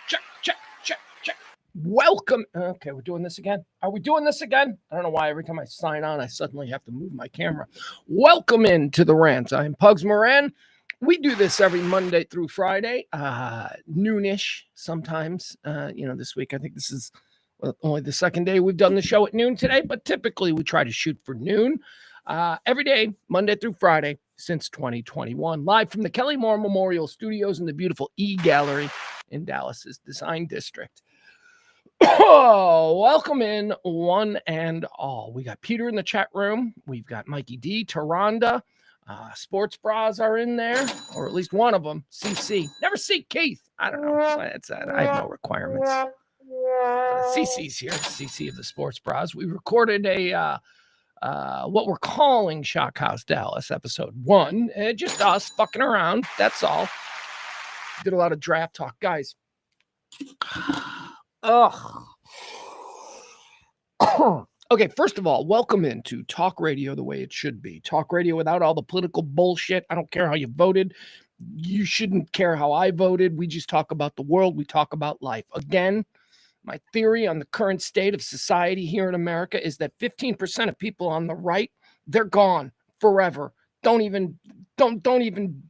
check, check, check, check. Welcome. Okay, we're doing this again. Are we doing this again? I don't know why every time I sign on, I suddenly have to move my camera. Welcome into the Rant. I'm Pugs Moran. We do this every Monday through Friday, noonish sometimes. This week I think this is only the second day we've done the show at noon today, but typically we try to shoot for noon every day, Monday through Friday since 2021, live from the Kelly Moore Memorial Studios in the beautiful E Gallery in Dallas's Design District. Oh, welcome in one and all. We got Peter in the chat room. We've got Mikey D, Taronda. Sports Bras are in there, or at least one of them. CC. Never see Keith. I don't know. I have no requirements. CC's here. CC of the Sports Bras. We recorded a what we're calling Shock House Dallas episode 1. Just us fucking around. That's all. Did a lot of draft talk, guys. Ugh. Okay, first of all, welcome into talk radio the way it should be. Talk radio without all the political bullshit. I don't care how you voted. You shouldn't care how I voted. We just talk about the world. We talk about life. Again, my theory on the current state of society here in America is that 15% of people on the right, they're gone forever. Don't even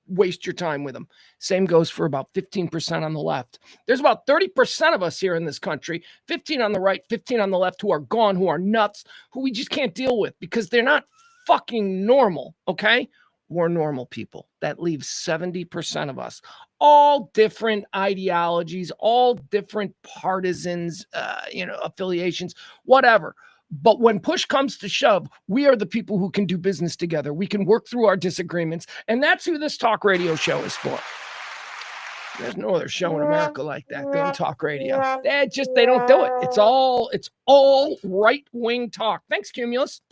waste your time with them. Same goes for about 15% on the left. There's about 30% of us here in this country, 15 on the right, 15 on the left, who are gone, who are nuts, who we just can't deal with because they're not fucking normal, okay? We're normal people. That leaves 70% of us, all different ideologies, all different partisans, affiliations, whatever. But when push comes to shove, we are the people who can do business together. We can work through our disagreements. And that's who this talk radio show is for. There's no other show in America like that than talk radio. They don't do it. It's all right-wing talk. Thanks, Cumulus.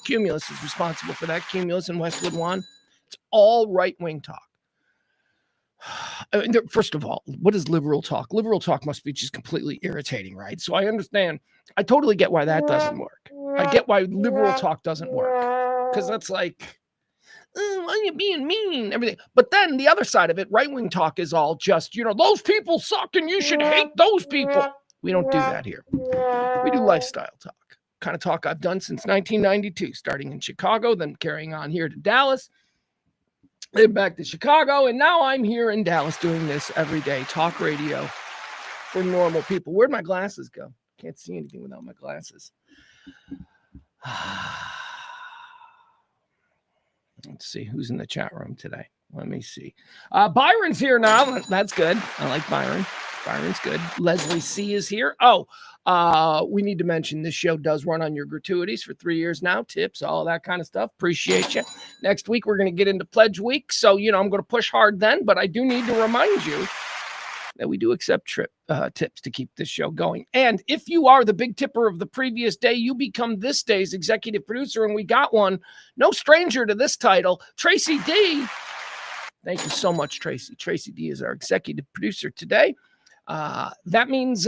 Cumulus is responsible for that. Cumulus and Westwood One. It's all right-wing talk. First of all, what is liberal talk? Liberal talk must be just completely irritating, right? So I understand. I totally get why that doesn't work. I get why liberal talk doesn't work. Because that's like, why are you being mean? Everything. But then the other side of it, right-wing talk is all just, those people suck and you should hate those people. We don't do that here. We do lifestyle talk. Kind of talk I've done since 1992, starting in Chicago, then carrying on here to Dallas. Then back to Chicago, and now I'm here in Dallas doing this every day, talk radio for normal people. Where'd my glasses go? Can't see anything without my glasses. Let's see who's in the chat room today. Let me see. Byron's here now. That's good. I like Byron. Byron's good. Leslie C is here. We need to mention this show does run on your gratuities for 3 years now. Tips, all that kind of stuff. Appreciate you. Next week, we're going to get into Pledge Week. So, I'm going to push hard then. But I do need to remind you that we do accept tips to keep this show going. And if you are the big tipper of the previous day, you become this day's executive producer. And we got one. No stranger to this title, Tracy D. Thank you so much, Tracy. Tracy D is our executive producer today. That means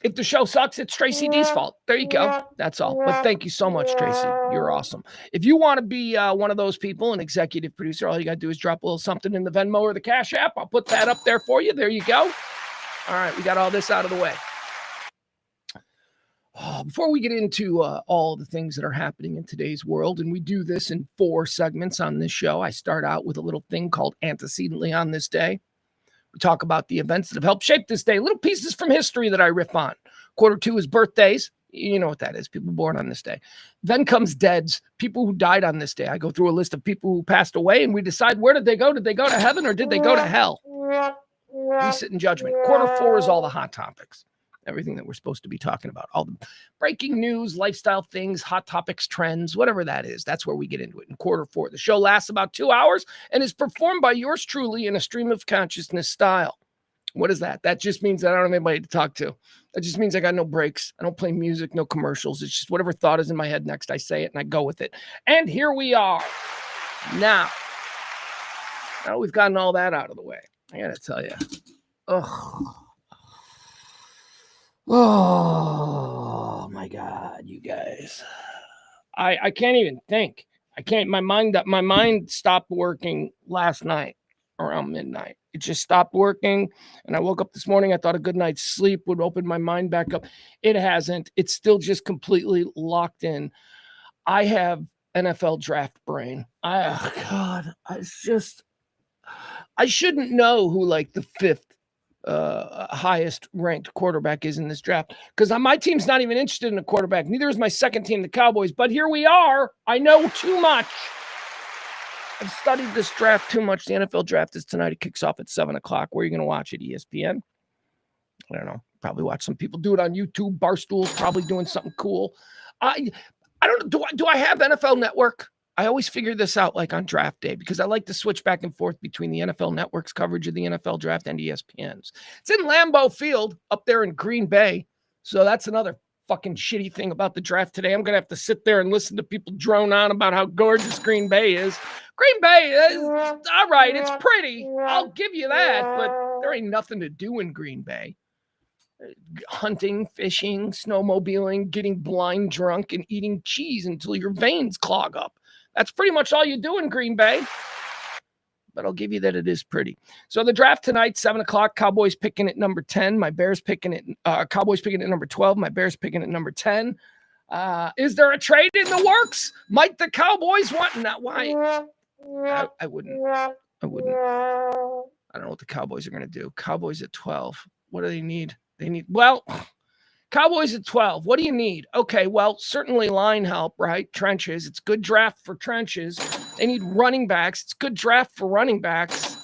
if the show sucks, it's Tracy D's fault. There you go. That's all. But thank you so much, Tracy. You're awesome. If you want to be one of those people, an executive producer, all you got to do is drop a little something in the Venmo or the Cash App. I'll put that up there for you. There you go. All right, we got all this out of the way. Before we get into all the things that are happening in today's world, and we do this in 4 segments on this show, I start out with a little thing called Antecedently on This Day. We talk about the events that have helped shape this day, little pieces from history that I riff on. Quarter 2 is birthdays. You know what that is, people born on this day. Then comes deads, people who died on this day. I go through a list of people who passed away, and we decide, where did they go? Did they go to heaven, or did they go to hell? We sit in judgment. Quarter 4 is all the hot topics. Everything that we're supposed to be talking about. All the breaking news, lifestyle things, hot topics, trends, whatever that is. That's where we get into it in quarter 4. The show lasts about 2 hours and is performed by yours truly in a stream of consciousness style. What is that? That just means that I don't have anybody to talk to. That just means I got no breaks. I don't play music, no commercials. It's just whatever thought is in my head next, I say it and I go with it. And here we are. Now we've gotten all that out of the way. I got to tell you. Oh my God, you guys. I can't even think. My mind stopped working last night around midnight. It just stopped working. And I woke up this morning. I thought a good night's sleep would open my mind back up. It hasn't. It's still just completely locked in. I have NFL draft brain. I shouldn't know who like the fifth highest ranked quarterback is in this draft because my team's not even interested in a quarterback. Neither is my second team, the Cowboys. But here we are. I know too much. I've studied this draft too much. The NFL draft is tonight. It kicks off at 7 o'clock. Where are you going to watch it? ESPN? I don't know. Probably watch some people do it on YouTube. Barstool's probably doing something cool. I don't know. Do I have NFL Network? I always figure this out like on draft day because I like to switch back and forth between the NFL Network's coverage of the NFL draft and ESPN's. It's in Lambeau Field up there in Green Bay. So that's another fucking shitty thing about the draft today. I'm going to have to sit there and listen to people drone on about how gorgeous Green Bay is. Green Bay is all right. It's pretty. I'll give you that. But there ain't nothing to do in Green Bay. Hunting, fishing, snowmobiling, getting blind drunk, and eating cheese until your veins clog up. That's pretty much all you do in Green Bay. But I'll give you that it is pretty. So the draft tonight, 7 o'clock, Cowboys picking at number 10. My Bears picking it, Cowboys picking at number 12. My Bears picking at number 10. Is there a trade in the works? Might the Cowboys want? Not why. I wouldn't. I don't know what the Cowboys are going to do. Cowboys at 12. What do they need? Cowboys at 12. What do you need? Okay, well, certainly line help, right? Trenches. It's good draft for trenches. They need running backs. It's good draft for running backs.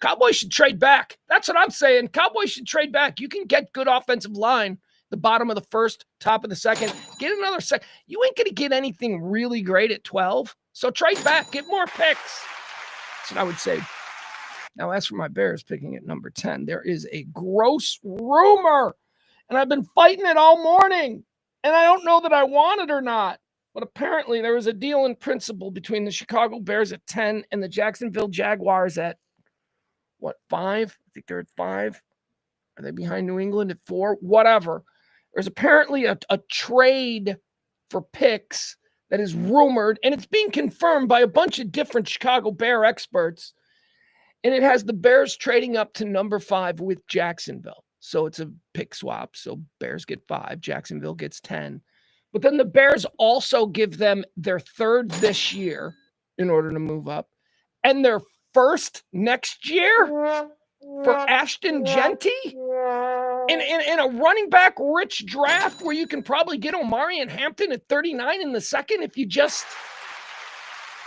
Cowboys should trade back. That's what I'm saying. Cowboys should trade back. You can get good offensive line, the bottom of the first, top of the second. Get another second. You ain't going to get anything really great at 12. So trade back. Get more picks. That's what I would say. Now, as for my Bears picking at number 10, there is a gross rumor. And I've been fighting it all morning. And I don't know that I want it or not. But apparently there was a deal in principle between the Chicago Bears at 10 and the Jacksonville Jaguars at, 5? I think they're at 5. Are they behind New England at 4? Whatever. There's apparently a trade for picks that is rumored, and it's being confirmed by a bunch of different Chicago Bear experts. And it has the Bears trading up to number 5 with Jacksonville. So it's a pick swap. So Bears get 5, Jacksonville gets 10. But then the Bears also give them their third this year in order to move up. And their first next year for Ashton Genty in a running back rich draft where you can probably get Omari and Hampton at 39 in the second if you just...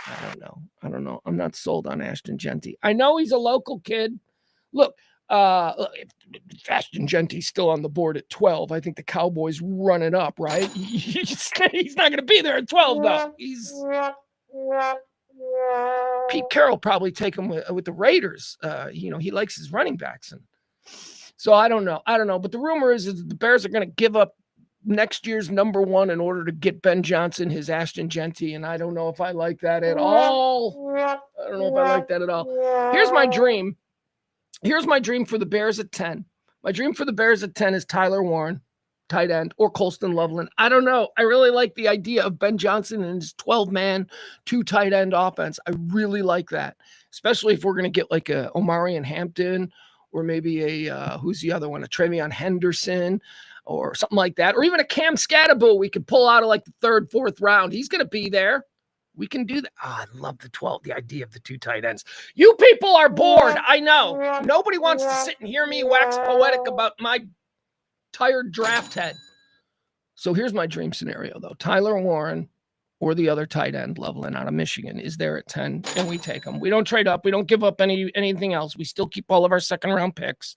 I don't know. I'm not sold on Ashton Genty. I know he's a local kid. Look, if Ashton Genty's still on the board at 12, I think the Cowboys run it up, right? He's not going to be there at 12, though. Pete Carroll probably take him with the Raiders. He likes his running backs. And so I don't know. But the rumor is that the Bears are going to give up next year's number 1 in order to get Ben Johnson, his Ashton Genty, and I don't know if I like that at all. Here's my dream. Here's my dream for the Bears at 10. My dream for the Bears at 10 is Tyler Warren, tight end, or Colston Loveland. I don't know. I really like the idea of Ben Johnson and his 12-man, 2 tight end offense. I really like that, especially if we're going to get like a Omari and Hampton, or maybe who's the other one, a Travion Henderson, or something like that, or even a Cam Scatterbo we could pull out of like the 3rd, 4th round. He's going to be there. We can do that. Oh, I love the idea of the 2 tight ends. You people are bored. I know. Nobody wants to sit and hear me wax poetic about my tired draft head. So here's my dream scenario, though. Tyler Warren or the other tight end, Loveland out of Michigan, is there at 10, and we take him. We don't trade up. We don't give up anything else. We still keep all of our second-round picks.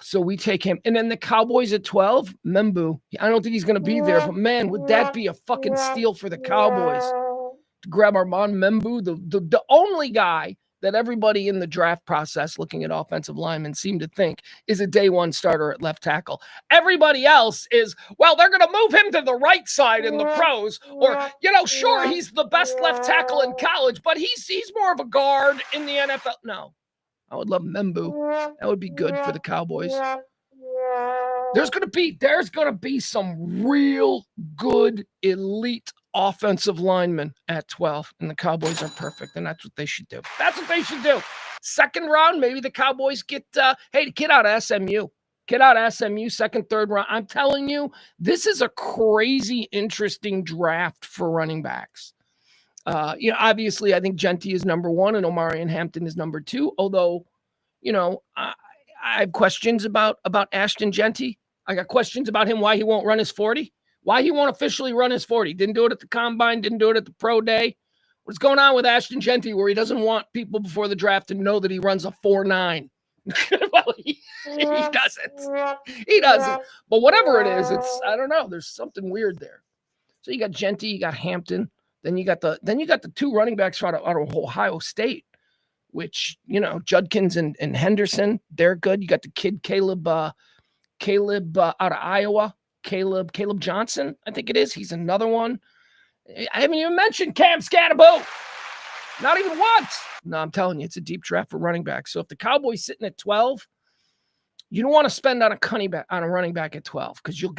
So we take him. And then the Cowboys at 12, Membu. I don't think he's going to be there, but man, would that be a fucking steal for the Cowboys to grab Armand Membu, the only guy that everybody in the draft process looking at offensive linemen seemed to think is a day 1 starter at left tackle. Everybody else is, well, they're going to move him to the right side in the pros, or, sure, he's the best left tackle in college, but he's more of a guard in the NFL. No. I would love Membu. That would be good for the Cowboys. There's going to be some real good elite offensive linemen at 12, and the Cowboys are perfect, and that's what they should do. Second round, maybe the Cowboys get, hey, the kid out of SMU. Kid out of SMU, second, third round. I'm telling you, this is a crazy, interesting draft for running backs. Obviously, I think Genty is number one and Omarion Hampton is number two. Although, I have questions about Ashton Genty. I got questions about him, why he won't run his 40, why he won't officially run his 40. Didn't do it at the combine, didn't do it at the pro day. What's going on with Ashton Genty where he doesn't want people before the draft to know that he runs a 4.9? Well, he doesn't. He doesn't. But whatever it is, I don't know. There's something weird there. So you got Genty, you got Hampton. Then you got the two running backs out of Ohio State, which, Judkins and Henderson, they're good. You got the kid Caleb out of Iowa, Caleb Johnson, I think it is. He's another one. I haven't even mentioned Cam Scatterbo. Not even once. No, I'm telling you, it's a deep draft for running backs. So if the Cowboys sitting at 12, you don't want to spend on a running back at 12 because you'll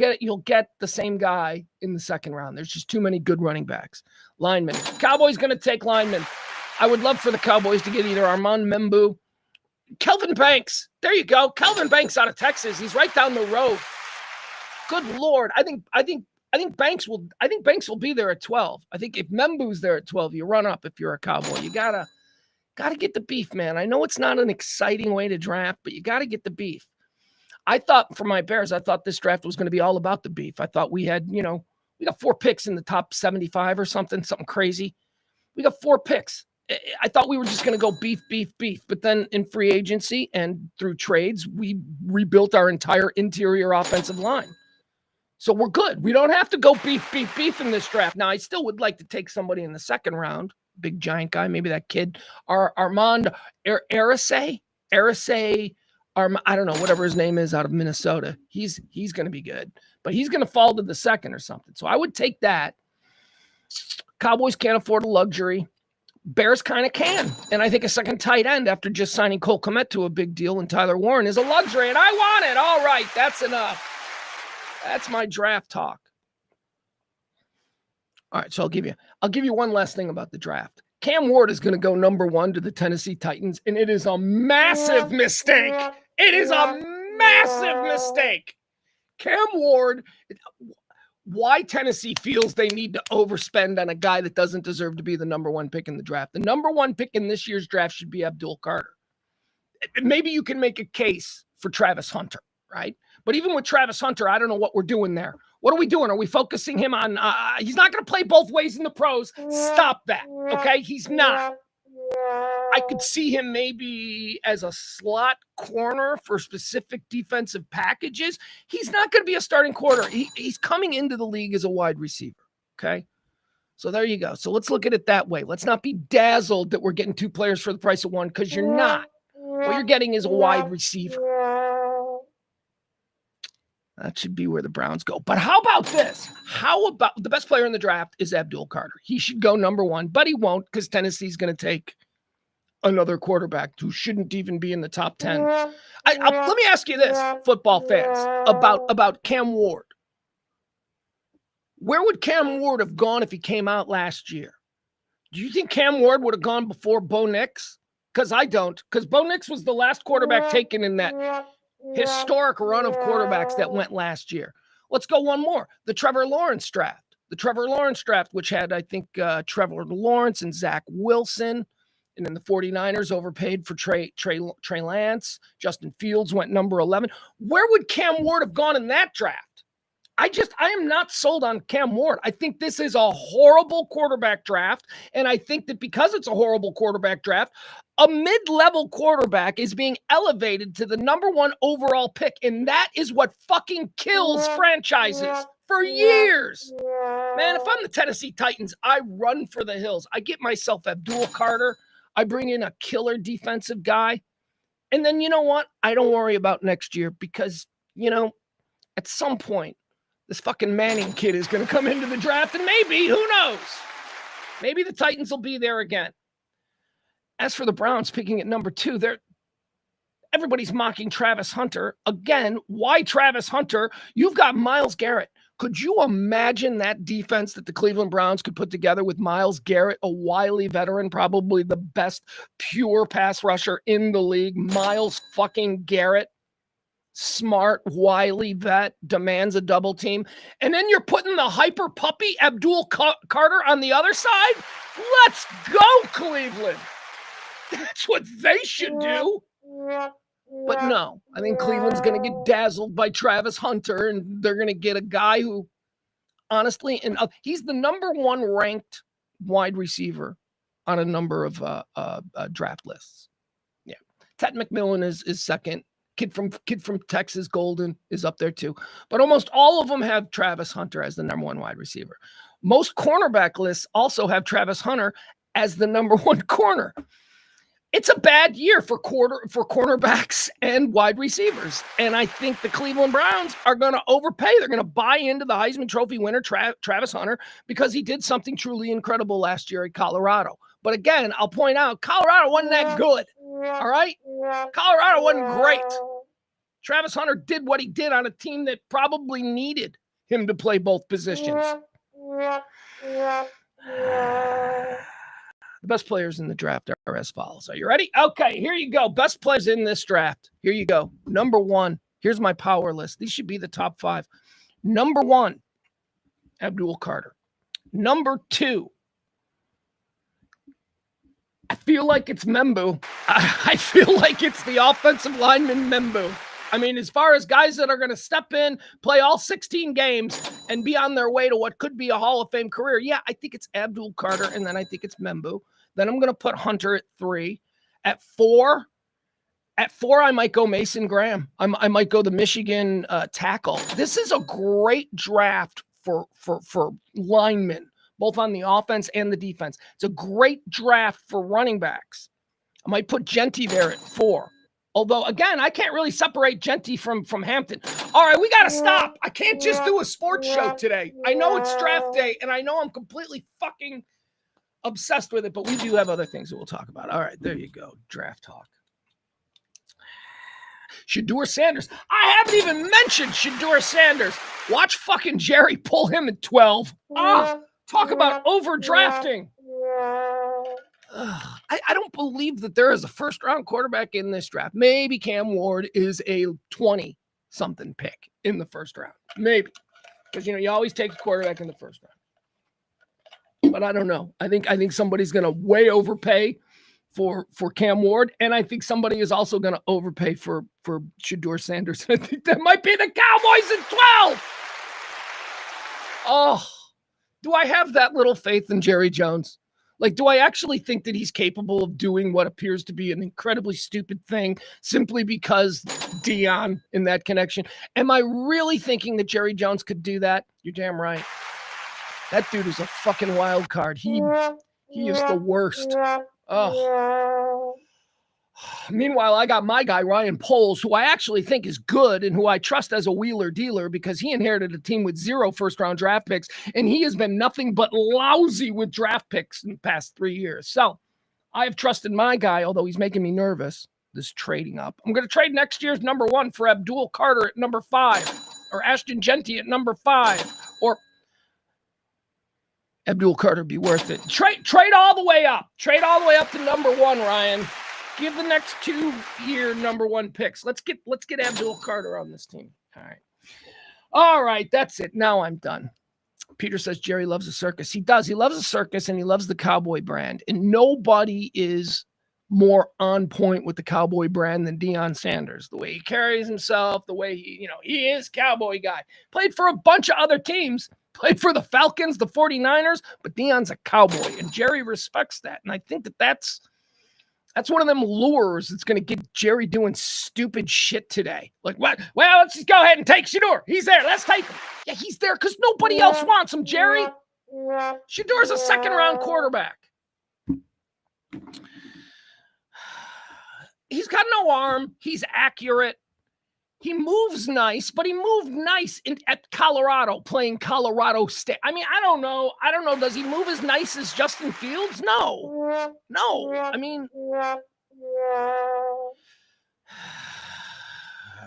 get the same guy in the second round. There's just too many good running backs. Linemen. Cowboys going to take linemen. I would love for the Cowboys to get either Armand Membu, Kelvin Banks. There you go. Kelvin Banks out of Texas. He's right down the road. Good Lord. I think Banks will be there at 12. I think if Membu's there at 12, you run up if you're a Cowboy. You gotta get the beef, man. I know it's not an exciting way to draft, but you got to get the beef. I thought for my Bears, this draft was going to be all about the beef. I thought we had, we got 4 picks in the top 75 or something crazy. We got 4 picks. I thought we were just going to go beef, beef, beef. But then in free agency and through trades, we rebuilt our entire interior offensive line. So we're good. We don't have to go beef, beef, beef in this draft. Now, I still would like to take somebody in the second round, big giant guy, maybe that kid, Armand Arase, I don't know, whatever his name is out of Minnesota. He's going to be good, but he's going to fall to the second or something. So I would take that. Cowboys can't afford a luxury. Bears kind of can. And I think a second tight end after just signing Cole Kmet to a big deal and Tyler Warren is a luxury, and I want it. All right, that's enough. That's my draft talk. All right, so I'll give you one last thing about the draft. Cam Ward is going to go number 1 to the Tennessee Titans, and it is a massive mistake. It is a massive mistake. Cam Ward, why Tennessee feels they need to overspend on a guy that doesn't deserve to be the number 1 pick in the draft. The number 1 pick in this year's draft should be Abdul Carter. Maybe you can make a case for Travis Hunter, right? But even with Travis Hunter, I don't know what we're doing there. What are we doing? Are we focusing him on he's not going to play both ways in the pros. Stop that, okay? He's not. I could see him maybe as a slot corner for specific defensive packages. He's not going to be a starting quarter. He's coming into the league as a wide receiver, okay? So there you go. So let's look at it that way. Let's not be dazzled that we're getting 2 players for the price of 1 because you're not. What you're getting is a wide receiver. That should be where the Browns go. But how about this? How about the best player in the draft is Abdul Carter? He should go number 1, but he won't because Tennessee's going to take another quarterback who shouldn't even be in the top 10. Let me ask you this, football fans, about Cam Ward. Where would Cam Ward have gone if he came out last year? Do you think Cam Ward would have gone before Bo Nix? Because I don't. Because Bo Nix was the last quarterback taken in that historic run of quarterbacks that went last year. Let's go one more. The Trevor Lawrence draft. The Trevor Lawrence draft, which had, I think, Trevor Lawrence and Zach Wilson. And then the 49ers overpaid for Trey Lance. Justin Fields went number 11. Where would Cam Ward have gone in that draft? I am not sold on Cam Ward. I think this is a horrible quarterback draft. And I think that because it's a horrible quarterback draft, a mid-level quarterback is being elevated to the number 1 overall pick. And that is what fucking kills franchises for years. Man, if I'm the Tennessee Titans, I run for the hills. I get myself Abdul Carter. I bring in a killer defensive guy. And then you know what? I don't worry about next year because, at some point, this fucking Manning kid is going to come into the draft, and maybe, who knows? Maybe the Titans will be there again. As for the Browns picking at number 2, everybody's mocking Travis Hunter. Again, why Travis Hunter? You've got Myles Garrett. Could you imagine that defense that the Cleveland Browns could put together with Myles Garrett, a wily veteran, probably the best pure pass rusher in the league? Myles fucking Garrett, smart, wily vet, demands a double team. And then you're putting the hyper puppy Abdul Carter on the other side? Let's go, Cleveland. That's what they should do. But no, I think Cleveland's going to get dazzled by Travis Hunter, and they're going to get a guy who, honestly, and he's the number one ranked wide receiver on a number of draft lists. Yeah, Ted McMillan is second. Kid from Texas, Golden, is up there too. But almost all of them have Travis Hunter as the number one wide receiver. Most cornerback lists also have Travis Hunter as the number one corner. It's a bad year for cornerbacks and wide receivers. And I think the Cleveland Browns are going to overpay. They're going to buy into the Heisman Trophy winner, Travis Hunter, because he did something truly incredible last year at Colorado. But again, I'll point out, Colorado wasn't that good. All right? Colorado wasn't great. Travis Hunter did what he did on a team that probably needed him to play both positions. The best players in the draft are as follows. Are you ready? Okay, here you go. Best players in this draft. Here you go. Number one. Here's my power list. These should be the top 5. Number 1, Abdul Carter. Number 2, I feel like it's Membu. I feel like it's the offensive lineman Membu. I mean, as far as guys that are going to step in, play all 16 games, and be on their way to what could be a Hall of Fame career, yeah, I think it's Abdul Carter, and then I think it's Membu. Then I'm going to put Hunter at 3. At 4, I might go Mason Graham. I might go the Michigan tackle. This is a great draft for linemen, both on the offense and the defense. It's a great draft for running backs. I might put Genty there at 4. Although, again, I can't really separate Genty from Hampton. All right, we got to stop. I can't just do a sports show today. I know it's draft day, and I know I'm completely fucking obsessed with it, but we do have other things that we'll talk about. All right, there you go. Draft talk. Shedeur Sanders. I haven't even mentioned Shedeur Sanders. Watch fucking Jerry pull him at 12. Talk about overdrafting. I don't believe that there is a first-round quarterback in this draft. Maybe Cam Ward is a 20-something pick in the first round. Maybe. Because, you always take a quarterback in the first round. But I don't know. I think somebody's going to way overpay for Cam Ward, and I think somebody is also going to overpay for Shedeur Sanders. I think that might be the Cowboys at 12. Oh, do I have that little faith in Jerry Jones? Like, do I actually think that he's capable of doing what appears to be an incredibly stupid thing simply because Dion in that connection? Am I really thinking that Jerry Jones could do that? You're damn right. That dude is a fucking wild card. He is the worst. Oh. Meanwhile, I got my guy, Ryan Poles, who I actually think is good and who I trust as a wheeler dealer because he inherited a team with 0 first-round draft picks, and he has been nothing but lousy with draft picks in the past 3 years. So I've trusted my guy, although he's making me nervous, this trading up. I'm going to trade next year's number 1 for Abdul Carter at number 5, or Ashton Genty at number 5, or Abdul Carter be worth it. Trade all the way up. Trade all the way up to number 1, Ryan. Give the next 2 year number 1 picks. Let's get Abdul Carter on this team. All right, that's it. Now I'm done. Peter says Jerry loves a circus. He does. He loves a circus, and he loves the cowboy brand. And nobody is more on point with the cowboy brand than Deion Sanders. The way he carries himself, the way he is cowboy guy. Played for a bunch of other teams. Played for the Falcons, the 49ers, but Deion's a cowboy, and Jerry respects that. And I think that's one of them lures that's going to get Jerry doing stupid shit today. Like, what? Well, let's just go ahead and take Shedeur. He's there. Let's take him. Yeah, he's there because nobody else wants him, Jerry. Shedeur's a second-round quarterback. He's got no arm. He's accurate. He moves nice, but he moved nice at Colorado, playing Colorado State. I mean, I don't know. Does he move as nice as Justin Fields? No. I mean, all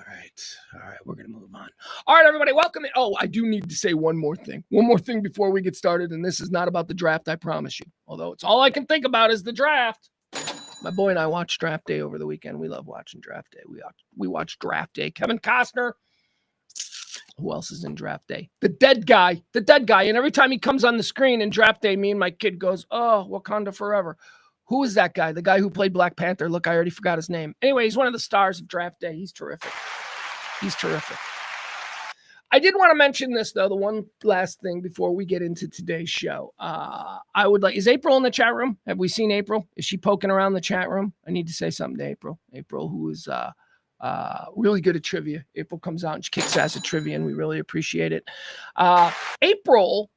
right. All right, we're going to move on. All right, everybody, welcome. Oh, I do need to say one more thing. One more thing before we get started, and this is not about the draft, I promise you. Although it's all I can think about is the draft. My boy and I watched Draft Day over the weekend. We love watching Draft Day. We watched Draft Day. Kevin Costner. Who else is in Draft Day? The dead guy. And every time he comes on the screen in Draft Day, me and my kid goes, oh, Wakanda forever. Who is that guy? The guy who played Black Panther. Look, I already forgot his name. Anyway, he's one of the stars of Draft Day. He's terrific. I did want to mention this, though, the one last thing before we get into today's show. Is April in the chat room? Have we seen April? Is she poking around the chat room? I need to say something to April. April, who is really good at trivia. April comes out and she kicks ass at trivia, and we really appreciate it. April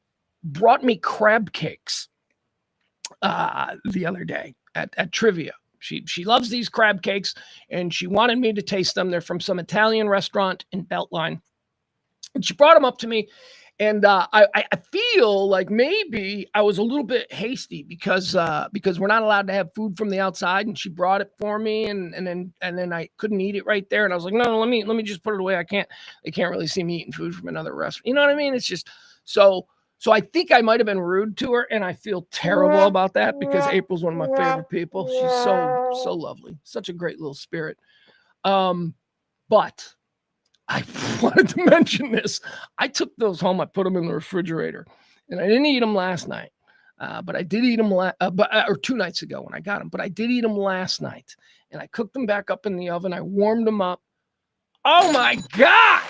brought me crab cakes the other day at trivia. She loves these crab cakes, and she wanted me to taste them. They're from some Italian restaurant in Beltline. And she brought them up to me, and I feel like maybe I was a little bit hasty because we're not allowed to have food from the outside, and she brought it for me, and then I couldn't eat it right there, and I was like, no, let me just put it away. They can't really see me eating food from another restaurant. You know what I mean? It's just so I think I might have been rude to her, and I feel terrible about that because April's one of my favorite people. She's so lovely, such a great little spirit. But I wanted to mention this. I took those home. I put them in the refrigerator, and I didn't eat them last night. But I did eat them or 2 nights ago when I got them. But I did eat them last night, and I cooked them back up in the oven. I warmed them up. Oh my God!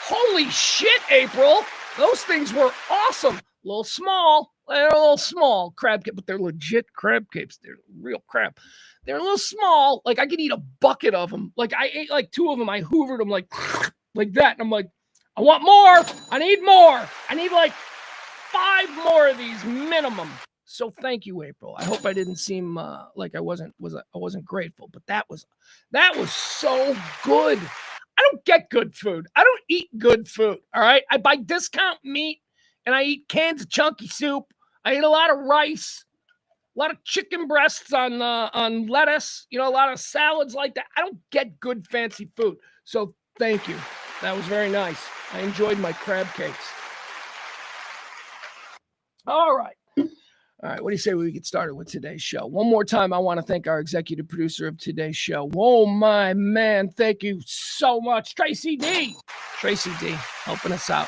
Holy shit, April! Those things were awesome. They're a little small crab cake, but they're legit crab cakes. They're real crab. They're a little small. Like, I could eat a bucket of them. Like, I ate like 2 of them. I hoovered them like that. And I'm like, I want more. I need more. I need like 5 more of these minimum. So thank you, April. I hope I didn't seem like I wasn't grateful, but that was so good. I don't get good food. I don't eat good food. All right. I buy discount meat, and I eat cans of chunky soup. I eat a lot of rice. A lot of chicken breasts on lettuce, a lot of salads like that. I don't get good fancy food. So thank you. That was very nice. I enjoyed my crab cakes. All right. What do you say we get started with today's show? One more time, I want to thank our executive producer of today's show. Oh, my man. Thank you so much. Tracy D, helping us out.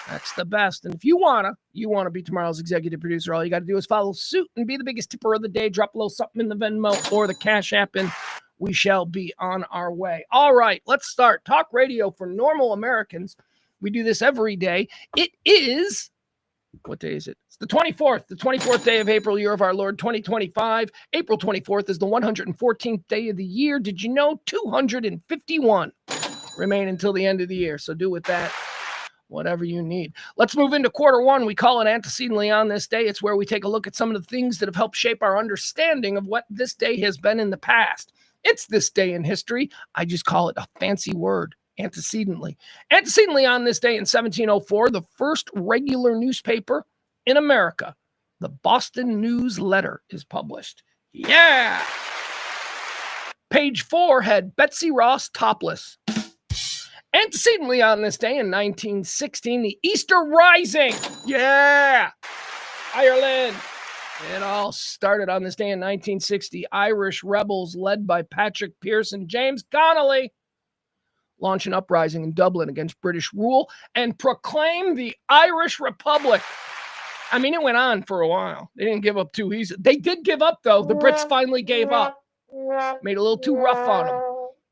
That's the best. And if you want to be tomorrow's executive producer, all you got to do is follow suit and be the biggest tipper of the day. Drop a little something in the Venmo or the Cash App, and we shall be on our way. All right, let's start. Talk radio for normal Americans. We do this every day. It is, what day is it? It's the 24th day of April, year of our Lord, 2025. April 24th is the 114th day of the year. Did you know 251 remain until the end of the year? So do with that whatever you need. Let's move into quarter one. We call it Antecedently on This Day. It's where we take a look at some of the things that have helped shape our understanding of what this day has been in the past. It's this day in history. I just call it a fancy word, antecedently. Antecedently on this day in 1704, the first regular newspaper in America, the Boston News Letter, is published. Yeah! Page 4 had Betsy Ross topless. Antecedently on this day in 1916, the Easter Rising. Yeah! Ireland. It all started on this day in 1960. Irish rebels led by Patrick Pearse and James Connolly launch an uprising in Dublin against British rule and proclaim the Irish Republic. I mean, it went on for a while. They didn't give up too easy. They did give up, though. The Brits finally gave up. Made it a little too rough on them.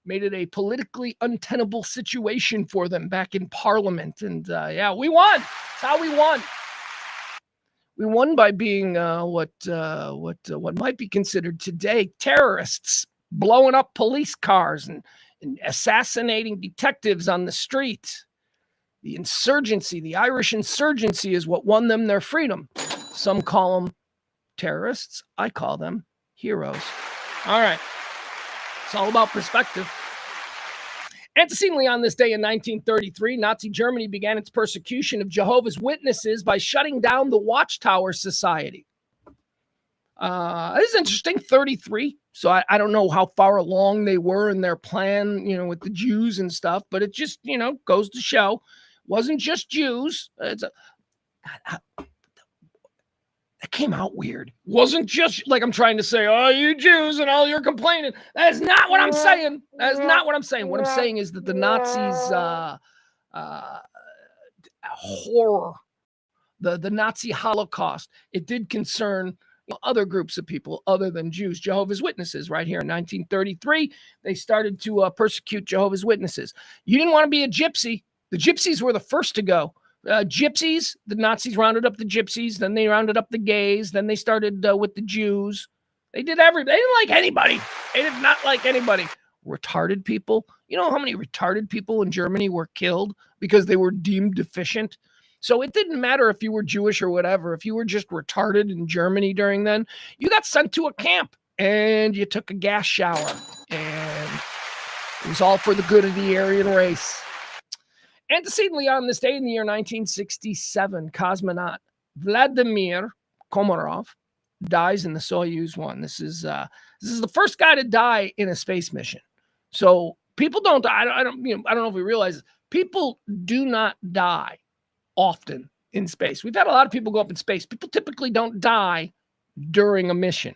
Made it a politically untenable situation for them back in Parliament. And we won. That's how we won. We won by being what might be considered today terrorists, blowing up police cars and assassinating detectives on the street. The insurgency, the Irish insurgency, is what won them their freedom. Some call them terrorists. I call them heroes. All right. It's all about perspective. Antecedently on this day in 1933, Nazi Germany began its persecution of Jehovah's Witnesses by shutting down the Watchtower Society. This is interesting, 33. So I don't know how far along they were in their plan, with the Jews and stuff, but it just, goes to show wasn't just Jews. That came out weird. Wasn't just like I'm trying to say, oh, you Jews and all you're complaining. That is not what I'm saying. That is not what I'm saying. What I'm saying is that the Nazis' horror, the Nazi Holocaust, it did concern other groups of people other than Jews. Jehovah's Witnesses, right here in 1933, they started to persecute Jehovah's Witnesses. You didn't want to be a gypsy. The gypsies were the first to go. Gypsies, the Nazis rounded up the gypsies, then they rounded up the gays, then they started with the Jews. They did everything. They didn't like anybody. They did not like anybody. Retarded people. You know how many retarded people in Germany were killed because they were deemed deficient? So it didn't matter if you were Jewish or whatever. If you were just retarded in Germany during then, you got sent to a camp and you took a gas shower. And it was all for the good of the Aryan race. Antecedently on this day in the year 1967, cosmonaut Vladimir Komarov dies in the Soyuz 1. This is the first guy to die in a space mission. So people don't. I don't know if we realize this. People do not die often in space. We've had a lot of people go up in space. People typically don't die during a mission.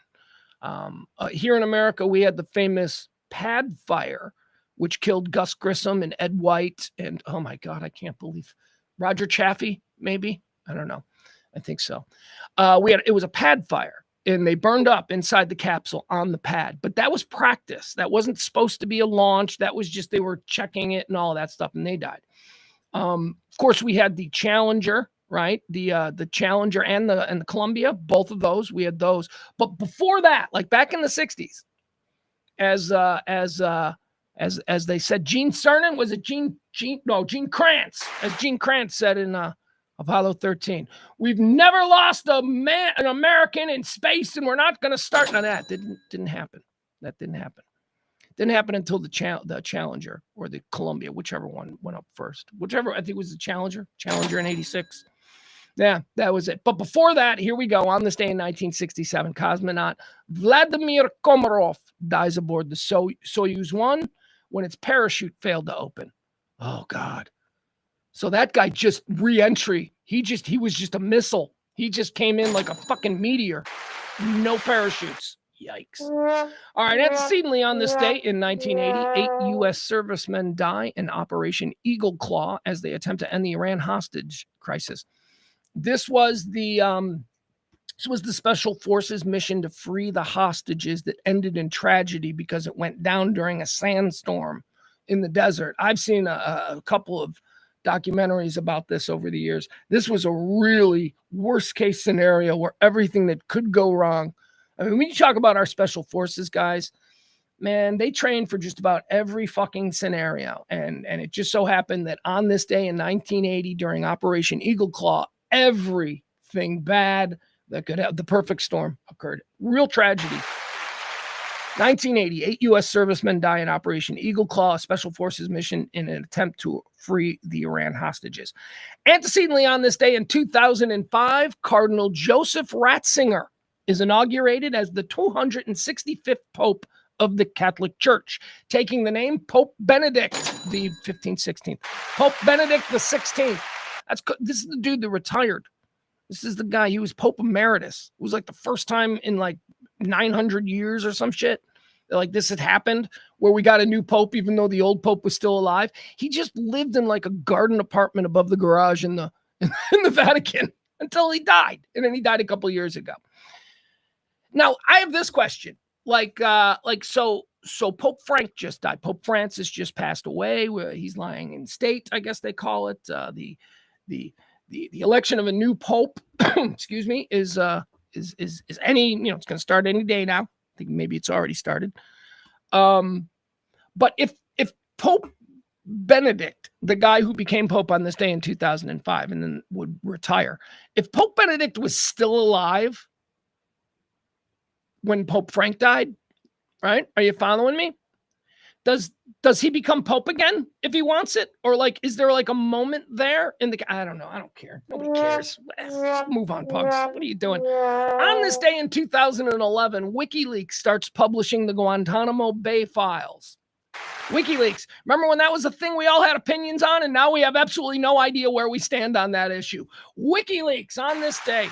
Here in America, we had the famous pad fire, which killed Gus Grissom and Ed White and, oh my God, I can't believe, Roger Chaffee, maybe? I don't know. I think so. It was a pad fire, and they burned up inside the capsule on the pad. But that was practice. That wasn't supposed to be a launch. That was just they were checking it and all that stuff, and they died. Of course, we had the Challenger, right? The Challenger and the Columbia, both of those. We had those. But before that, like back in the 60s, as they said, Gene Cernan, was it Gene Kranz, as Gene Kranz said in Apollo 13. We've never lost an American in space, and we're not going to start. Now that didn't happen. That didn't happen. Didn't happen until the Challenger or the Columbia, whichever one went up first. Whichever, I think it was the Challenger in 86. Yeah, that was it. But before that, here we go. On this day in 1967, cosmonaut Vladimir Komarov dies aboard the Soyuz 1 when its parachute failed to open. Oh, God. So that guy just re-entry. He was just a missile. He just came in like a fucking meteor. No parachutes. Yikes. All right, antecedently on this day in 1980, 8 U.S. servicemen die in Operation Eagle Claw as they attempt to end the Iran hostage crisis. This was the Special Forces mission to free the hostages that ended in tragedy because it went down during a sandstorm in the desert. I've seen a couple of documentaries about this over the years. This was a really worst case scenario where everything that could go wrong. I mean, when you talk about our Special Forces guys, man, they train for just about every fucking scenario. And it just so happened that on this day in 1980, during Operation Eagle Claw, everything bad that could have the perfect storm occurred. Real tragedy. 1980, 8 U.S. servicemen die in Operation Eagle Claw, a Special Forces mission in an attempt to free the Iran hostages. Antecedently on this day in 2005, Cardinal Joseph Ratzinger is inaugurated as the 265th Pope of the Catholic Church, taking the name Pope Benedict the 15th, 16th. Pope Benedict the 16th. This is the dude that retired. This is the guy. He was Pope Emeritus. It was like the first time in like 900 years or some shit. Like this had happened where we got a new Pope, even though the old Pope was still alive. He just lived in like a garden apartment above the garage in the Vatican until he died. And then he died a couple years ago. Now, I have this question. So Pope Frank just died. Pope Francis just passed away. He's lying in state, I guess they call it. The election of a new pope, excuse me, is any, it's going to start any day now. I think maybe it's already started. But if Pope Benedict, the guy who became Pope on this day in 2005 and then would retire, if Pope Benedict was still alive when Pope Frank died, right? Are you following me? does he become Pope again if he wants it? Or like, is there like a moment there in the, I don't know. I don't care. Nobody cares. Move on, Pugs. What are you doing? On this day in 2011, WikiLeaks starts publishing the Guantanamo Bay files. WikiLeaks. Remember when that was a thing we all had opinions on, and now we have absolutely no idea where we stand on that issue. WikiLeaks on this day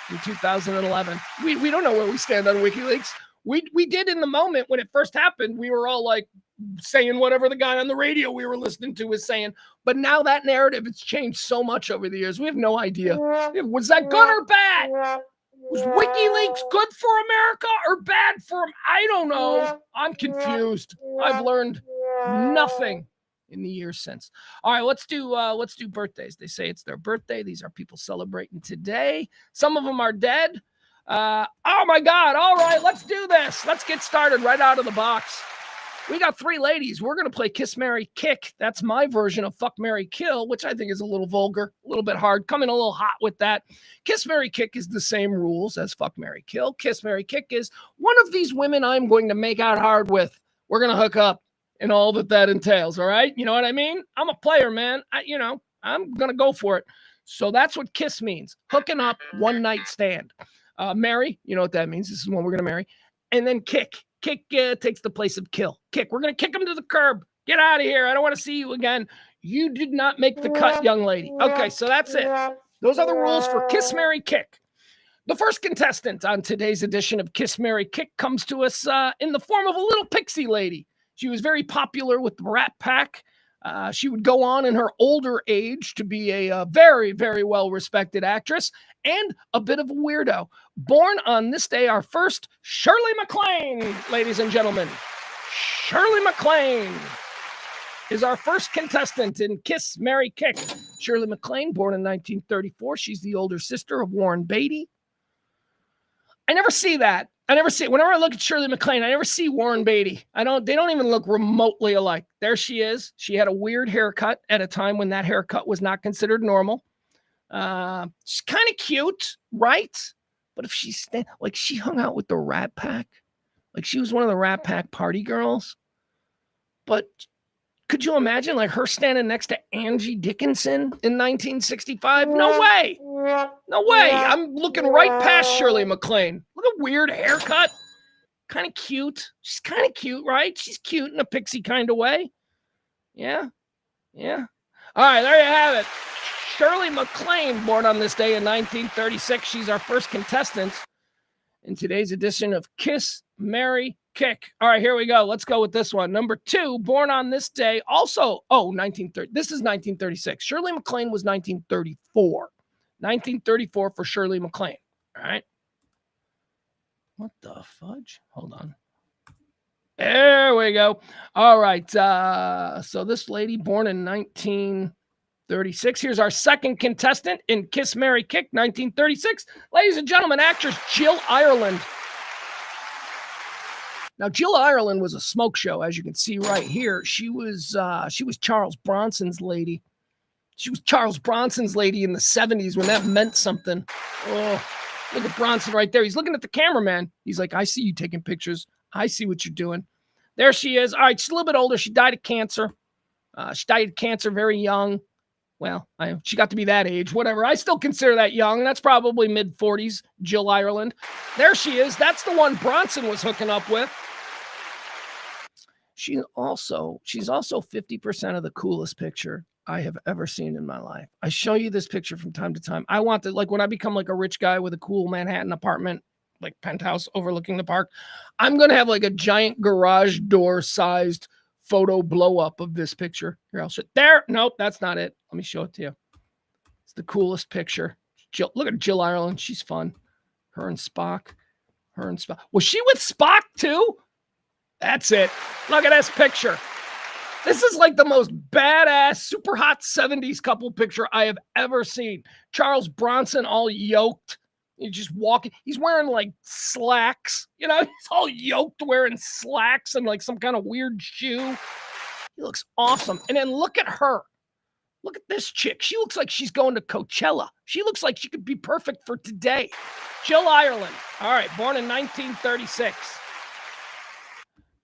in 2011. We don't know where we stand on WikiLeaks. We did in the moment when it first happened. We were all like saying whatever the guy on the radio we were listening to was saying. But now that narrative has changed so much over the years. We have no idea. Was that good or bad? Was WikiLeaks good for America or bad for him? I don't know. I'm confused. I've learned nothing in the years since. All right, let's do birthdays. They say it's their birthday. These are people celebrating today. Some of them are dead. Oh my God. All right, let's do this. Let's get started right out of the box. We got 3 ladies. We're going to play Kiss, Marry, Kick. That's my version of Fuck, Marry, Kill, which I think is a little vulgar, a little bit hard. Coming a little hot with that. Kiss, Marry, Kick is the same rules as Fuck, Marry, Kill. Kiss, Marry, Kick is one of these women I'm going to make out hard with. We're going to hook up and all that entails, all right? You know what I mean? I'm a player, man. I'm going to go for it. So that's what Kiss means. Hooking up, one night stand. Marry, you know what that means. This is one we're going to marry. And then Kick. Kick takes the place of kill. Kick. We're going to kick him to the curb. Get out of here. I don't want to see you again. You did not make the cut, young lady. Okay, so that's it. Those are the rules for Kiss, Marry, Kick. The first contestant on today's edition of Kiss, Marry, Kick comes to us in the form of a little pixie lady. She was very popular with the Rat Pack. She would go on in her older age to be a very, very well-respected actress and a bit of a weirdo. Born on this day, our first, Shirley MacLaine, ladies and gentlemen. Shirley MacLaine is our first contestant in Kiss, Marry, Kick. Shirley MacLaine, born in 1934. She's the older sister of Warren Beatty. I never see that. Whenever I look at Shirley MacLaine, I never see Warren Beatty. They don't even look remotely alike. There she is. She had a weird haircut at a time when that haircut was not considered normal. She's kind of cute, right? But if she hung out with the Rat Pack, like she was one of the Rat Pack party girls. But could you imagine like her standing next to Angie Dickinson in 1965? No way. No way. I'm looking right past Shirley MacLaine. Look at weird haircut. Kind of cute. She's kind of cute, right? She's cute in a pixie kind of way. Yeah. Yeah. All right, there you have it. Shirley MacLaine, born on this day in 1936. She's our first contestant in today's edition of Kiss, Marry, Kick. All right, here we go. Let's go with this one. Number 2, born on this day. Also, 1930. This is 1936. Shirley MacLaine was 1934. 1934 for Shirley MacLaine. All right. What the fudge? Hold on. There we go. All right. So this lady born in 1936. Here's our second contestant in Kiss, Marry, Kick, 1936. Ladies and gentlemen, actress Jill Ireland. Now, Jill Ireland was a smoke show, as you can see right here. She was Charles Bronson's lady. She was Charles Bronson's lady in the 70s when that meant something. Oh, look at Bronson right there. He's looking at the cameraman. He's like, I see you taking pictures. I see what you're doing. There she is. All right, she's a little bit older. She died of cancer. She died of cancer very young. Well, she got to be that age, whatever. I still consider that young. That's probably mid-40s, Jill Ireland. There she is. That's the one Bronson was hooking up with. She's also 50% of the coolest picture I have ever seen in my life. I show you this picture from time to time. I want to, like, when I become like a rich guy with a cool Manhattan apartment, like penthouse overlooking the park, I'm going to have like a giant garage door sized photo blow up of this picture. Here, I'll show there. Nope, that's not it. Let me show it to you. It's the coolest picture. Jill, look at Jill Ireland. She's fun. Her and Spock. Was she with Spock too? That's it. Look at this picture. This is like the most badass, super hot 70s couple picture I have ever seen. Charles Bronson all yoked. He's just walking. He's wearing like slacks. You know, he's all yoked wearing slacks and like some kind of weird shoe. He looks awesome. And then look at her. Look at this chick. She looks like she's going to Coachella. She looks like she could be perfect for today. Jill Ireland. All right, born in 1936.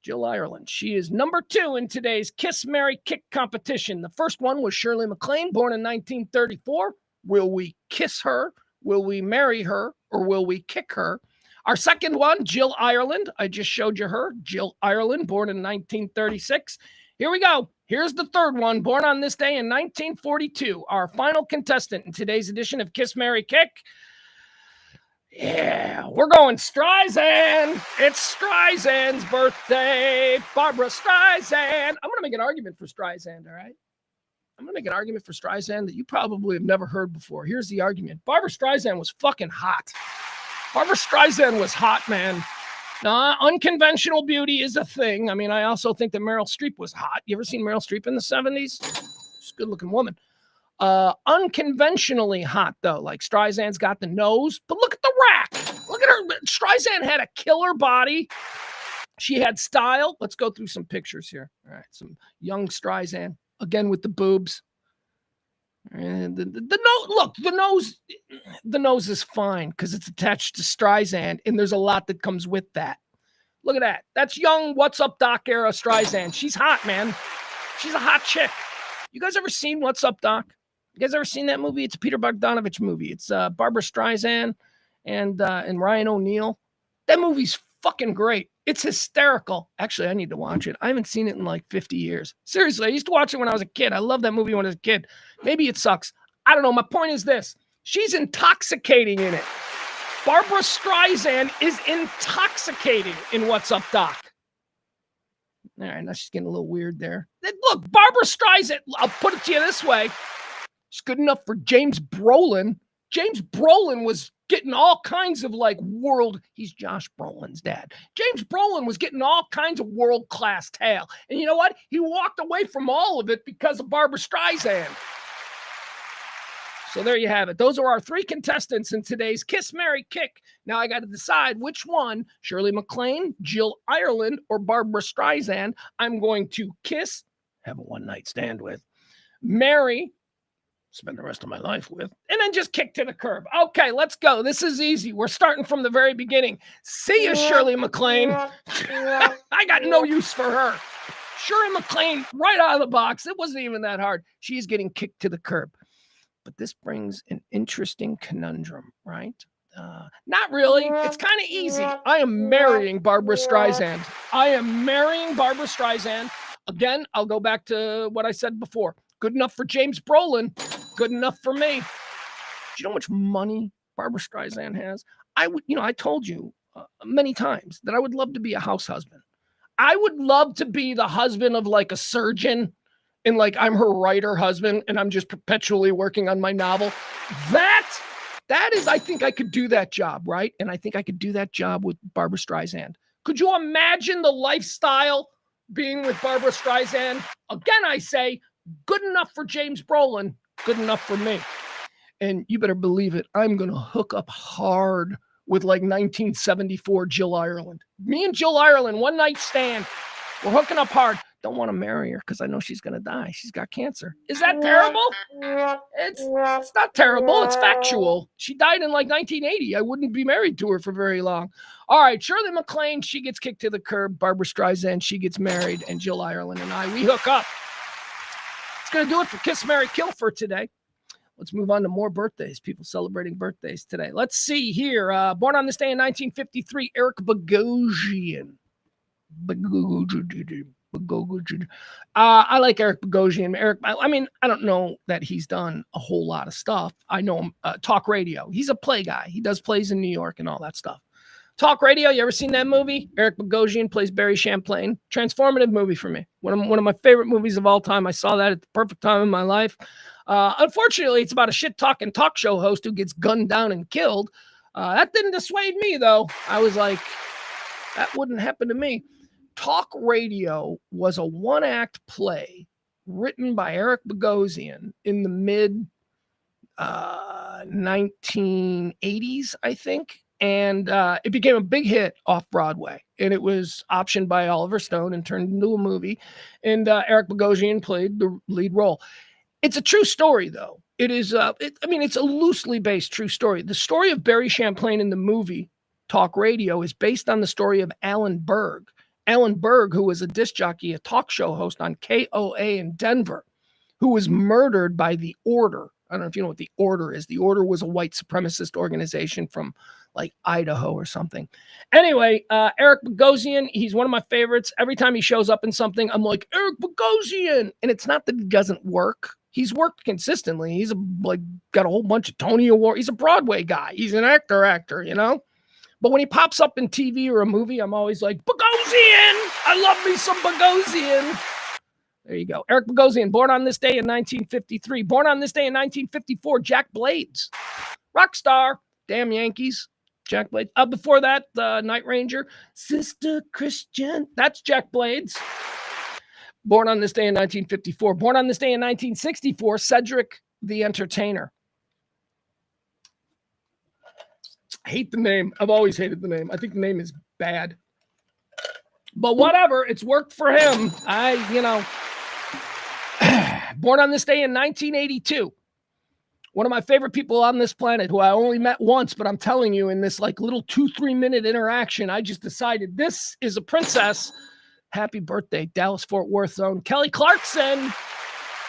Jill Ireland. She is number 2 in today's Kiss, Marry, Kick competition. The first one was Shirley MacLaine, born in 1934. Will we kiss her? Will we marry her? Or will we kick her? Our second one, Jill Ireland. I just showed you her. Jill Ireland, born in 1936. Here we go. Here's the third one, born on this day in 1942. Our final contestant in today's edition of Kiss, Marry, Kick. Yeah, we're going Streisand. It's Streisand's birthday. Barbra Streisand. I'm going to make an argument for Streisand, all right? I'm going to make an argument for Streisand that you probably have never heard before. Here's the argument. Barbra Streisand was fucking hot. Barbra Streisand was hot, man. Now, unconventional beauty is a thing. I mean, I also think that Meryl Streep was hot. You ever seen Meryl Streep in the 70s? She's a good-looking woman. Unconventionally hot, though. Like, Streisand's got the nose. But look at the rack. Look at her. Streisand had a killer body. She had style. Let's go through some pictures here. All right, some young Streisand. Again, with the boobs. And the nose, look, the nose is fine because it's attached to Streisand, and there's a lot that comes with that. Look at that. That's young What's Up Doc era Streisand. She's hot, man. She's a hot chick. You guys ever seen What's Up Doc? You guys ever seen that movie? It's a Peter Bogdanovich movie. It's Barbra Streisand and Ryan O'Neal. That movie's fucking great. It's hysterical. Actually, I need to watch it. I haven't seen it in like 50 years. Seriously, I used to watch it when I was a kid. I love that movie when I was a kid. Maybe it sucks. I don't know. My point is this. She's intoxicating in it. Barbra Streisand is intoxicating in What's Up, Doc. All right, now she's getting a little weird there. Look, Barbra Streisand, I'll put it to you this way. She's good enough for James Brolin. James Brolin was getting all kinds of like he's Josh Brolin's dad. James Brolin was getting all kinds of world-class tail. And you know what? He walked away from all of it because of Barbra Streisand. So there you have it. Those are our 3 contestants in today's Kiss, Marry, Kick. Now I got to decide which one, Shirley MacLaine, Jill Ireland, or Barbra Streisand, I'm going to kiss, have a one-night stand with, marry, spend the rest of my life with, and then just kick to the curb. Okay, let's go. This is easy. We're starting from the very beginning. See you, Shirley MacLaine. I got no use for her. Shirley MacLaine, right out of the box. It wasn't even that hard. She's getting kicked to the curb. But this brings an interesting conundrum, right? Not really. It's kind of easy. I am marrying Barbra Streisand. I am marrying Barbra Streisand. Again, I'll go back to what I said before. Good enough for James Brolin. Good enough for me. Do you know how much money Barbra Streisand has? I told you many times that I would love to be a house husband. I would love to be the husband of like a surgeon, and like I'm her writer husband, and I'm just perpetually working on my novel. That is, I think I could do that job, right? And I think I could do that job with Barbra Streisand. Could you imagine the lifestyle being with Barbra Streisand? Again, I say, good enough for James Brolin, good enough for me. And you better believe it, I'm going to hook up hard with like 1974 Jill Ireland. Me and Jill Ireland, one night stand. We're hooking up hard. Don't want to marry her because I know she's going to die. She's got cancer. Is that terrible? It's not terrible. It's factual. She died in like 1980. I wouldn't be married to her for very long. All right, Shirley MacLaine, she gets kicked to the curb. Barbra Streisand, she gets married. And Jill Ireland and I, we hook up. It's going to do it for Kiss, Marry, Kill for today. Let's move on to more birthdays. People celebrating birthdays today. Let's see here. Born on this day in 1953, Eric Bogosian. I like Eric Bogosian. I don't know that he's done a whole lot of stuff. I know him, talk radio. He's a play guy. He does plays in New York and all that stuff. Talk radio, you ever seen that movie? Eric Bogosian plays Barry Champlain. Transformative movie for me. One of my favorite movies of all time. I saw that at the perfect time in my life. Unfortunately, it's about a shit-talking talk show host who gets gunned down and killed. That didn't dissuade me, though. I was like, that wouldn't happen to me. Talk Radio was a one-act play written by Eric Bogosian in the mid 1980s, I think. And it became a big hit off Broadway. And it was optioned by Oliver Stone and turned into a movie. And Eric Bogosian played the lead role. It's a true story, though. It is, it's a loosely based true story. The story of Barry Champlain in the movie Talk Radio is based on the story of Alan Berg. Alan Berg, who was a disc jockey, a talk show host on KOA in Denver, who was murdered by the Order. I don't know if you know what the Order is. The Order was a white supremacist organization from like Idaho or something. Anyway, Eric Bogosian, he's one of my favorites. Every time he shows up in something, I'm like, Eric Bogosian. And it's not that he doesn't work. He's worked consistently. He's got a whole bunch of Tony Award. He's a Broadway guy. He's an actor, you know? But when he pops up in TV or a movie, I'm always like, Bogosian! I love me some Bogosian. There you go. Eric Bogosian, born on this day in 1953. Born on this day in 1954, Jack Blades. Rock star. Damn Yankees. Jack Blades. Before that, Night Ranger. Sister Christian. That's Jack Blades. Born on this day in 1954. Born on this day in 1964, Cedric the Entertainer. I hate the name. I've always hated the name. I think the name is bad. But whatever, it's worked for him. Born on this day in 1982. One of my favorite people on this planet who I only met once, but I'm telling you, in this like little 2-3 minute interaction, I just decided this is a princess. Happy birthday, Dallas-Fort Worth zone. Kelly Clarkson.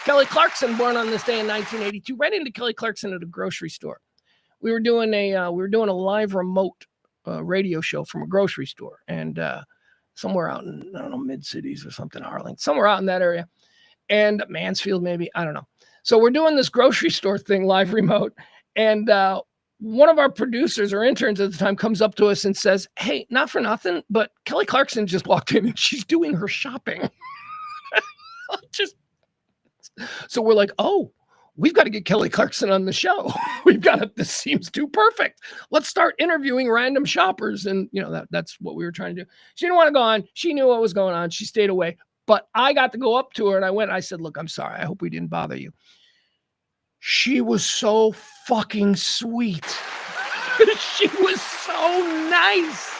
Kelly Clarkson, born on this day in 1982. Ran into Kelly Clarkson at a grocery store. We were doing a live remote radio show from a grocery store, and somewhere out in, I don't know, mid-cities or something, Arlington, somewhere out in that area, and Mansfield maybe, I don't know. So we're doing this grocery store thing live remote, and one of our producers or interns at the time comes up to us and says, hey, not for nothing, but Kelly Clarkson just walked in and she's doing her shopping. So we're like, oh, we've got to get Kelly Clarkson on the show. This seems too perfect. Let's start interviewing random shoppers. And, that's what we were trying to do. She didn't want to go on. She knew what was going on. She stayed away. But I got to go up to her and I said, look, I'm sorry. I hope we didn't bother you. She was so fucking sweet. She was so nice.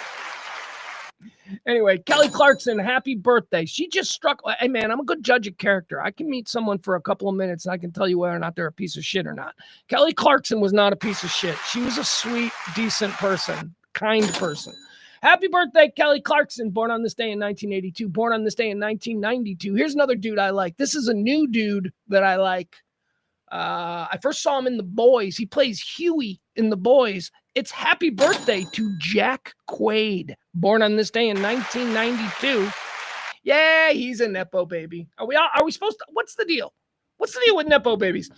Anyway, Kelly Clarkson, happy birthday. She just struck. Hey, man, I'm a good judge of character. I can meet someone for a couple of minutes and I can tell you whether or not they're a piece of shit or not. Kelly Clarkson was not a piece of shit. She was a sweet, decent person, kind person. Happy birthday, Kelly Clarkson, born on this day in 1982, born on this day in 1992. Here's another dude I like. This is a new dude that I like. I first saw him in The Boys. He plays Huey in The Boys. It's happy birthday to Jack Quaid, born on this day in 1992. Yeah, he's a Nepo baby. Are we supposed to, what's the deal? What's the deal with Nepo babies?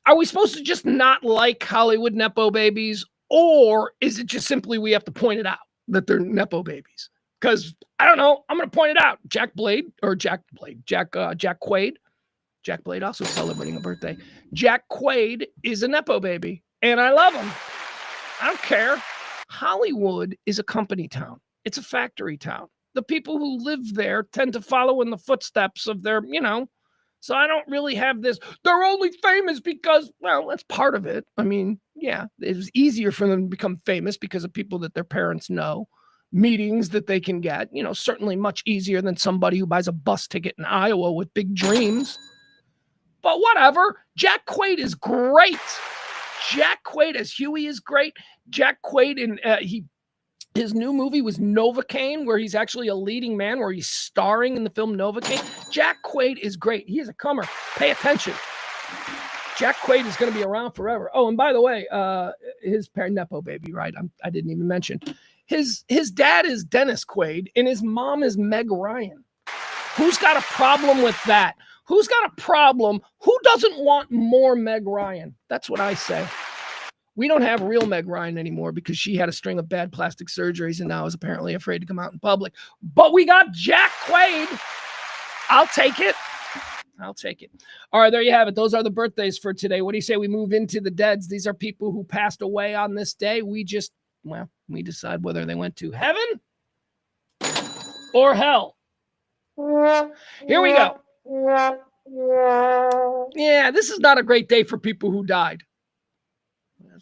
Are we supposed to just not like Hollywood Nepo babies? Or is it just simply we have to point it out that they're Nepo babies? Because I don't know. I'm going to point it out. Jack Quaid. Jack Blade also celebrating a birthday. Jack Quaid is a Nepo baby, and I love him. I don't care. Hollywood is a company town. It's a factory town. The people who live there tend to follow in the footsteps of their, so I don't really have this. They're only famous because, well, that's part of it. I mean, yeah, it was easier for them to become famous because of people that their parents know, meetings that they can get, certainly much easier than somebody who buys a bus ticket in Iowa with big dreams. But whatever. Jack Quaid is great. Jack Quaid as Huey is great. Jack Quaid his new movie was Novocaine, where he's actually a leading man, where he's starring in the film Novocaine. Jack Quaid is great. He is a comer. Pay attention. Jack Quaid is going to be around forever. Oh, and by the way, his parent Nepo baby, right? I didn't even mention. His dad is Dennis Quaid, and his mom is Meg Ryan. Who's got a problem with that? Who's got a problem? Who doesn't want more Meg Ryan? That's what I say. We don't have real Meg Ryan anymore because she had a string of bad plastic surgeries and now is apparently afraid to come out in public. But we got Jack Quaid. I'll take it. All right, there you have it. Those are the birthdays for today. What do you say we move into the deads? These are people who passed away on this day. We decide whether they went to heaven or hell. Here we go. Yeah, this is not a great day for people who died.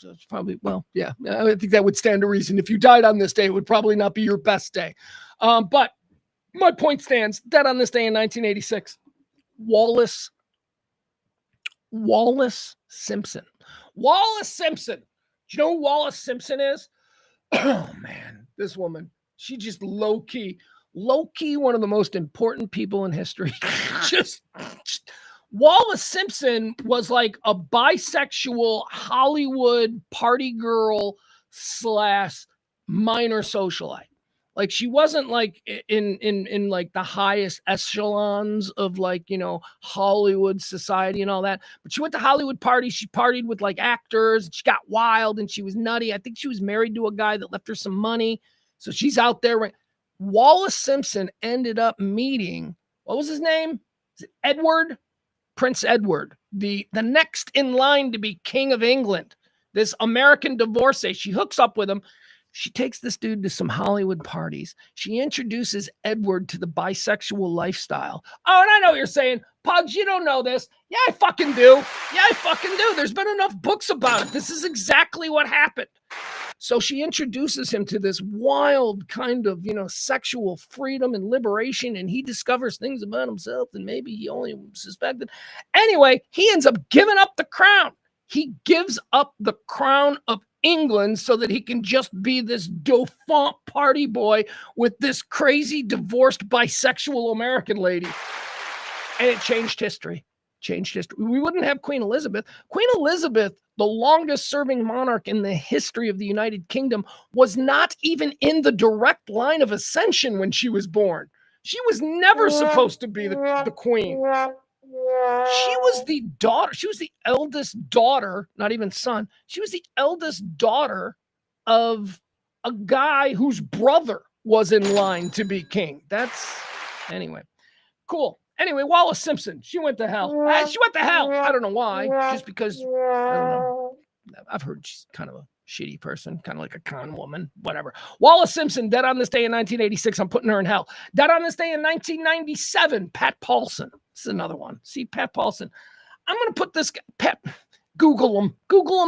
That's probably, I think that would stand to reason. If you died on this day, it would probably not be your best day. But my point stands. Dead on this day in 1986. Wallace Simpson. Wallace Simpson. Do you know who Wallace Simpson is? Oh, man. This woman, she just low-key. low-key one of the most important people in history. just Wallace Simpson was like a bisexual Hollywood party girl / minor socialite. Like she wasn't like in like the highest echelons of like, Hollywood society and all that. But she went to Hollywood parties. She partied with like actors. She got wild and she was nutty. I think she was married to a guy that left her some money. So she's out there. Wallace Simpson ended up meeting, what was his name? Is it Edward? Prince Edward, the next in line to be King of England. This American divorcee. She hooks up with him. She takes this dude to some Hollywood parties. She introduces Edward to the bisexual lifestyle. Oh, and I know what you're saying. Pugs, you don't know this. Yeah, I fucking do. Yeah, I fucking do. There's been enough books about it. This is exactly what happened. So she introduces him to this wild kind of, sexual freedom and liberation, and he discovers things about himself that maybe he only suspected. Anyway, he ends up giving up the crown. He gives up the crown of England so that he can just be this dauphin party boy with this crazy divorced bisexual American lady. And it changed history. We wouldn't have Queen Elizabeth. Queen Elizabeth, the longest serving monarch in the history of the United Kingdom, was not even in the direct line of ascension when she was born. She was never supposed to be the queen. She was the daughter. She was the eldest daughter, not even son. She was the eldest daughter of a guy whose brother was in line to be king. Anyway, cool. Anyway, Wallace Simpson, she went to hell. She went to hell. I don't know why. Just because, I don't know. I've heard she's kind of a shitty person, kind of like a con woman, whatever. Wallace Simpson, dead on this day in 1986. I'm putting her in hell. Dead on this day in 1997. Pat Paulson. This is another one. See, Pat Paulson. I'm going to put this guy, Pat, Google him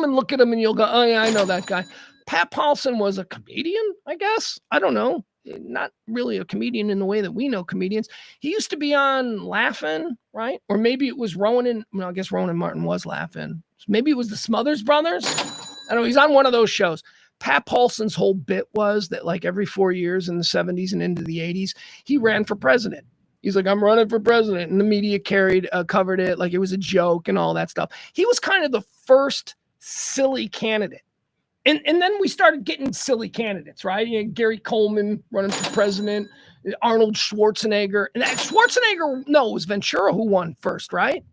and look at him and you'll go, oh yeah, I know that guy. Pat Paulson was a comedian, I guess. I don't know. Not really a comedian in the way that we know comedians. He used to be on Laugh-In, right? Or maybe it was Rowan I guess Rowan Martin was Laugh-In. Maybe it was the Smothers Brothers. I don't know. He's on one of those shows. Pat Paulson's whole bit was that like every 4 years in the 70s and into the 80s, he ran for president. He's like, I'm running for president. And the media covered it like it was a joke and all that stuff. He was kind of the first silly candidate. And then we started getting silly candidates, right? Gary Coleman running for president, Arnold Schwarzenegger. And Schwarzenegger, no, it was Ventura who won first, right?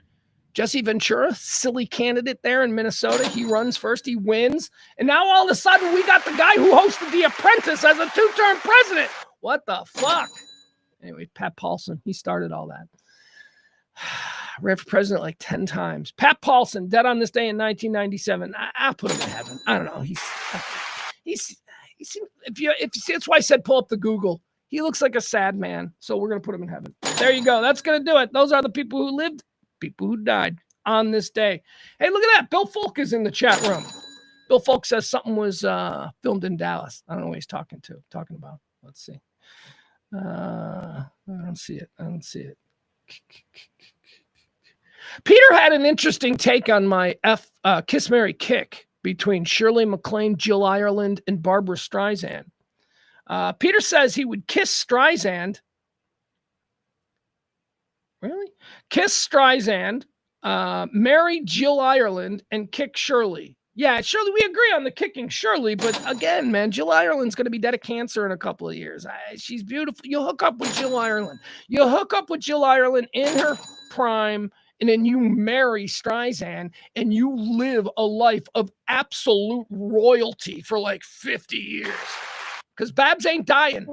Jesse Ventura, silly candidate there in Minnesota. He runs first, he wins. And now all of a sudden we got the guy who hosted The Apprentice as a 2-term president. What the fuck? Anyway, Pat Paulson, he started all that. Ran for president like 10 times. Pat Paulson, dead on this day in 1997. I'll put him in heaven. I don't know. He's if you see, that's why I said pull up the Google. He looks like a sad man. So we're going to put him in heaven. There you go. That's going to do it. Those are the people who lived, people who died on this day. Hey, look at that. Bill Folk is in the chat room. Bill Folk says something was filmed in Dallas. I don't know what he's talking about. Let's see. I don't see it. Peter had an interesting take on my Kiss, Marry, Kick between Shirley MacLaine, Jill Ireland, and Barbara Streisand. Peter says he would kiss Streisand. Really? Kiss Streisand, marry Jill Ireland, and kick Shirley. Yeah, Shirley, we agree on the kicking Shirley, but again, man, Jill Ireland's going to be dead of cancer in a couple of years. She's beautiful. You'll hook up with Jill Ireland. You'll hook up with Jill Ireland in her prime, and then you marry Streisand, and you live a life of absolute royalty for like 50 years. Because Babs ain't dying,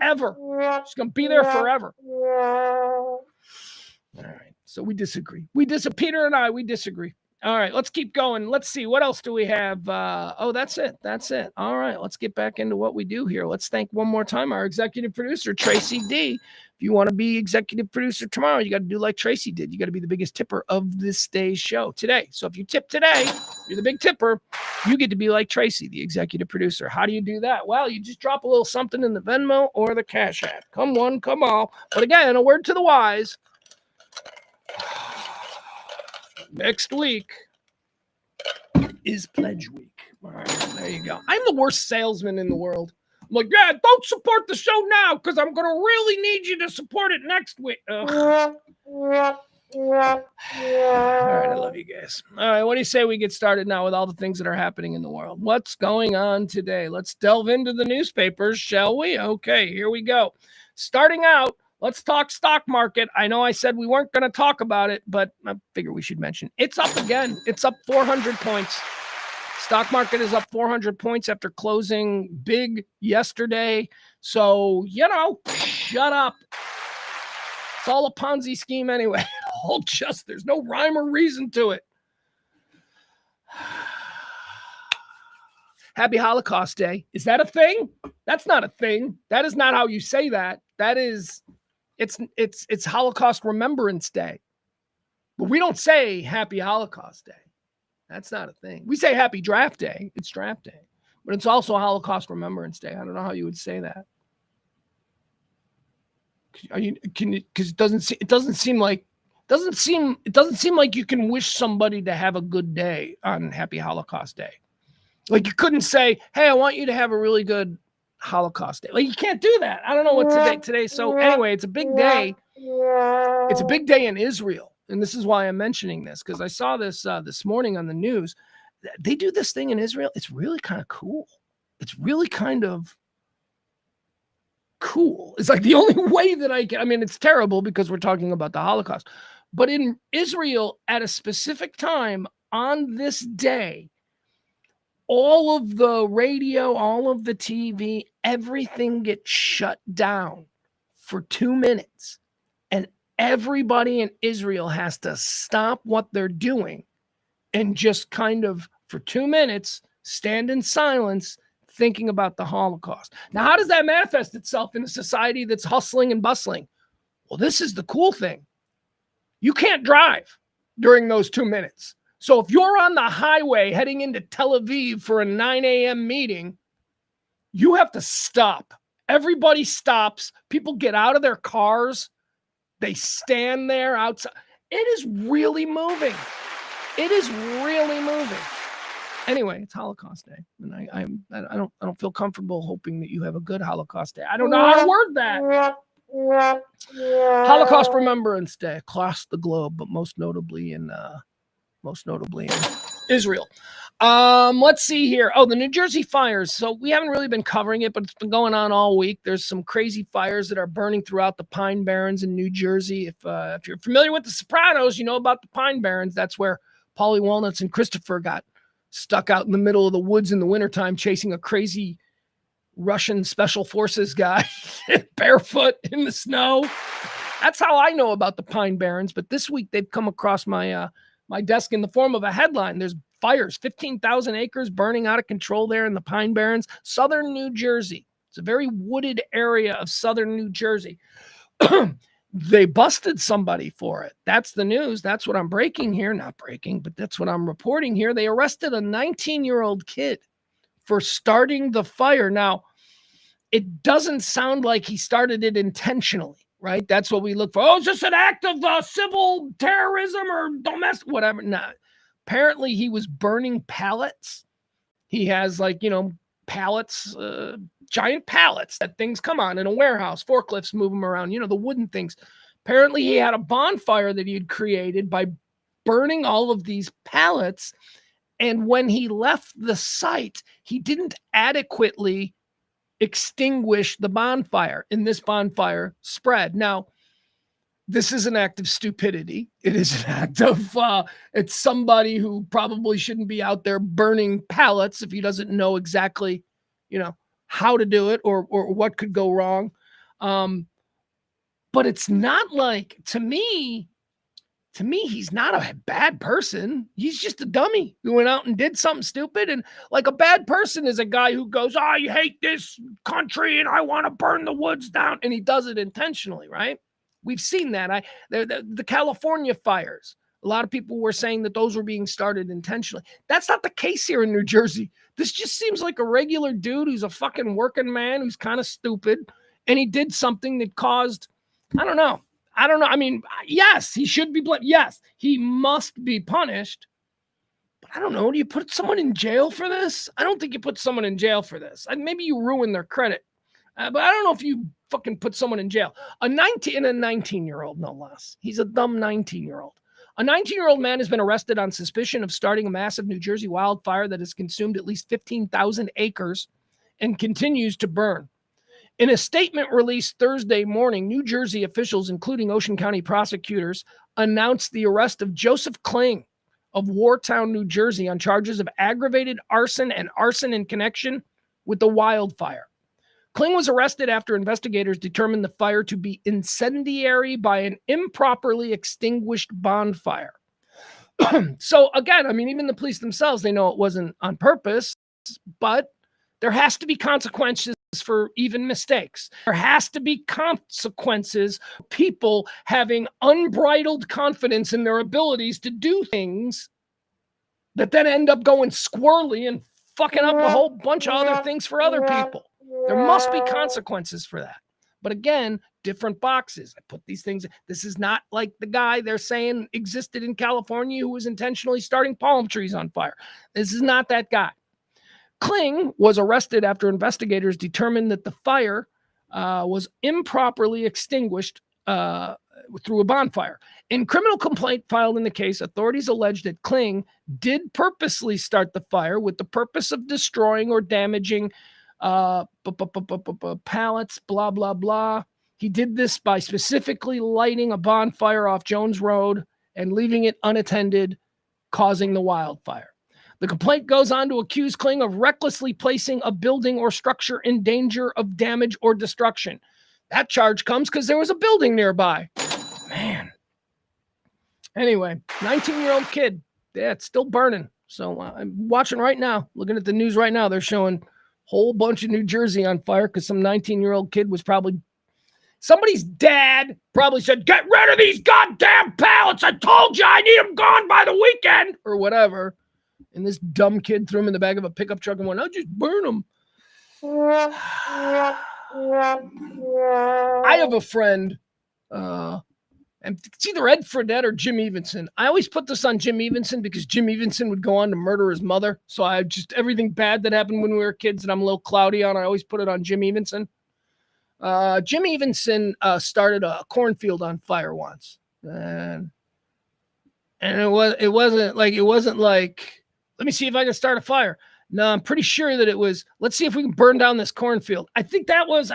ever. She's going to be there forever. All right, so we disagree. Peter and I, we disagree. All right, let's keep going. Let's see. What else do we have? That's it. All right, let's get back into what we do here. Let's thank one more time our executive producer, Tracy D. If you want to be executive producer tomorrow, you got to do like Tracy did. You got to be the biggest tipper of this day's show today. So if you tip today, you're the big tipper. You get to be like Tracy, the executive producer. How do you do that? Well, you just drop a little something in the Venmo or the Cash App. Come one, come all. But again, a word to the wise. Next week is Pledge Week. All right, there you go. I'm the worst salesman in the world. I'm like, yeah, don't support the show now because I'm going to really need you to support it next week. Ugh. All right, I love you guys. All right, what do you say we get started now with all the things that are happening in the world? What's going on today? Let's delve into the newspapers, shall we? Okay, here we go. Starting out, let's talk stock market. I know I said we weren't going to talk about it, but I figure we should mention it's up again. It's up 400 points. Stock market is up 400 points after closing big yesterday. So, shut up. It's all a Ponzi scheme anyway. There's no rhyme or reason to it. Happy Holocaust Day. Is that a thing? That's not a thing. That is not how you say that. That is, it's Holocaust Remembrance Day. But we don't say Happy Holocaust Day. That's not a thing. We say Happy Draft Day. It's Draft Day. But it's also Holocaust Remembrance Day. I don't know how you would say that. Because it doesn't seem like you can wish somebody to have a good day on Happy Holocaust Day. Like you couldn't say, hey, I want you to have a really good Holocaust Day. Like you can't do that. I don't know what today. So anyway, it's a big day. It's a big day in Israel. And this is why I'm mentioning this, because I saw this this morning on the news. They do this thing in Israel. It's really kind of cool. It's really kind of cool. It's like the only way that it's terrible because we're talking about the Holocaust. But in Israel, at a specific time on this day, all of the radio, all of the TV, everything gets shut down for 2 minutes. And everybody in Israel has to stop what they're doing and just kind of, for 2 minutes, stand in silence, thinking about the Holocaust. Now, how does that manifest itself in a society that's hustling and bustling? Well, this is the cool thing. You can't drive during those 2 minutes. So if you're on the highway heading into Tel Aviv for a 9 a.m. meeting, you have to stop. Everybody stops. People get out of their cars. They stand there outside. It is really moving. It is really moving. Anyway, it's Holocaust Day, and I don't feel comfortable hoping that you have a good Holocaust Day. I don't know how to word that. Holocaust Remembrance Day across the globe, but most notably in Israel. Let's see here. Oh, the New Jersey fires. So we haven't really been covering it, but it's been going on all week. There's some crazy fires that are burning throughout the Pine Barrens in New Jersey. If you're familiar with The Sopranos, you know about the Pine Barrens. That's where Paulie Walnuts and Christopher got stuck out in the middle of the woods in the wintertime chasing a crazy Russian special forces guy barefoot in the snow. That's how I know about the Pine Barrens. But this week they've come across my desk in the form of a headline. There's fires, 15,000 acres burning out of control there in the Pine Barrens, southern New Jersey. It's a very wooded area of southern New Jersey. They busted somebody for it. That's the news. That's what I'm breaking here. Not breaking, but that's what I'm reporting here. They arrested a 19-year-old kid for starting the fire. Now, it doesn't sound like he started it intentionally, right? That's what we look for. Oh, it's just an act of civil terrorism or domestic, whatever. No. Apparently, he was burning pallets. He has pallets, giant pallets that things come on in a warehouse. Forklifts move them around, the wooden things. Apparently, he had a bonfire that he had created by burning all of these pallets. And when he left the site, he didn't adequately extinguish the bonfire, and this bonfire spread. Now, this is an act of stupidity. It is an act of, it's somebody who probably shouldn't be out there burning pallets if he doesn't know exactly, how to do it or what could go wrong. But it's not like, to me, he's not a bad person. He's just a dummy who went out and did something stupid. And like a bad person is a guy who goes, I hate this country and I want to burn the woods down. And he does it intentionally, right? We've seen that. The California fires. A lot of people were saying that those were being started intentionally. That's not the case here in New Jersey. This just seems like a regular dude who's a fucking working man who's kind of stupid. And he did something that caused, I don't know. I mean, yes, he should be blamed. Yes, he must be punished. But I don't know. Do you put someone in jail for this? I don't think you put someone in jail for this. Maybe you ruin their credit. But I don't know if you fucking put someone in jail. A 19-year-old, no less. He's a dumb 19-year-old. A 19-year-old man has been arrested on suspicion of starting a massive New Jersey wildfire that has consumed at least 15,000 acres and continues to burn. In a statement released Thursday morning, New Jersey officials, including Ocean County prosecutors, announced the arrest of Joseph Kling of Wartown, New Jersey, on charges of aggravated arson and arson in connection with the wildfire. Kling was arrested after investigators determined the fire to be incendiary by an improperly extinguished bonfire. So again, I mean, even the police themselves, they know it wasn't on purpose, but there has to be consequences for even mistakes. There has to be consequences for people having unbridled confidence in their abilities to do things that then end up going squirrely and fucking up a whole bunch of other things for other people. There must be consequences for that. But again, different boxes. I put these things. This is not like the guy they're saying existed in California who was intentionally starting palm trees on fire. This is not that guy. Kling was arrested after investigators determined that the fire was improperly extinguished through a bonfire. In criminal complaint filed in the case, authorities alleged that Kling did purposely start the fire with the purpose of destroying or damaging pallets, blah, blah, blah. He did this by specifically lighting a bonfire off Jones Road and leaving it unattended, causing the wildfire. The complaint goes on to accuse Kling of recklessly placing a building or structure in danger of damage or destruction. That charge comes because there was a building nearby. Man. Anyway, 19-year-old kid. Yeah, it's still burning. So I'm watching right now, looking at the news right now. They're showing a whole bunch of New Jersey on fire because some 19-year-old kid was probably... Somebody's dad probably said, "Get rid of these goddamn pallets. I told you I need them gone by the weekend," or whatever. And this dumb kid threw them in the back of a pickup truck and went, "I'll just burn them." I have a friend, and it's either Ed Fredette or Jim Evenson. I always put this on Jim Evenson because Jim Evenson would go on to murder his mother. So I just, everything bad that happened when we were kids that I'm a little cloudy on, I always put it on Jim Evenson. Jim Evenson started a cornfield on fire once. And it wasn't like, let me see if I can start a fire. No, I'm pretty sure that it was, let's see if we can burn down this cornfield. I think it was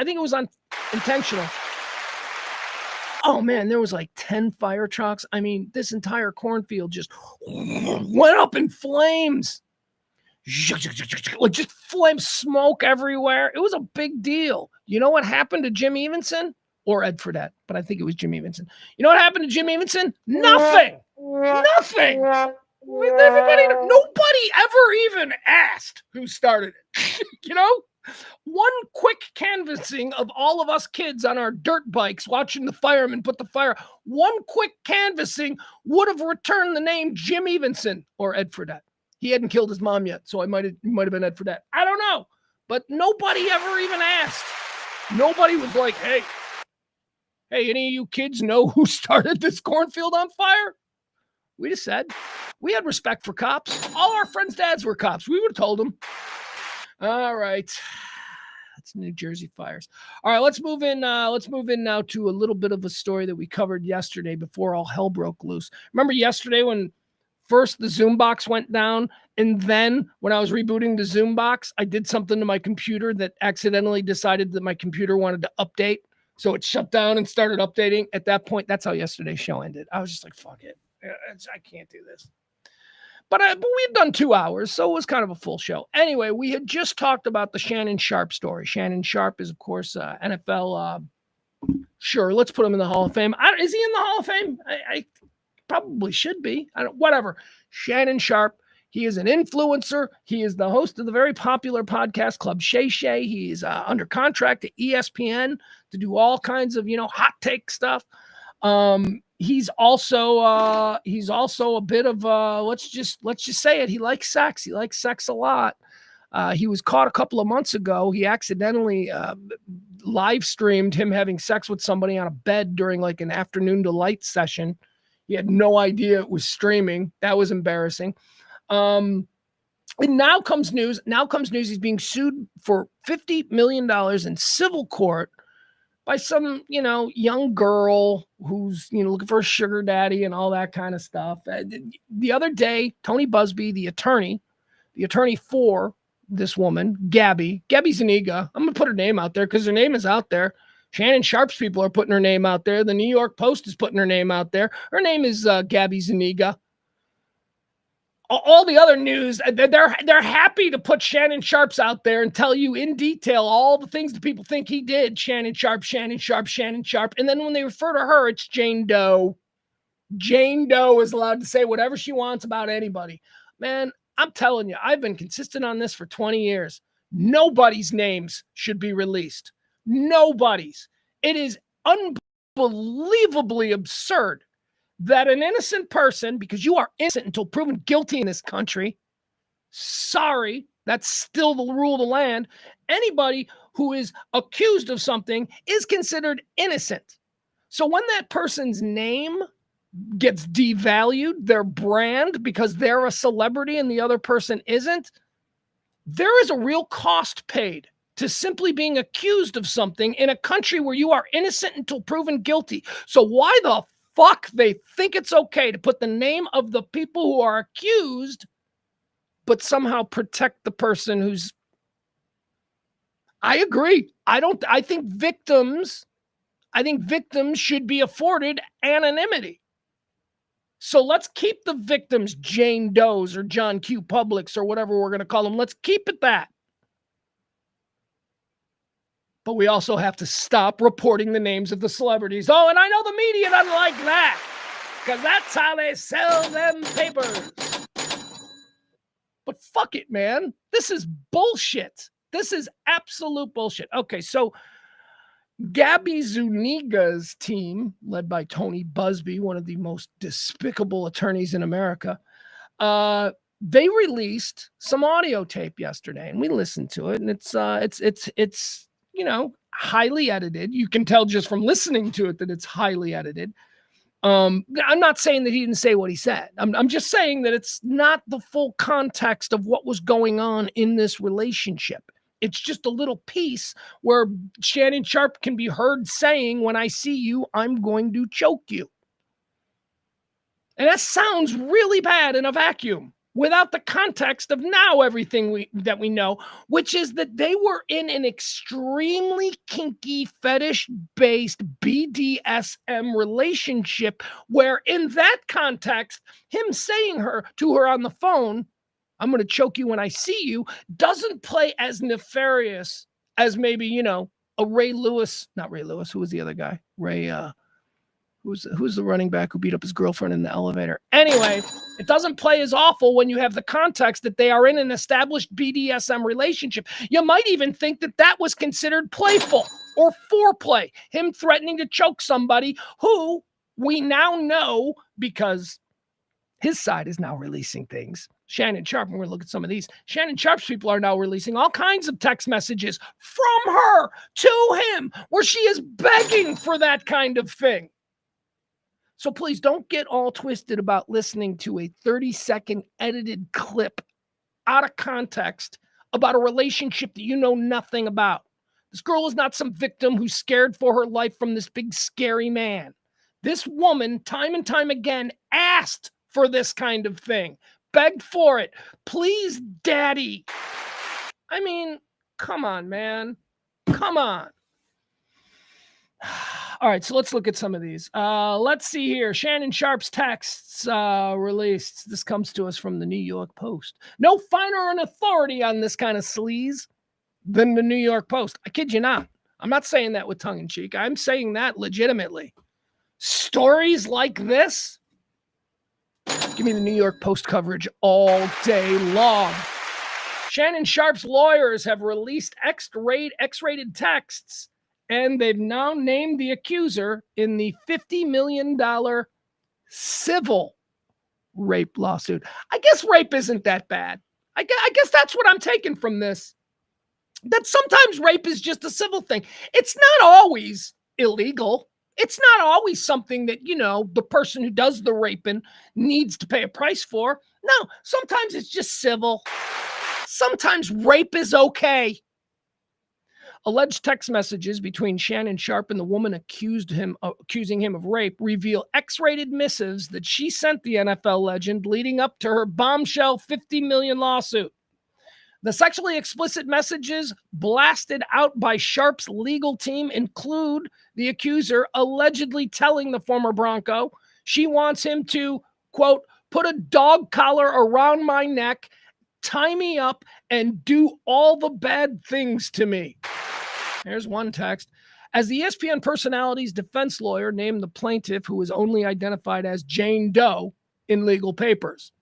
intentional. Oh man, there was like 10 fire trucks. I mean, this entire cornfield just went up in flames. Like just flame smoke everywhere. It was a big deal. You know what happened to Jim Evenson? Or Ed Fredette, but I think it was Jim Evenson. You know what happened to Jim Evenson? Nothing. Nothing. Nobody ever even asked who started it. You know? One quick canvassing of all of us kids on our dirt bikes watching the firemen put the fire. One quick canvassing would have returned the name Jim Evenson or Ed Fredette. He hadn't killed his mom yet, so it might have been Ed Fredette. I don't know. But nobody ever even asked. Nobody was like, hey, any of you kids know who started this cornfield on fire? We just said. We had respect for cops. All our friends' dads were cops. We would have told them. All right. That's New Jersey fires. All right, let's move in now to a little bit of a story that we covered yesterday before all hell broke loose. Remember yesterday when first the Zoom box went down, and then when I was rebooting the Zoom box, I did something to my computer that accidentally decided that my computer wanted to update. So it shut down and started updating. At that point, that's how yesterday's show ended. I was just like, fuck it. I can't do this. But we had done 2 hours, so it was kind of a full show. Anyway, we had just talked about the Shannon Sharpe story. Shannon Sharpe is, of course, NFL. Sure, let's put him in the Hall of Fame. Is he in the Hall of Fame? I probably should be. Whatever. Shannon Sharpe. He is an influencer. He is the host of the very popular podcast Club Shay Shay. He's under contract to ESPN to do all kinds of, hot take stuff. He's also a bit of let's just say it. He likes sex. He likes sex a lot. He was caught a couple of months ago. He accidentally live streamed him having sex with somebody on a bed during like an afternoon delight session. He had no idea it was streaming. That was embarrassing. And now comes news. He's being sued for $50 million in civil court by some, young girl who's, looking for a sugar daddy and all that kind of stuff. The other day, Tony Busby, the attorney for this woman, Gabby Zuniga, I'm going to put her name out there because her name is out there. Shannon Sharp's people are putting her name out there. The New York Post is putting her name out there. Her name is Gabby Zuniga. All the other news, they're happy to put Shannon Sharp's out there and tell you in detail all the things that people think he did. Shannon Sharp. And then when they refer to her, it's Jane Doe. Jane Doe is allowed to say whatever she wants about anybody. Man, I'm telling you, I've been consistent on this for 20 years. Nobody's names should be released. Nobody's. It is unbelievably absurd that an innocent person, because you are innocent until proven guilty in this country, sorry, that's still the rule of the land, anybody who is accused of something is considered innocent. So when that person's name gets devalued, their brand, because they're a celebrity and the other person isn't, there is a real cost paid to simply being accused of something in a country where you are innocent until proven guilty. So why the fuck they think it's okay to put the name of the people who are accused, but somehow protect the person who's... I agree. I think victims should be afforded anonymity. So let's keep the victims Jane Does or John Q. Publics or whatever we're going to call them. Let's keep it that. But we also have to stop reporting the names of the celebrities. Oh, and I know the media doesn't like that because that's how they sell them papers. But fuck it, man. This is bullshit. This is absolute bullshit. Okay, so Gabby Zuniga's team, led by Tony Busby, one of the most despicable attorneys in America, they released some audio tape yesterday, and we listened to it, and it's highly edited. You can tell just from listening to it that it's highly edited. I'm not saying that he didn't say what he said. I'm just saying that it's not the full context of what was going on in this relationship. It's just a little piece where Shannon Sharp can be heard saying, "When I see you, I'm going to choke you." And that sounds really bad in a vacuum without the context of now everything that we know, which is that they were in an extremely kinky, fetish-based BDSM relationship where in that context, him saying to her on the phone, "I'm going to choke you when I see you," doesn't play as nefarious as maybe, a Ray Lewis, not Ray Lewis, who was the other guy? Ray, who's the running back who beat up his girlfriend in the elevator? Anyway, it doesn't play as awful when you have the context that they are in an established BDSM relationship. You might even think that that was considered playful or foreplay, him threatening to choke somebody who we now know, because his side is now releasing things. Shannon Sharp, and we're going to look at some of these. Shannon Sharp's people are now releasing all kinds of text messages from her to him where she is begging for that kind of thing. So please don't get all twisted about listening to a 30-second edited clip out of context about a relationship that you know nothing about. This girl is not some victim who's scared for her life from this big scary man. This woman, time and time again, asked for this kind of thing, begged for it. Please, daddy. I mean, come on, man. Come on. All right, so let's look at some of these. Let's see here. Shannon Sharp's texts released. This comes to us from the New York Post. No finer an authority on this kind of sleaze than the New York Post. I kid you not. I'm not saying that with tongue in cheek. I'm saying that legitimately. Stories like this, give me the New York Post coverage all day long. Shannon Sharp's lawyers have released X-rated texts, and they've now named the accuser in the $50 million civil rape lawsuit. I guess rape isn't that bad. I guess that's what I'm taking from this. That sometimes rape is just a civil thing. It's not always illegal. It's not always something that, the person who does the raping needs to pay a price for. No, sometimes it's just civil. Sometimes rape is okay. Alleged text messages between Shannon Sharpe and the woman accusing him of rape reveal X-rated missives that she sent the NFL legend leading up to her bombshell $50 million lawsuit. The sexually explicit messages blasted out by Sharpe's legal team include the accuser allegedly telling the former Bronco she wants him to, quote, put a dog collar around my neck, tie me up, and do all the bad things to me. Here's one text. As the ESPN personality's defense lawyer named the plaintiff, who was only identified as Jane Doe in legal papers.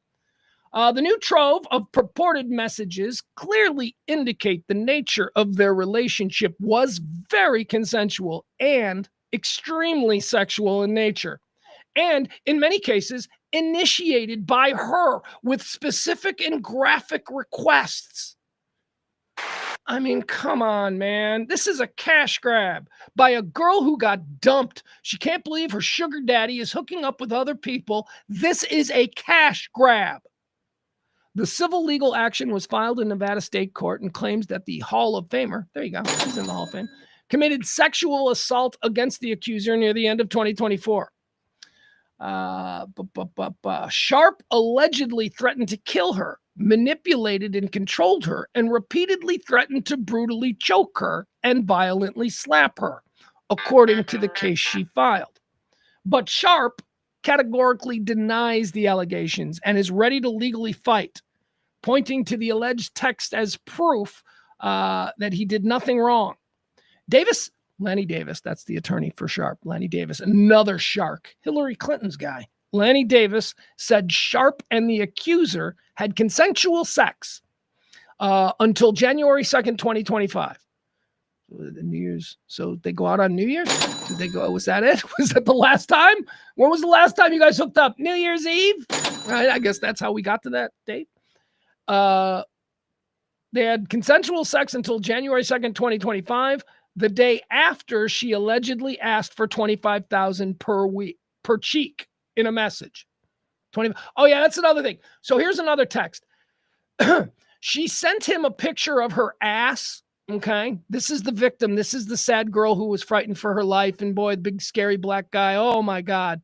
The new trove of purported messages clearly indicate the nature of their relationship was very consensual and extremely sexual in nature, and in many cases initiated by her with specific and graphic requests. I mean, come on, man. This is a cash grab by a girl who got dumped. She can't believe her sugar daddy is hooking up with other people. This is a cash grab. The civil legal action was filed in Nevada State Court and claims that the Hall of Famer, there you go, she's in the Hall of Fame, committed sexual assault against the accuser near the end of 2024. Sharpe allegedly threatened to kill her, manipulated and controlled her, and repeatedly threatened to brutally choke her and violently slap her, according to the case she filed. But Sharpe categorically denies the allegations and is ready to legally fight, pointing to the alleged text as proof that he did nothing wrong. Lanny Davis, that's the attorney for Sharpe, Lanny Davis, another shark, Hillary Clinton's guy. Lanny Davis said Sharpe and the accuser had consensual sex until January 2nd, 2025. The New Year's. So they go out on New Year's? Did they go? Was that it? Was that the last time? When was the last time you guys hooked up? New Year's Eve? Right, I guess that's how we got to that date. They had consensual sex until January 2nd, 2025, the day after she allegedly asked for $25,000 per cheek in a message. Oh yeah, that's another thing. So here's another text. She sent him a picture of her ass. Okay, this is the victim. This is the sad girl who was frightened for her life. And boy, the big scary black guy. Oh my God.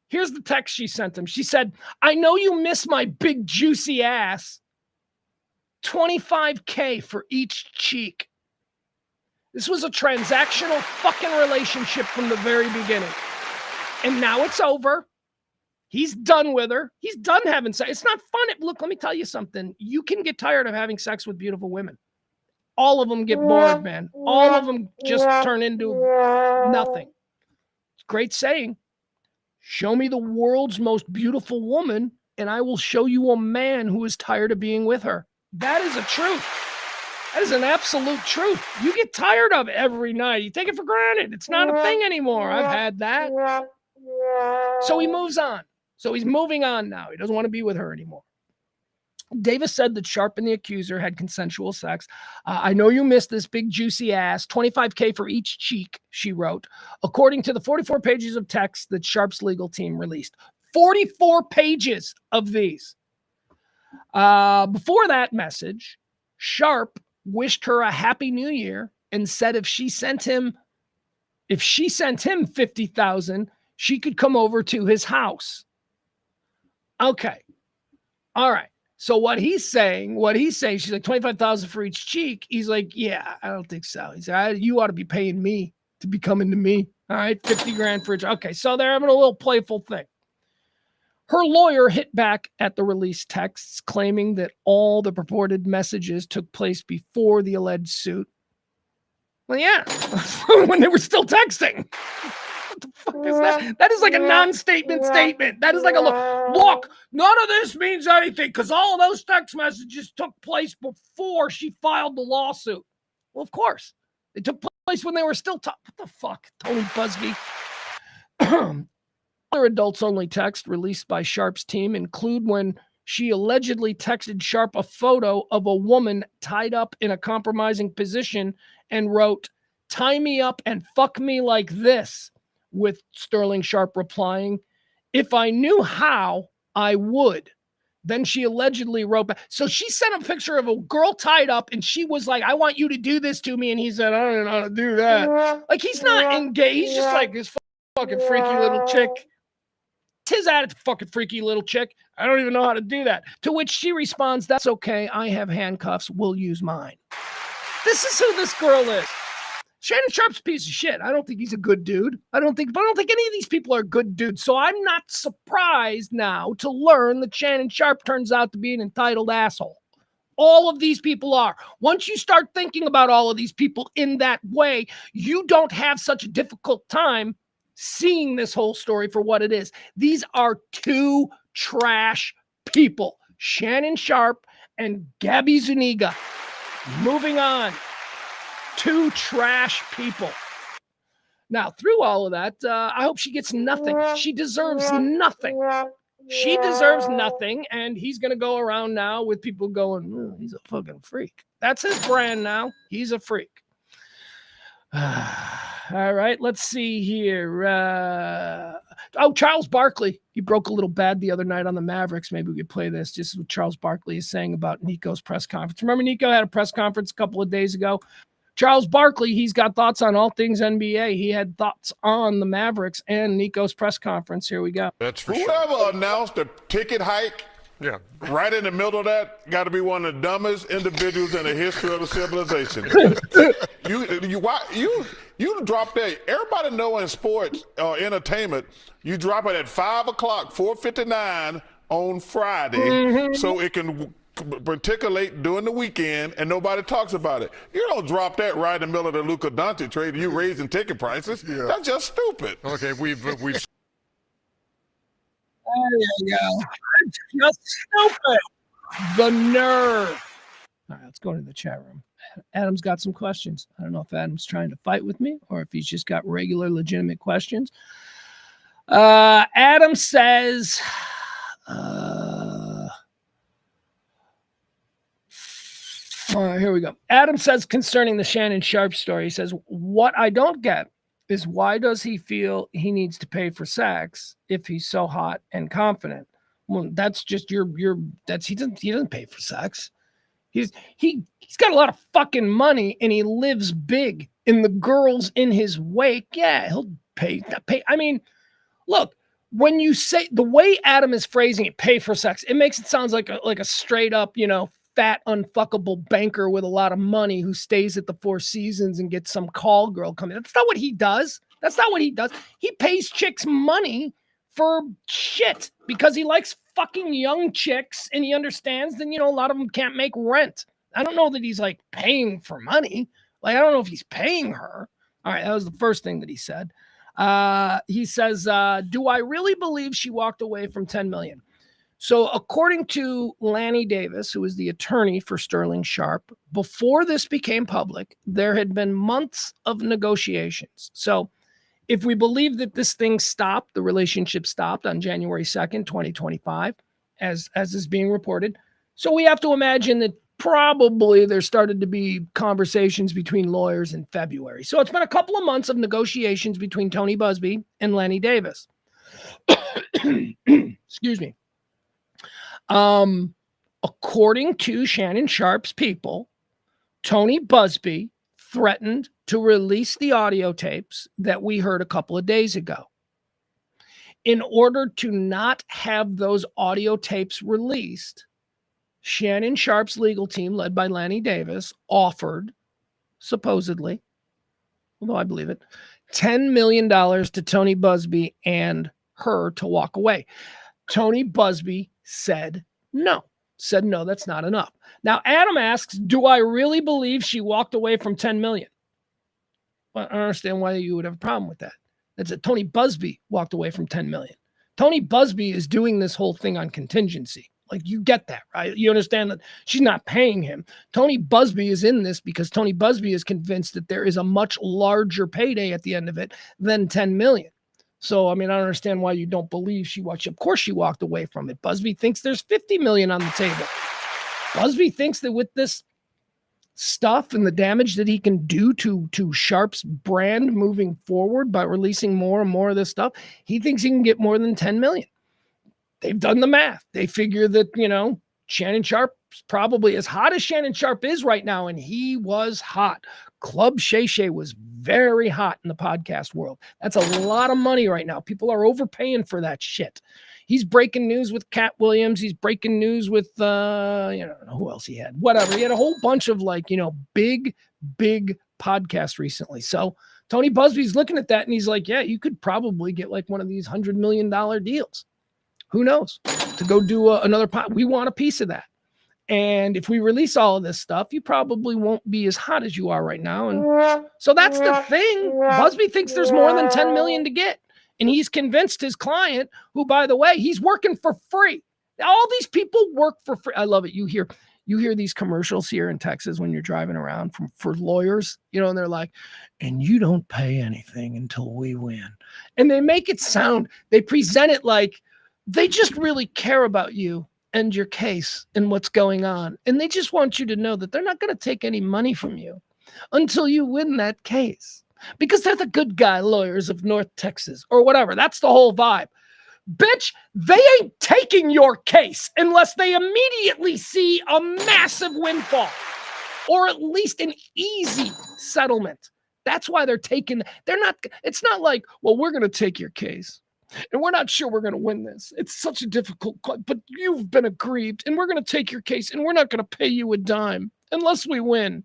Here's the text she sent him. She said, I know you miss my big juicy ass. $25K for each cheek. This was a transactional fucking relationship from the very beginning. And now it's over. He's done with her. He's done having sex. It's not fun. Look, let me tell you something. You can get tired of having sex with beautiful women. All of them get bored, man. All of them just turn into nothing. Great saying. Show me the world's most beautiful woman, and I will show you a man who is tired of being with her. That is a truth. That is an absolute truth. You get tired of it every night. You take it for granted. It's not a thing anymore. I've had that. So he moves on. So he's moving on now. He doesn't want to be with her anymore. Davis said that Sharpe and the accuser had consensual sex. I know you missed this big juicy ass. $25K for each cheek, she wrote, according to the 44 pages of text that Sharpe's legal team released. 44 pages of these. Before that message, Sharpe wished her a happy new year and said if she sent him $50,000, she could come over to his house. Okay. All right. So what he's saying, she's like, $25,000 for each cheek. He's like, yeah, I don't think so. He said, you ought to be paying me to be coming to me. All right, $50,000 for each. Okay, so they're having a little playful thing. Her lawyer hit back at the released texts, claiming that all the purported messages took place before the alleged suit. Well, yeah, when they were still texting. What the fuck is that? That is like a non-statement statement. That is like a look, none of this means anything because all of those text messages took place before she filed the lawsuit. Well, of course. They took place when they were still what the fuck, Tony Busby? Other adults-only text released by Sharpe's team include when she allegedly texted Sharpe a photo of a woman tied up in a compromising position and wrote, tie me up and fuck me like this, with Sterling Sharp replying, if I knew how, I would. Then she allegedly wrote back. So she sent a picture of a girl tied up, and she was like, I want you to do this to me. And he said, I don't know how to do that. Like, he's not engaged. He's just like this fucking freaky little chick. It's his attitude, fucking freaky little chick. I don't even know how to do that. To which she responds, that's okay. I have handcuffs. We'll use mine. This is who this girl is. Shannon Sharp's a piece of shit. I don't think he's a good dude. I don't think any of these people are good dudes. So I'm not surprised now to learn that Shannon Sharp turns out to be an entitled asshole. All of these people are. Once you start thinking about all of these people in that way, you don't have such a difficult time seeing this whole story for what it is. These are two trash people, Shannon Sharp and Gabby Zuniga. Moving on. Two trash people. Now, through all of that, I hope she gets nothing. She deserves nothing. She deserves nothing, and he's going to go around now with people going, he's a fucking freak. That's his brand now. He's a freak. All right, let's see here. Charles Barkley. He broke a little bad the other night on the Mavericks. Maybe we could play this. Just what Charles Barkley is saying about Nico's press conference. Remember, Nico had a press conference a couple of days ago. Charles Barkley, he's got thoughts on all things NBA. He had thoughts on the Mavericks and Nico's press conference. Here we go. That's for Whoever sure. announced the ticket hike, right in the middle of that, got to be one of the dumbest individuals in the history of the civilization. You drop that. Everybody know in sports or entertainment, you drop it at 5 o'clock, 4:59 on Friday, so it can particulate during the weekend and nobody talks about it. You don't drop that right in the middle of the Luka Doncic trade. You raising ticket prices. Yeah. That's just stupid. Okay, we've. There you go. Just stupid. The nerve. All right, let's go into the chat room. Adam's got some questions. I don't know if Adam's trying to fight with me or if he's just got regular, legitimate questions. Adam says, here we go. Adam says concerning the Shannon Sharp story, he says, what I don't get is why does he feel he needs to pay for sex if he's so hot and confident? Well, that's just he doesn't pay for sex. He's got a lot of fucking money and he lives big, and the girls in his wake, yeah, he'll pay. I mean, look, when you say the way Adam is phrasing it, pay for sex, it makes it sound like a straight up, fat, unfuckable banker with a lot of money who stays at the Four Seasons and gets some call girl coming. That's not what he does. He pays chicks money for shit because he likes fucking young chicks and he understands that, a lot of them can't make rent. I don't know that he's like paying for money. Like, I don't know if he's paying her. All right. That was the first thing that he said. He says, do I really believe she walked away from 10 million? So according to Lanny Davis, who is the attorney for Sterling Sharp, before this became public, there had been months of negotiations. So if we believe that this thing stopped, the relationship stopped on January 2nd, 2025, as is being reported. So we have to imagine that probably there started to be conversations between lawyers in February. So it's been a couple of months of negotiations between Tony Busby and Lanny Davis. Excuse me. According to Shannon Sharp's people, Tony Busby threatened to release the audio tapes that we heard a couple of days ago. In order to not have those audio tapes released, Shannon Sharp's legal team, led by Lanny Davis, offered, supposedly, although I believe it, $10 million to Tony Busby and her to walk away. Tony Busby said no, that's not enough. Now, Adam asks, do I really believe she walked away from 10 million? Well, I don't understand why you would have a problem with that. That's it. Tony Busby walked away from 10 million. Tony Busby is doing this whole thing on contingency. Like, you get that, right? You understand that she's not paying him. Tony Busby is in this because Tony Busby is convinced that there is a much larger payday at the end of it than 10 million. So, I mean, I don't understand why you don't believe she watched. Of course she walked away from it. Busby thinks there's 50 million on the table. Busby thinks that with this stuff and the damage that he can do to Sharp's brand moving forward by releasing more and more of this stuff, he thinks he can get more than 10 million. They've done the math. They figure that, Shannon Sharp's probably as hot as Shannon Sharp is right now, and he was hot. Club Shay Shay was very hot in the podcast world. That's a lot of money right now. People are overpaying for that shit. He's breaking news with Cat Williams. He's breaking news with, I don't know who else he had. Whatever. He had a whole bunch of big podcasts recently. So Tony Busby's looking at that and he's like, yeah, you could probably get like one of these $100 million deals. Who knows? To go do another pod. We want a piece of that. And if we release all of this stuff, you probably won't be as hot as you are right now. And so that's the thing. Busby thinks there's more than 10 million to get. And he's convinced his client, who, by the way, he's working for free. All these people work for free. I love it. You hear these commercials here in Texas when you're driving around for lawyers, and they're like, and you don't pay anything until we win. And they make it sound, they present it like they just really care about you and your case and what's going on. And they just want you to know that they're not going to take any money from you until you win that case. Because they're the good guy lawyers of North Texas or whatever. That's the whole vibe. Bitch, they ain't taking your case unless they immediately see a massive windfall or at least an easy settlement. That's why it's not like, well, we're going to take your case and we're not sure we're going to win this. It's such a difficult, but you've been aggrieved and we're going to take your case and we're not going to pay you a dime unless we win.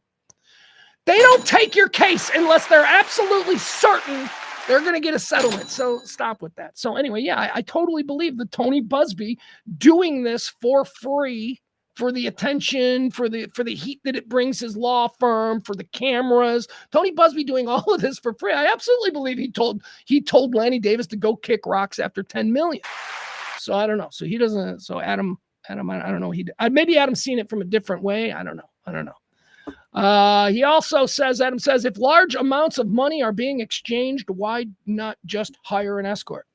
They don't take your case unless they're absolutely certain they're going to get a settlement. So stop with that. So anyway, yeah, I totally believe that Tony Busby doing this for free, for the attention, for the heat that it brings his law firm, for the cameras. Tony Busby doing all of this for free. I absolutely believe he told Lanny Davis to go kick rocks after 10 million. So I don't know. So he doesn't. So Adam, I don't know. Maybe Adam's seen it from a different way. I don't know. He also says, Adam says, if large amounts of money are being exchanged, why not just hire an escort?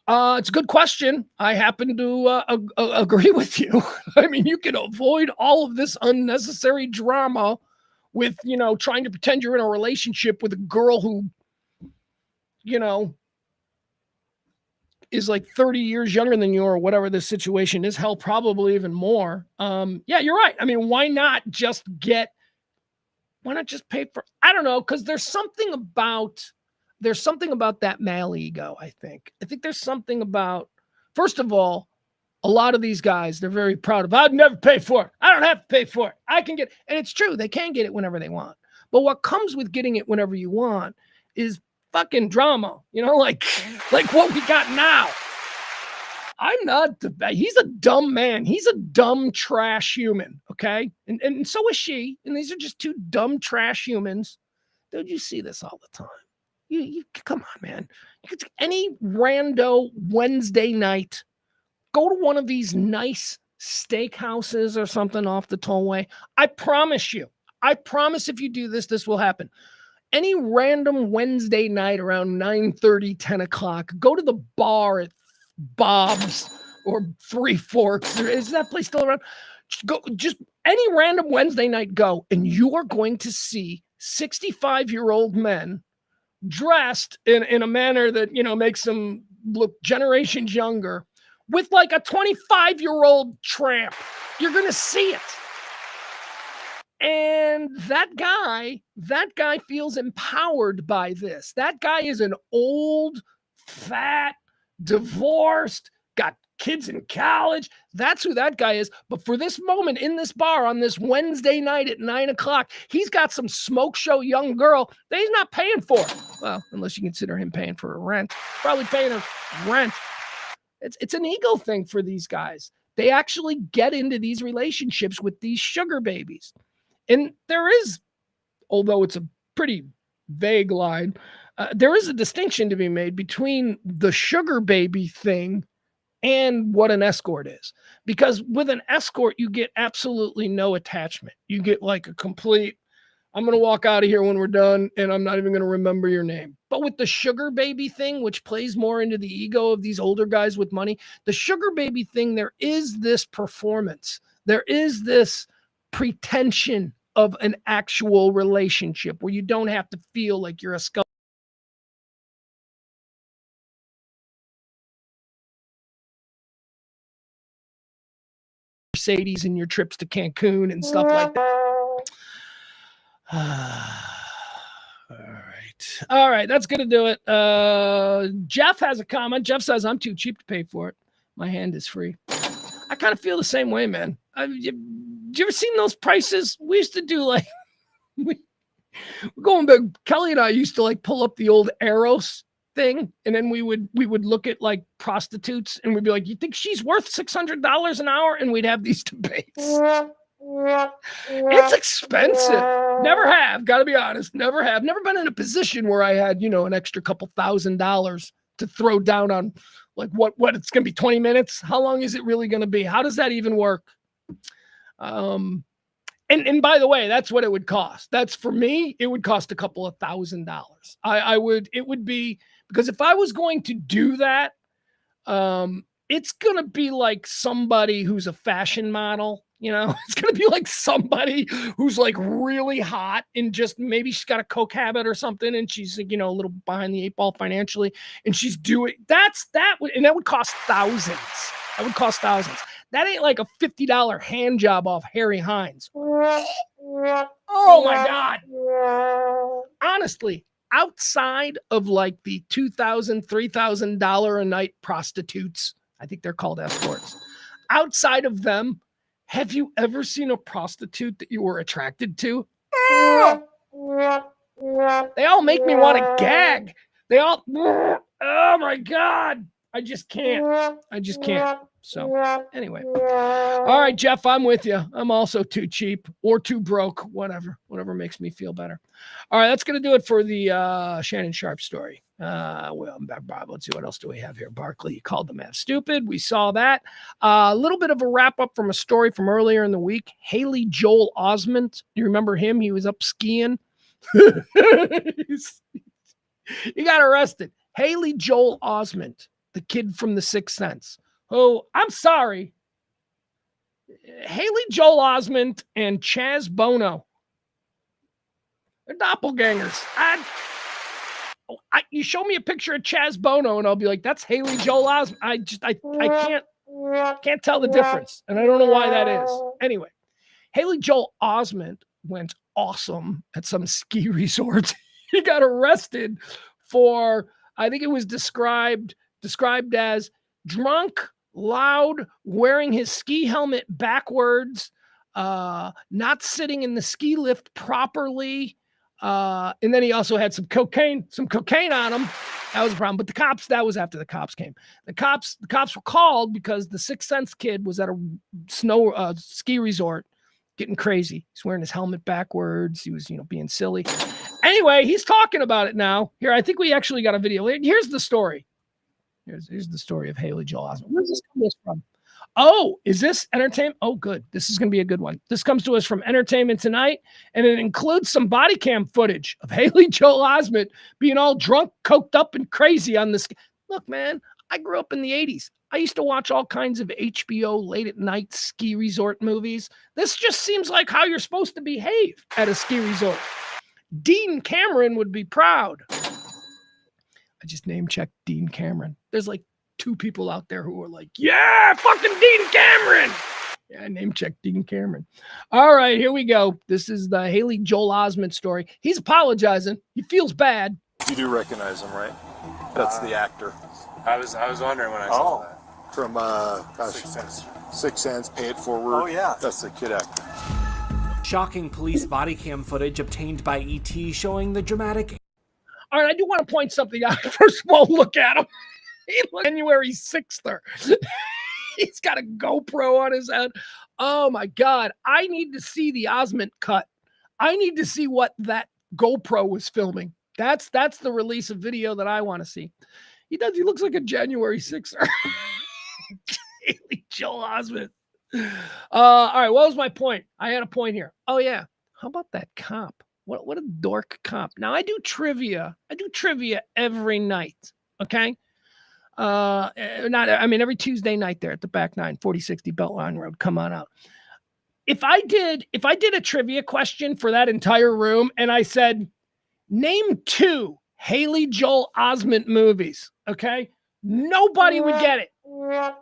It's a good question. I happen to agree with you. I mean, you can avoid all of this unnecessary drama with, trying to pretend you're in a relationship with a girl who, is like 30 years younger than you or whatever the situation is. Hell, probably even more. Yeah, you're right. I mean, why not just pay for, I don't know. Cause there's something about that male ego. I think there's something about, first of all, a lot of these guys, they're very proud of, I'd never pay for it. I don't have to pay for it. I can get, and it's true. They can get it whenever they want. But what comes with getting it whenever you want is fucking drama, like what we got now. I'm not, he's a dumb man. He's a dumb trash human. Okay. And so is she. And these are just two dumb trash humans. Dude, you see this all the time. You come on, man. You could any rando Wednesday night, go to one of these nice steakhouses or something off the tollway. I promise if you do this, this will happen. Any random Wednesday night around 9:30, 10 o'clock, go to the bar at Bob's or Three Forks. Is that place still around? Just any random Wednesday night, go, and you are going to see 65-year-old men dressed in a manner that, makes them look generations younger with like a 25-year-old tramp. You're going to see it. And that guy feels empowered by this. That guy is an old, fat, divorced, got kids in college. That's who that guy is. But for this moment in this bar on this Wednesday night at 9 o'clock, he's got some smoke show young girl that he's not paying for. Well, unless you consider him paying for a rent. Probably paying her rent. It's an ego thing for these guys. They actually get into these relationships with these sugar babies. And there is, although it's a pretty vague line, there is a distinction to be made between the sugar baby thing and what an escort is. Because with an escort, you get absolutely no attachment. You get like a complete, I'm going to walk out of here when we're done, and I'm not even going to remember your name. But with the sugar baby thing, which plays more into the ego of these older guys with money, the sugar baby thing, there is this performance. There is this pretension of an actual relationship where you don't have to feel like you're a skull. Mercedes and your trips to Cancun and stuff like that. All right, that's gonna do it. Jeff has a comment. Jeff says, I'm too cheap to pay for it. My hand is free. I kind of feel the same way, man. You ever seen those prices? We used to do like going back. Kelly and I used to like pull up the old Eros thing, and then we would look at like prostitutes, and we'd be like, "You think she's worth $600 an hour?" And we'd have these debates. It's expensive. Never have. Got to be honest. Never have. Never been in a position where I had, an extra couple $1,000s to throw down on, like what it's going to be 20 minutes. How long is it really going to be? How does that even work? And by the way, that's what it would cost. That's for me. It would cost a couple of $1,000s. It would be, because if I was going to do that, it's going to be like somebody who's a fashion model. It's going to be like somebody who's like really hot and just maybe she's got a coke habit or something. And she's, a little behind the 8 ball financially, and she's doing that would cost thousands. That would cost thousands. That ain't like a $50 hand job off Harry Hines. Oh my God. Honestly, outside of like the $2,000, $3,000 a night prostitutes, I think they're called escorts. Outside of them, have you ever seen a prostitute that you were attracted to? They all make me want to gag. Oh my God. I just can't. So anyway. All right, Jeff, I'm with you. I'm also too cheap or too broke, whatever makes me feel better. All right, that's going to do it for the Shannon Sharpe story. Let's see, what else do we have here? Barkley called the Mavs stupid. We saw that. A little bit of a wrap up from a story from earlier in the week. Haley Joel Osment. You remember him? He was up skiing. He got arrested. Haley Joel Osment, the kid from The Sixth Sense. Oh, I'm sorry. Haley Joel Osment and Chaz Bono. They're doppelgangers. You show me a picture of Chaz Bono and I'll be like, that's Haley Joel Osment. I can't tell the difference. And I don't know why that is. Anyway, Haley Joel Osment went awesome at some ski resort. He got arrested for, I think it was described as drunk, loud, wearing his ski helmet backwards, not sitting in the ski lift properly. And then he also had some cocaine on him. That was a problem. But that was after the cops came. The cops were called because the Sixth Sense kid was at a ski resort getting crazy. He's wearing his helmet backwards. He was, being silly. Anyway, he's talking about it now. Here, I think we actually got a video. Here's the story. Here's the story of Haley Joel Osment. Where's this coming from? Oh, is this entertainment? Oh, good. This is going to be a good one. This comes to us from Entertainment Tonight, and it includes some body cam footage of Haley Joel Osment being all drunk, coked up, and crazy on this. Look, man, I grew up in the 80s. I used to watch all kinds of HBO late-at-night ski resort movies. This just seems like how you're supposed to behave at a ski resort. Dean Cameron would be proud. I just name-checked Dean Cameron. There's like 2 people out there who are like, yeah, fucking Dean Cameron. Yeah, I name-checked Dean Cameron. All right, here we go. This is the Haley Joel Osment story. He's apologizing. He feels bad. You do recognize him, right? That's the actor. I was wondering when I saw that. From Sixth Sense, Pay It Forward. Oh, yeah. That's the kid actor. Shocking police body cam footage obtained by ET showing the dramatic. All right, I do want to point something out. First of all, look at him. He looks January 6th. He's got a GoPro on his head. Oh, my God. I need to see the Osment cut. I need to see what that GoPro was filming. That's the release of video that I want to see. He looks like a January 6th. Haley Joel Osment. All right, what was my point? I had a point here. Oh, yeah. How about that cop? What a dork cop. Now, I do trivia every night, okay? Every Tuesday night there at the back 9, 4060 Beltline Road. Come on out. if I did a trivia question for that entire room and I said, name 2 Haley Joel Osment movies, okay? Nobody would get it.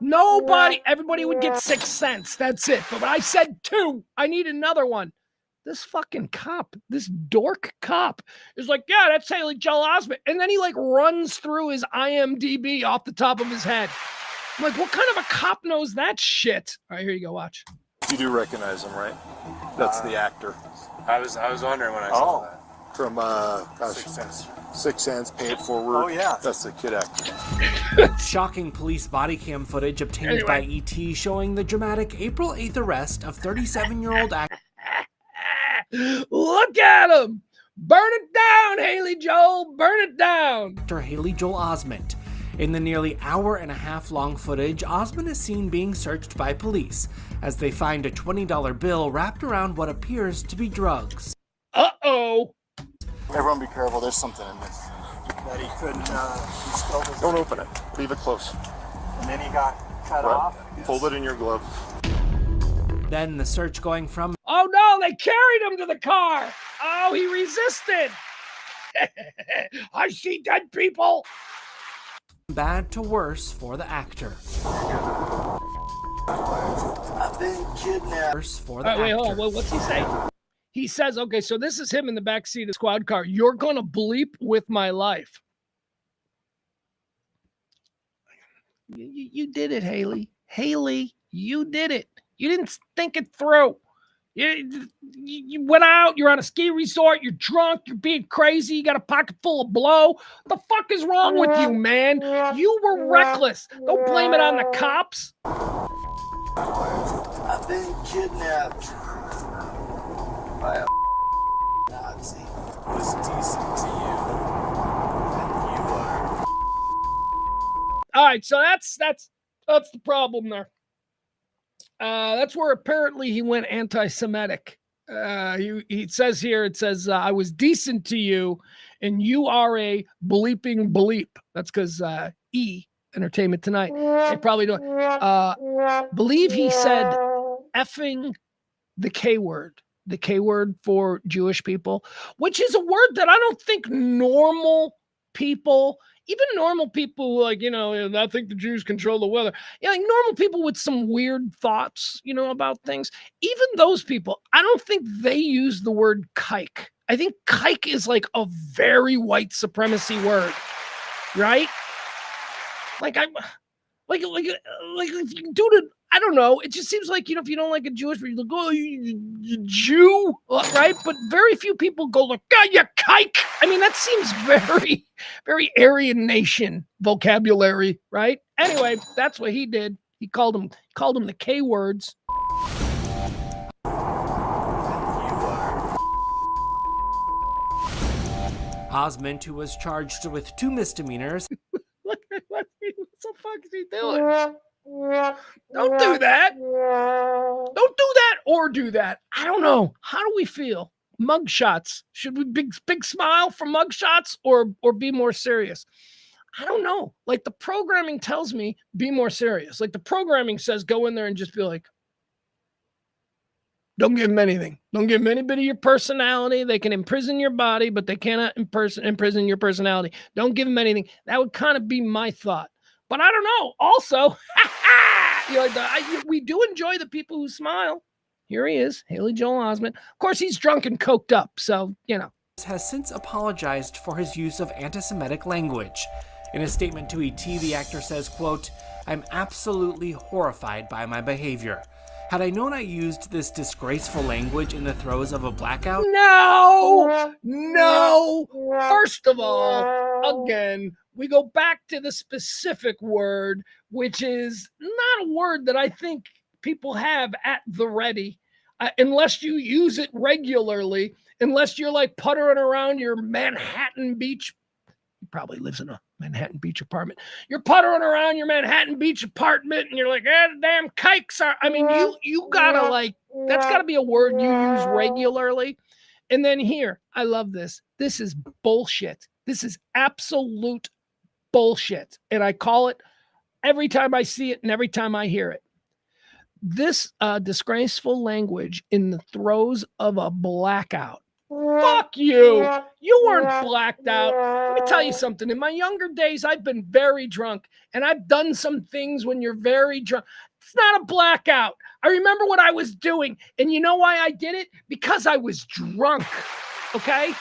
Nobody, everybody would get Sixth Sense. That's it. But when I said 2, I need another one. This fucking cop, this dork cop is like, yeah, that's Haley Joel Osment. And then he like runs through his IMDb off the top of his head. I'm like, what kind of a cop knows that shit? All right, here you go, watch. You do recognize him, right? That's the actor. I was wondering when I saw that. From Sixth Sense. Sixth Sense, Pay It Forward. Oh, yeah. That's the kid actor. Shocking police body cam footage obtained by ET showing the dramatic April 8th arrest of 37-year-old actor. Look at him! Burn it down, Haley Joel! Burn it down! Haley Joel Osment. In the nearly hour-and-a-half long footage, Osment is seen being searched by police as they find a $20 bill wrapped around what appears to be drugs. Uh-oh! Everyone be careful, there's something in this. That he couldn't, he spilled his Don't drink, open it. Leave it close. and then he got cut off. Hold it in your glove. Then the search going from Oh no, they carried him to the car! Oh, he resisted! I see dead people! bad to worse for the actor. I've been kidnapped. Worse for the Wait, hold actor. on. What's he say? He says, okay, so this is him in the backseat of the squad car. You're going to bleep with my life. You did it, Haley. Haley, you did it. You didn't think it through. You went out, you're on a ski resort, you're drunk, you're being crazy, you got a pocket full of blow. What the fuck is wrong with you, man? You were reckless. Don't blame it on the cops. I've been kidnapped by a Nazi. Was decent to you, and you are. All right, so that's the problem there. That's where apparently he went anti-Semitic. He says here, it says, I was decent to you, and you are a bleeping bleep. That's because Entertainment Tonight. They probably don't. Believe he said effing the K word. The K word for Jewish people, which is a word that I don't think normal people, even normal people like, I think the Jews control the weather. Yeah, like normal people with some weird thoughts, about things. Even those people, I don't think they use the word kike. I think kike is like a very white supremacy word, right? Like if you do it, I don't know. It just seems like, if you don't like a Jewish person, you go, oh, you Jew, right? But very few people go like, God, you kike. I mean, that seems very, very Aryan Nation vocabulary, right? Anyway, that's what he did. He called him the K words. Osment, who was charged with 2 misdemeanors, What the fuck is he doing? Don't do that. Don't do that or do that. I don't know. How do we feel? Mugshots. Should we big smile for mugshots or be more serious? I don't know. Like the programming tells me be more serious. Like the programming says go in there and just be like, don't give them anything. Don't give them any bit of your personality. They can imprison your body, but they cannot imprison your personality. Don't give them anything. That would kind of be my thought. But I don't know. Also, we do enjoy the people who smile. Here he is, Haley Joel Osment. Of course, he's drunk and coked up, so, has since apologized for his use of anti-Semitic language. In a statement to ET, the actor says, quote, I'm absolutely horrified by my behavior. Had I known I used this disgraceful language in the throes of a blackout? No. First of all, again, we go back to the specific word, which is not a word that I think people have at the ready, unless you use it regularly, unless you're like puttering around your Manhattan Beach. He probably lives in a Manhattan Beach apartment. You're puttering around your Manhattan Beach apartment and you're like, damn kikes are. I mean, you gotta that's gotta be a word you use regularly. And then here, I love this. This is bullshit. This is absolute bullshit. And I call it every time I see it and every time I hear it. This disgraceful language in the throes of a blackout. Fuck you. You weren't blacked out. Let me tell you something. In my younger days, I've been very drunk, and I've done some things when you're very drunk. It's not a blackout. I remember what I was doing, and you know why I did it? Because I was drunk, okay?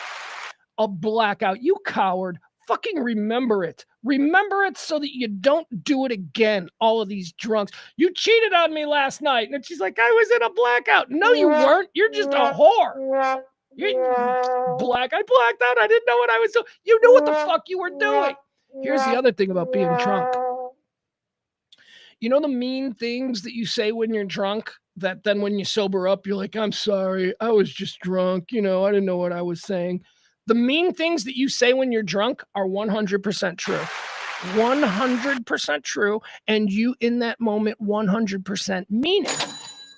A blackout. You coward. Fucking remember it. Remember it so that you don't do it again, all of these drunks. You cheated on me last night. And she's like, I was in a blackout. No, you weren't. You're just a whore. I blacked out. I didn't know what I was doing. You knew what the fuck you were doing. Here's the other thing about being drunk. You know the mean things that you say when you're drunk that then when you sober up, you're like, I'm sorry. I was just drunk. I didn't know what I was saying. The mean things that you say when you're drunk are 100% true. 100% true. And you, in that moment, 100% mean it.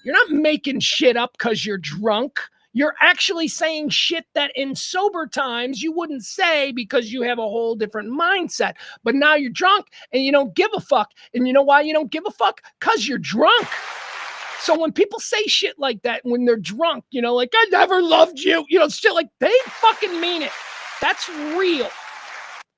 You're not making shit up because you're drunk. You're actually saying shit that in sober times you wouldn't say because you have a whole different mindset. But now you're drunk and you don't give a fuck. And you know why you don't give a fuck? Because you're drunk. So when people say shit like that, when they're drunk, like, I never loved you, shit like, they fucking mean it. That's real.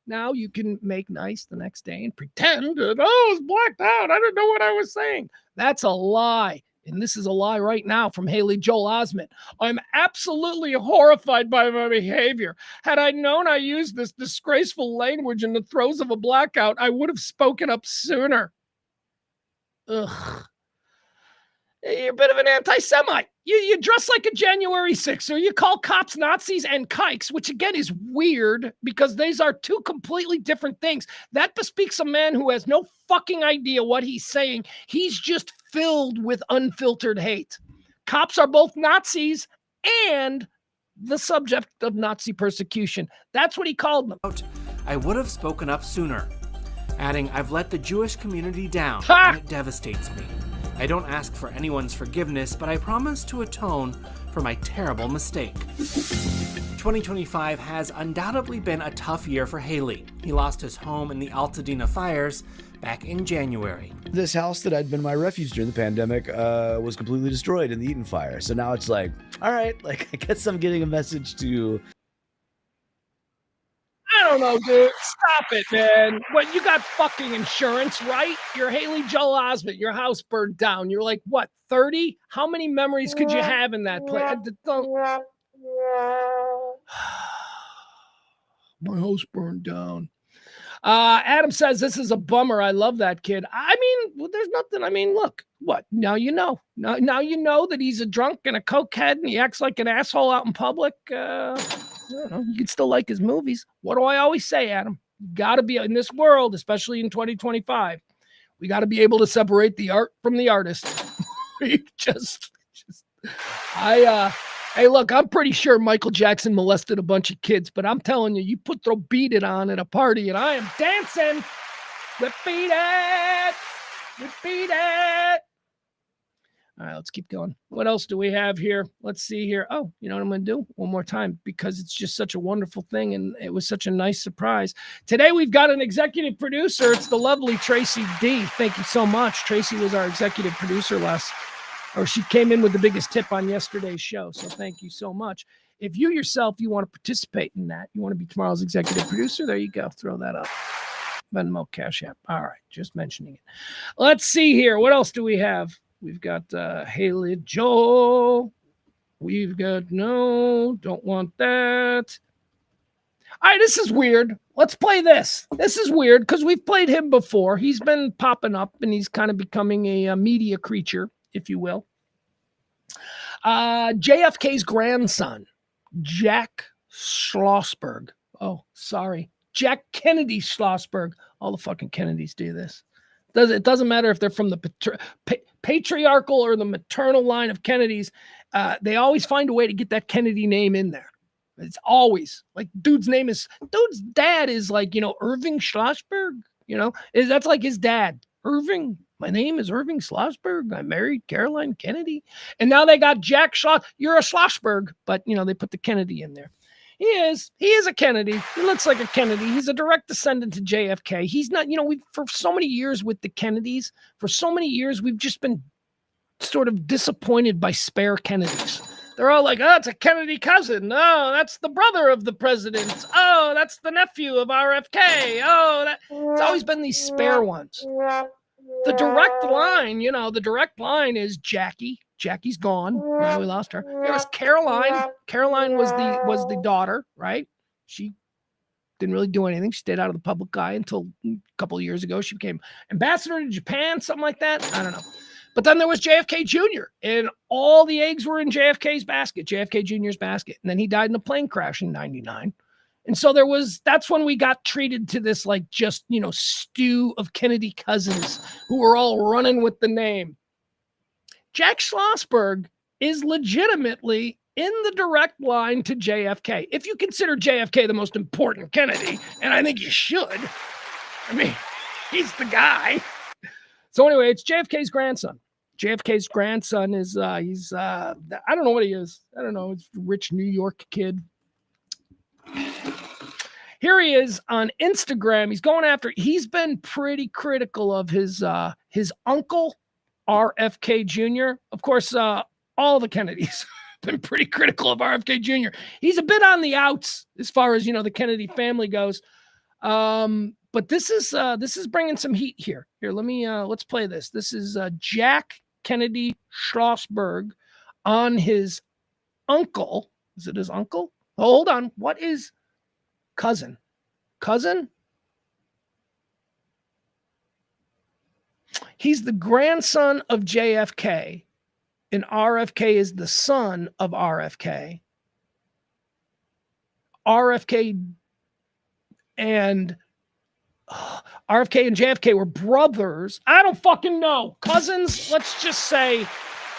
Now you can make nice the next day and pretend that, I was blacked out. I didn't know what I was saying. That's a lie. And this is a lie right now from Haley Joel Osment. I'm absolutely horrified by my behavior. Had I known I used this disgraceful language in the throes of a blackout, I would have spoken up sooner. Ugh. You're a bit of an anti-Semite. You dress like a January 6er. You call cops Nazis and kikes, which again is weird because these are two completely different things. That bespeaks a man who has no fucking idea what he's saying. He's just filled with unfiltered hate. Cops are both Nazis and the subject of Nazi persecution. That's what he called them. I would have spoken up sooner, adding, I've let the Jewish community down, and it devastates me. I don't ask for anyone's forgiveness, but I promise to atone for my terrible mistake. 2025 has undoubtedly been a tough year for Haley. He lost his home in the Altadena fires back in January. This house that had been my refuge during the pandemic was completely destroyed in the Eaton fire. So now it's like, all right, I guess I'm getting a message to... I don't know, dude. Stop it, man. What, you got fucking insurance, right? You're Haley Joel Osment. Your house burned down. You're like, what, 30? How many memories could you have in that place? My house burned down. Adam says, this is a bummer. I love that kid. I mean, there's nothing. Look, what? Now you know. Now you know that he's a drunk and a cokehead and he acts like an asshole out in public. You can still like his movies. What do I always say, Adam? Got to be in this world, especially in 2025. We got to be able to separate the art from the artist. Hey, look, I'm pretty sure Michael Jackson molested a bunch of kids, but I'm telling you, you put the Beat It on at a party and I am dancing. Repeat it. Repeat it. All right, let's keep going. What else do we have here? Let's see here. Oh, you know what I'm going to do? One more time, because it's just such a wonderful thing, and it was such a nice surprise. Today, we've got an executive producer. It's the lovely Tracy D. Thank you so much. Tracy was our executive producer she came in with the biggest tip on yesterday's show, so thank you so much. If you yourself, you want to participate in that, you want to be tomorrow's executive producer, there you go. Throw that up. Venmo, Cash App. All right, just mentioning it. Let's see here. What else do we have? We've got Haley Joel. We've got don't want that. All right, this is weird. Let's play this. This is weird because we've played him before. He's been popping up and he's kind of becoming a media creature, if you will. JFK's grandson, Jack Schlossberg. Oh, sorry. Jack Kennedy Schlossberg. All the fucking Kennedys do this. It doesn't matter if they're from the patriarchal or the maternal line of Kennedys. They always find a way to get that Kennedy name in there. It's always like dude's dad is like, Irving Schlossberg, that's like his dad. Irving. My name is Irving Schlossberg. I married Caroline Kennedy. And now they got Jack Schloss. You're a Schlossberg, but they put the Kennedy in there. He is a Kennedy. He looks like a Kennedy. He's a direct descendant to JFK. He's not, we've for so many years with the Kennedys, for so many years, we've just been sort of disappointed by spare Kennedys. They're all like, oh, it's a Kennedy cousin. Oh, that's the brother of the president. Oh, that's the nephew of RFK. Oh, it's always been these spare ones. The direct line is Jackie. Jackie's gone. Now we lost her. There was Caroline. Caroline was the daughter, right? She didn't really do anything. She stayed out of the public eye until a couple of years ago. She became ambassador to Japan, something like that. I don't know. But then there was JFK Jr., and all the eggs were in JFK's basket, JFK Jr.'s basket. And then he died in a plane crash in 99. And so that's when we got treated to this, like, just, stew of Kennedy cousins who were all running with the name. Jack Schlossberg is legitimately in the direct line to JFK. If you consider JFK the most important Kennedy, and I think you should, I mean, he's the guy. So anyway, it's JFK's grandson. JFK's grandson is, I don't know what he is. I don't know. It's a rich New York kid. Here he is on Instagram. He's been pretty critical of his uncle, RFK Jr. Of course, all the Kennedys have been pretty critical of RFK Jr. He's a bit on the outs as far as, the Kennedy family goes. But this is bringing some heat here. Here, let's play this. This is Jack Kennedy Schlossberg on his uncle. Is it his uncle? Oh, hold on. What is cousin? Cousin? He's the grandson of JFK, and RFK is the son of RFK. RFK and JFK were brothers. I don't fucking know. Cousins, let's just say,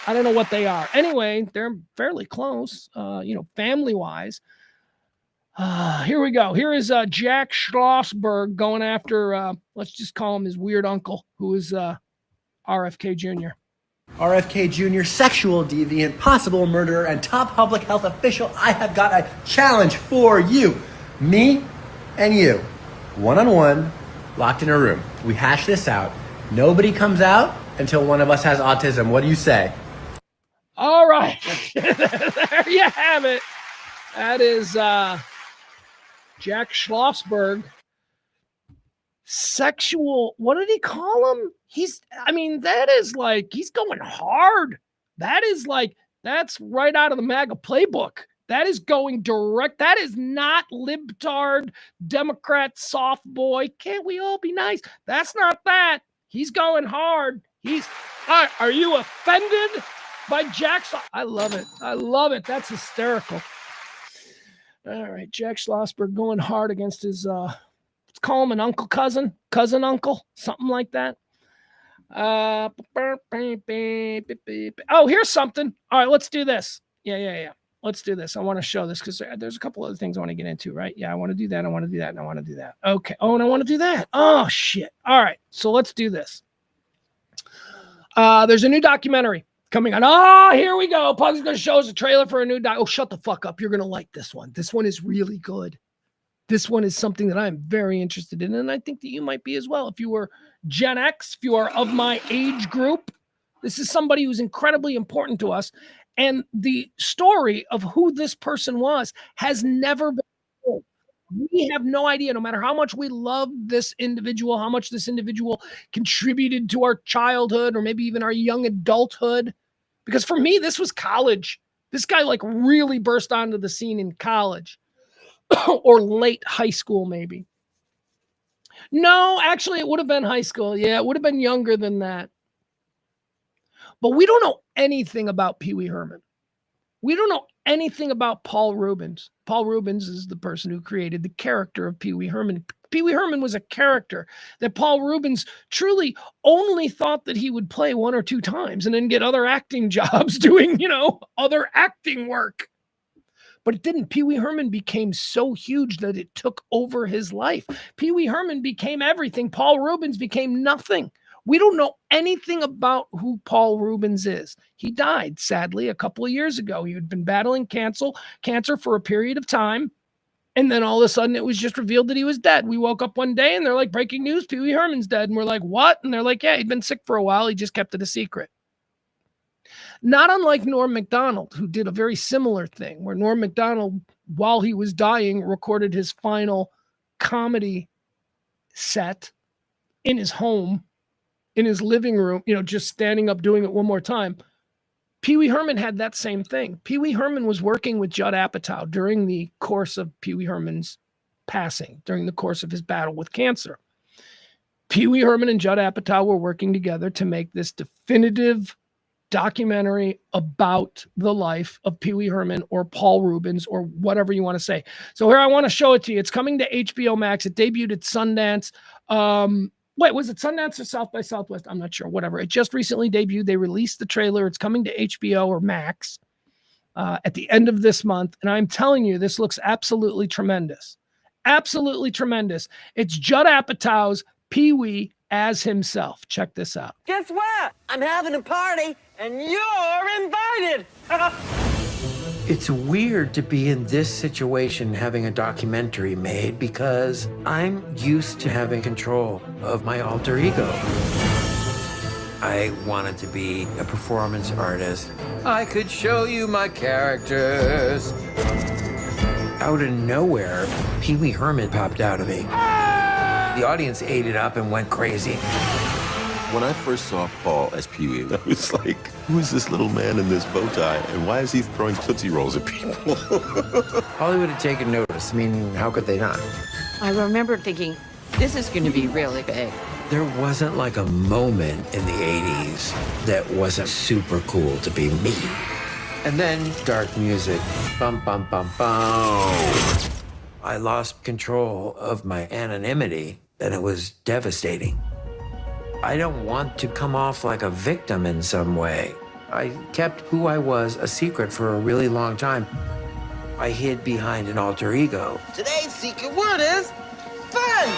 I don't know what they are. Anyway, they're fairly close, family-wise. Here we go. Here is Jack Schlossberg going after, let's just call him his weird uncle, who is RFK Jr. RFK Jr., sexual deviant, possible murderer, and top public health official, I have got a challenge for you. Me and you, one-on-one, locked in a room. We hash this out. Nobody comes out until one of us has autism. What do you say? All right. There you have it. That is Jack Schlossberg. Sexual, what did he call him? That is like, he's going hard. That's right out of the MAGA playbook. That is going direct. That is not libtard, Democrat, soft boy. Can't we all be nice? That's not that. He's going hard. Are you offended by Jack? I love it. I love it. That's hysterical. All right. Jack Schlossberg going hard against his, let's call him an uncle, cousin uncle, something like that. Oh, here's something. All right. Let's do this. Yeah. Let's do this. I want to show this because there's a couple other things I want to get into, right? Yeah, I want to do that. I want to do that. And I want to do that. Okay. Oh, and I want to do that. Oh, shit. All right. So let's do this. There's a new documentary coming on. Oh, here we go. Pugs is going to show us a trailer for a new doc. Oh, shut the fuck up. You're going to like this one. This one is really good. This one is something that I'm very interested in, and I think that you might be as well. If you were Gen X, if you are of my age group, this is somebody who's incredibly important to us. And the story of who this person was has never been told. We have no idea, no matter how much we love this individual, how much this individual contributed to our childhood or maybe even our young adulthood. Because for me, this was college. This guy really burst onto the scene in college or late high school, maybe. No, actually, it would have been high school. Yeah, it would have been younger than that. But we don't know anything about Pee Wee Herman. We don't know anything about Paul Reubens. Paul Reubens is the person who created the character of Pee Wee Herman. Pee Wee Herman was a character that Paul Reubens truly only thought that he would play one or two times and then get other acting jobs doing, other acting work. But it didn't. Pee Wee Herman became so huge that it took over his life. Pee Wee Herman became everything. Paul Reubens became nothing. We don't know anything about who Paul Reubens is. He died, sadly, a couple of years ago. He had been battling cancer for a period of time. And then all of a sudden it was just revealed that he was dead. We woke up one day and they're like, breaking news, Pee Wee Herman's dead. And we're like, what? And they're like, yeah, he'd been sick for a while. He just kept it a secret. Not unlike Norm Macdonald, who did a very similar thing, where Norm Macdonald, while he was dying, recorded his final comedy set in his home, in his living room, just standing up doing it one more time. Pee Wee Herman had that same thing. Pee Wee Herman was working with Judd Apatow during the course of Pee Wee Herman's passing, during the course of his battle with cancer. Pee Wee Herman and Judd Apatow were working together to make this definitive documentary about the life of Pee Wee Herman or Paul Rubens or whatever you want to say. So here I want to show it to you. It's coming to HBO Max. It debuted at Sundance. Wait, was it Sundance or South by Southwest? I'm not sure. Whatever. It just recently debuted. They released the trailer. It's coming to HBO or Max at the end of this month. And I'm telling you, this looks absolutely tremendous. Absolutely tremendous. It's Judd Apatow's Pee Wee as himself. Check this out. Guess what? I'm having a party, and you're invited. It's weird to be in this situation having a documentary made because I'm used to having control of my alter ego. I wanted to be a performance artist. I could show you my characters. Out of nowhere, Pee Wee Herman popped out of me. The audience ate it up and went crazy. When I first saw Paul as Pee Wee, I was like, who is this little man in this bow tie? And why is he throwing Tootsie Rolls at people? Hollywood had taken notice. I mean, how could they not? I remember thinking, this is going to be really big. There wasn't like a moment in the 80s that wasn't super cool to be me. And then dark music, bum, bum, bum, bum. I lost control of my anonymity, and it was devastating. I don't want to come off like a victim in some way. I kept who I was a secret for a really long time. I hid behind an alter ego. Today's secret word is fun.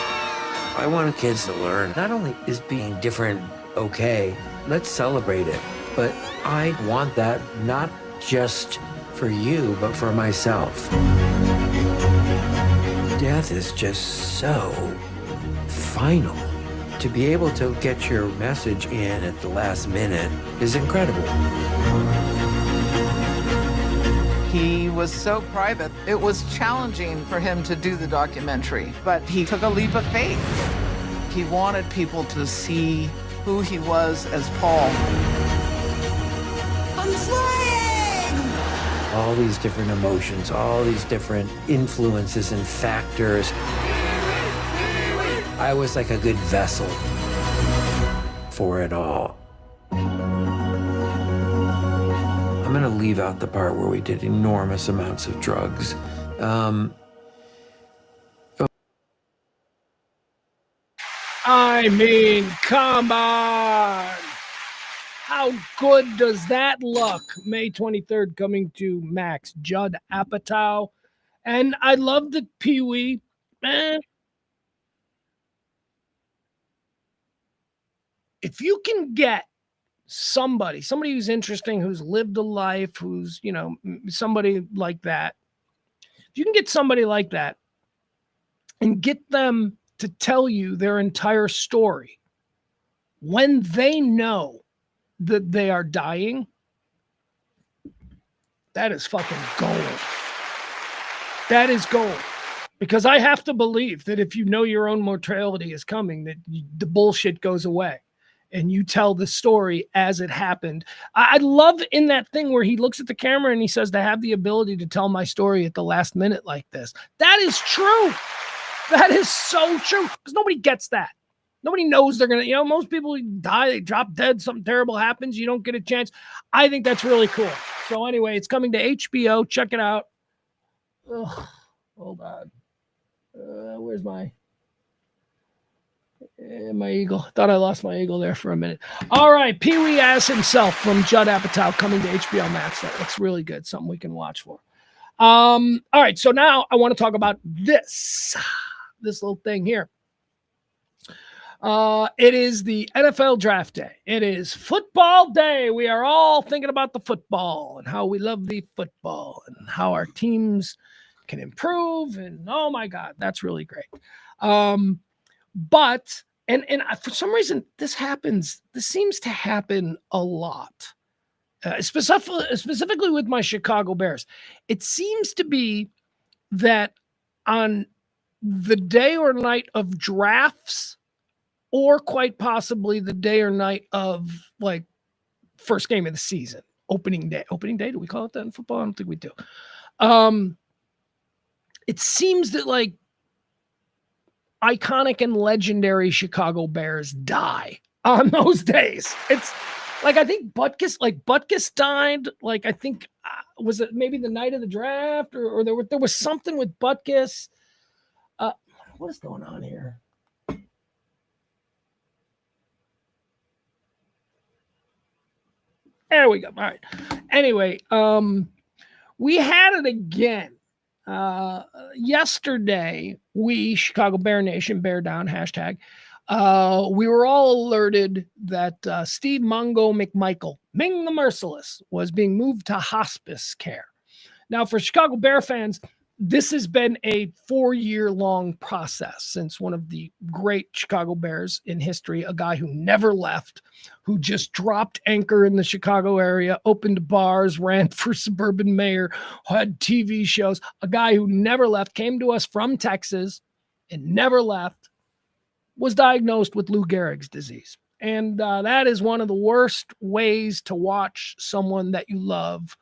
I wanted kids to learn, not only is being different okay, let's celebrate it, but I want that not just for you, but for myself. Death is just so final. To be able to get your message in at the last minute is incredible. He was so private, it was challenging for him to do the documentary, but he took a leap of faith. He wanted people to see who he was as Paul. I'm flying! All these different emotions, all these different influences and factors. I was like a good vessel for it all. I'm gonna leave out the part where we did enormous amounts of drugs. I mean, come on. How good does that look? May 23rd coming to Max. Judd Apatow. And I love the Pee Wee. If you can get somebody who's interesting, who's lived a life, who's, somebody like that, if you can get somebody like that and get them to tell you their entire story when they know that they are dying, that is fucking gold. That is gold. Because I have to believe that if you know your own mortality is coming, that the bullshit goes away. And you tell the story as it happened. I love in that thing where he looks at the camera and he says, to have the ability to tell my story at the last minute like this. That is true. That is so true. Because nobody gets that. Nobody knows they're going to, most people die, they drop dead, something terrible happens, you don't get a chance. I think that's really cool. So anyway, it's coming to HBO. Check it out. Ugh, hold on. Where's my eagle? Thought I lost my eagle there for a minute. All right, Pee Wee as himself from Judd Apatow coming to HBO Max. That looks really good. Something we can watch for. All right, so now I want to talk about this little thing here. It is the NFL draft day. It is football day. We are all thinking about the football and how we love the football and how our teams can improve. And oh my God, that's really great. But for some reason, this seems to happen a lot. specifically with my Chicago Bears. It seems to be that on the day or night of drafts, or quite possibly the day or night of like first game of the season, opening day. Opening day, do we call it that in football? I don't think we do. It seems that like iconic and legendary Chicago Bears die on those days. It's like, I think Butkus died. Like, I think, was it maybe the night of the draft or there was something with Butkus. What is going on here? There we go. All right. Anyway, we had it again. Yesterday, we, Chicago Bear Nation, Bear Down, hashtag, we were all alerted that Steve Mongo McMichael, Ming the Merciless, was being moved to hospice care. Now, for Chicago Bear fans, this has been a 4-year-long process since one of the great Chicago Bears in history, a guy who never left, who just dropped anchor in the Chicago area, opened bars, ran for suburban mayor, had TV shows, a guy who never left, came to us from Texas and never left, was diagnosed with Lou Gehrig's disease. And that is one of the worst ways to watch someone that you love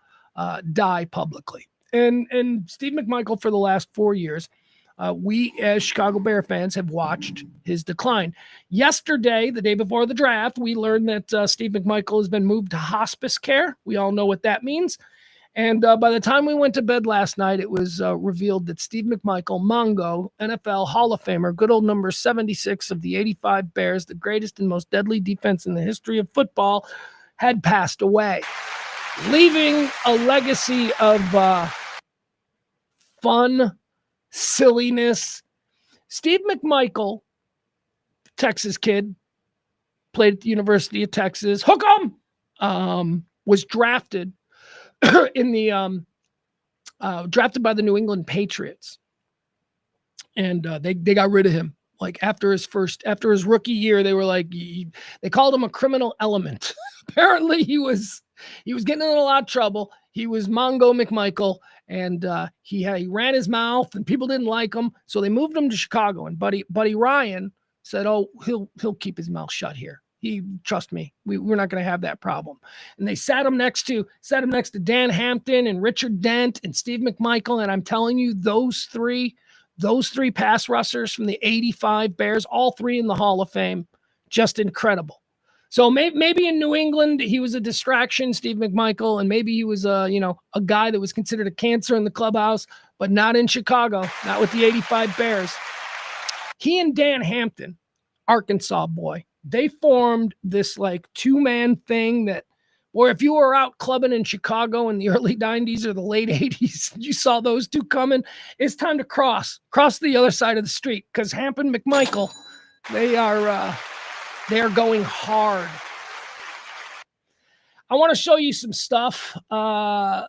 die publicly. And Steve McMichael, for the last 4 years, we as Chicago Bear fans have watched his decline. Yesterday, the day before the draft, we learned that Steve McMichael has been moved to hospice care. We all know what that means. And by the time we went to bed last night, it was revealed that Steve McMichael, Mongo, NFL Hall of Famer, good old number 76 of the 85 Bears, the greatest and most deadly defense in the history of football, had passed away, leaving a legacy of fun, silliness. Steve McMichael, Texas kid, played at the University of Texas. Hook 'em! Was drafted in the drafted by the New England Patriots, and they got rid of him. Like after his rookie year, they were like, they called him a criminal element. Apparently, he was getting in a lot of trouble. He was Mongo McMichael, and he ran his mouth, and people didn't like him, so they moved him to Chicago. And Buddy Ryan said, "Oh, he'll keep his mouth shut here. Trust me, we're not going to have that problem." And they sat him next to Dan Hampton and Richard Dent and Steve McMichael. And I'm telling you, those three pass rushers from the 85 Bears, all three in the Hall of Fame, just incredible. So maybe in New England, he was a distraction, Steve McMichael, and maybe he was a guy that was considered a cancer in the clubhouse, but not in Chicago, not with the 85 Bears. He and Dan Hampton, Arkansas boy, they formed this like 2-man thing that, or if you were out clubbing in Chicago in the early 90s or the late 80s, you saw those two coming, it's time to cross the other side of the street, because Hampton McMichael, they are going hard. I want to show you some stuff.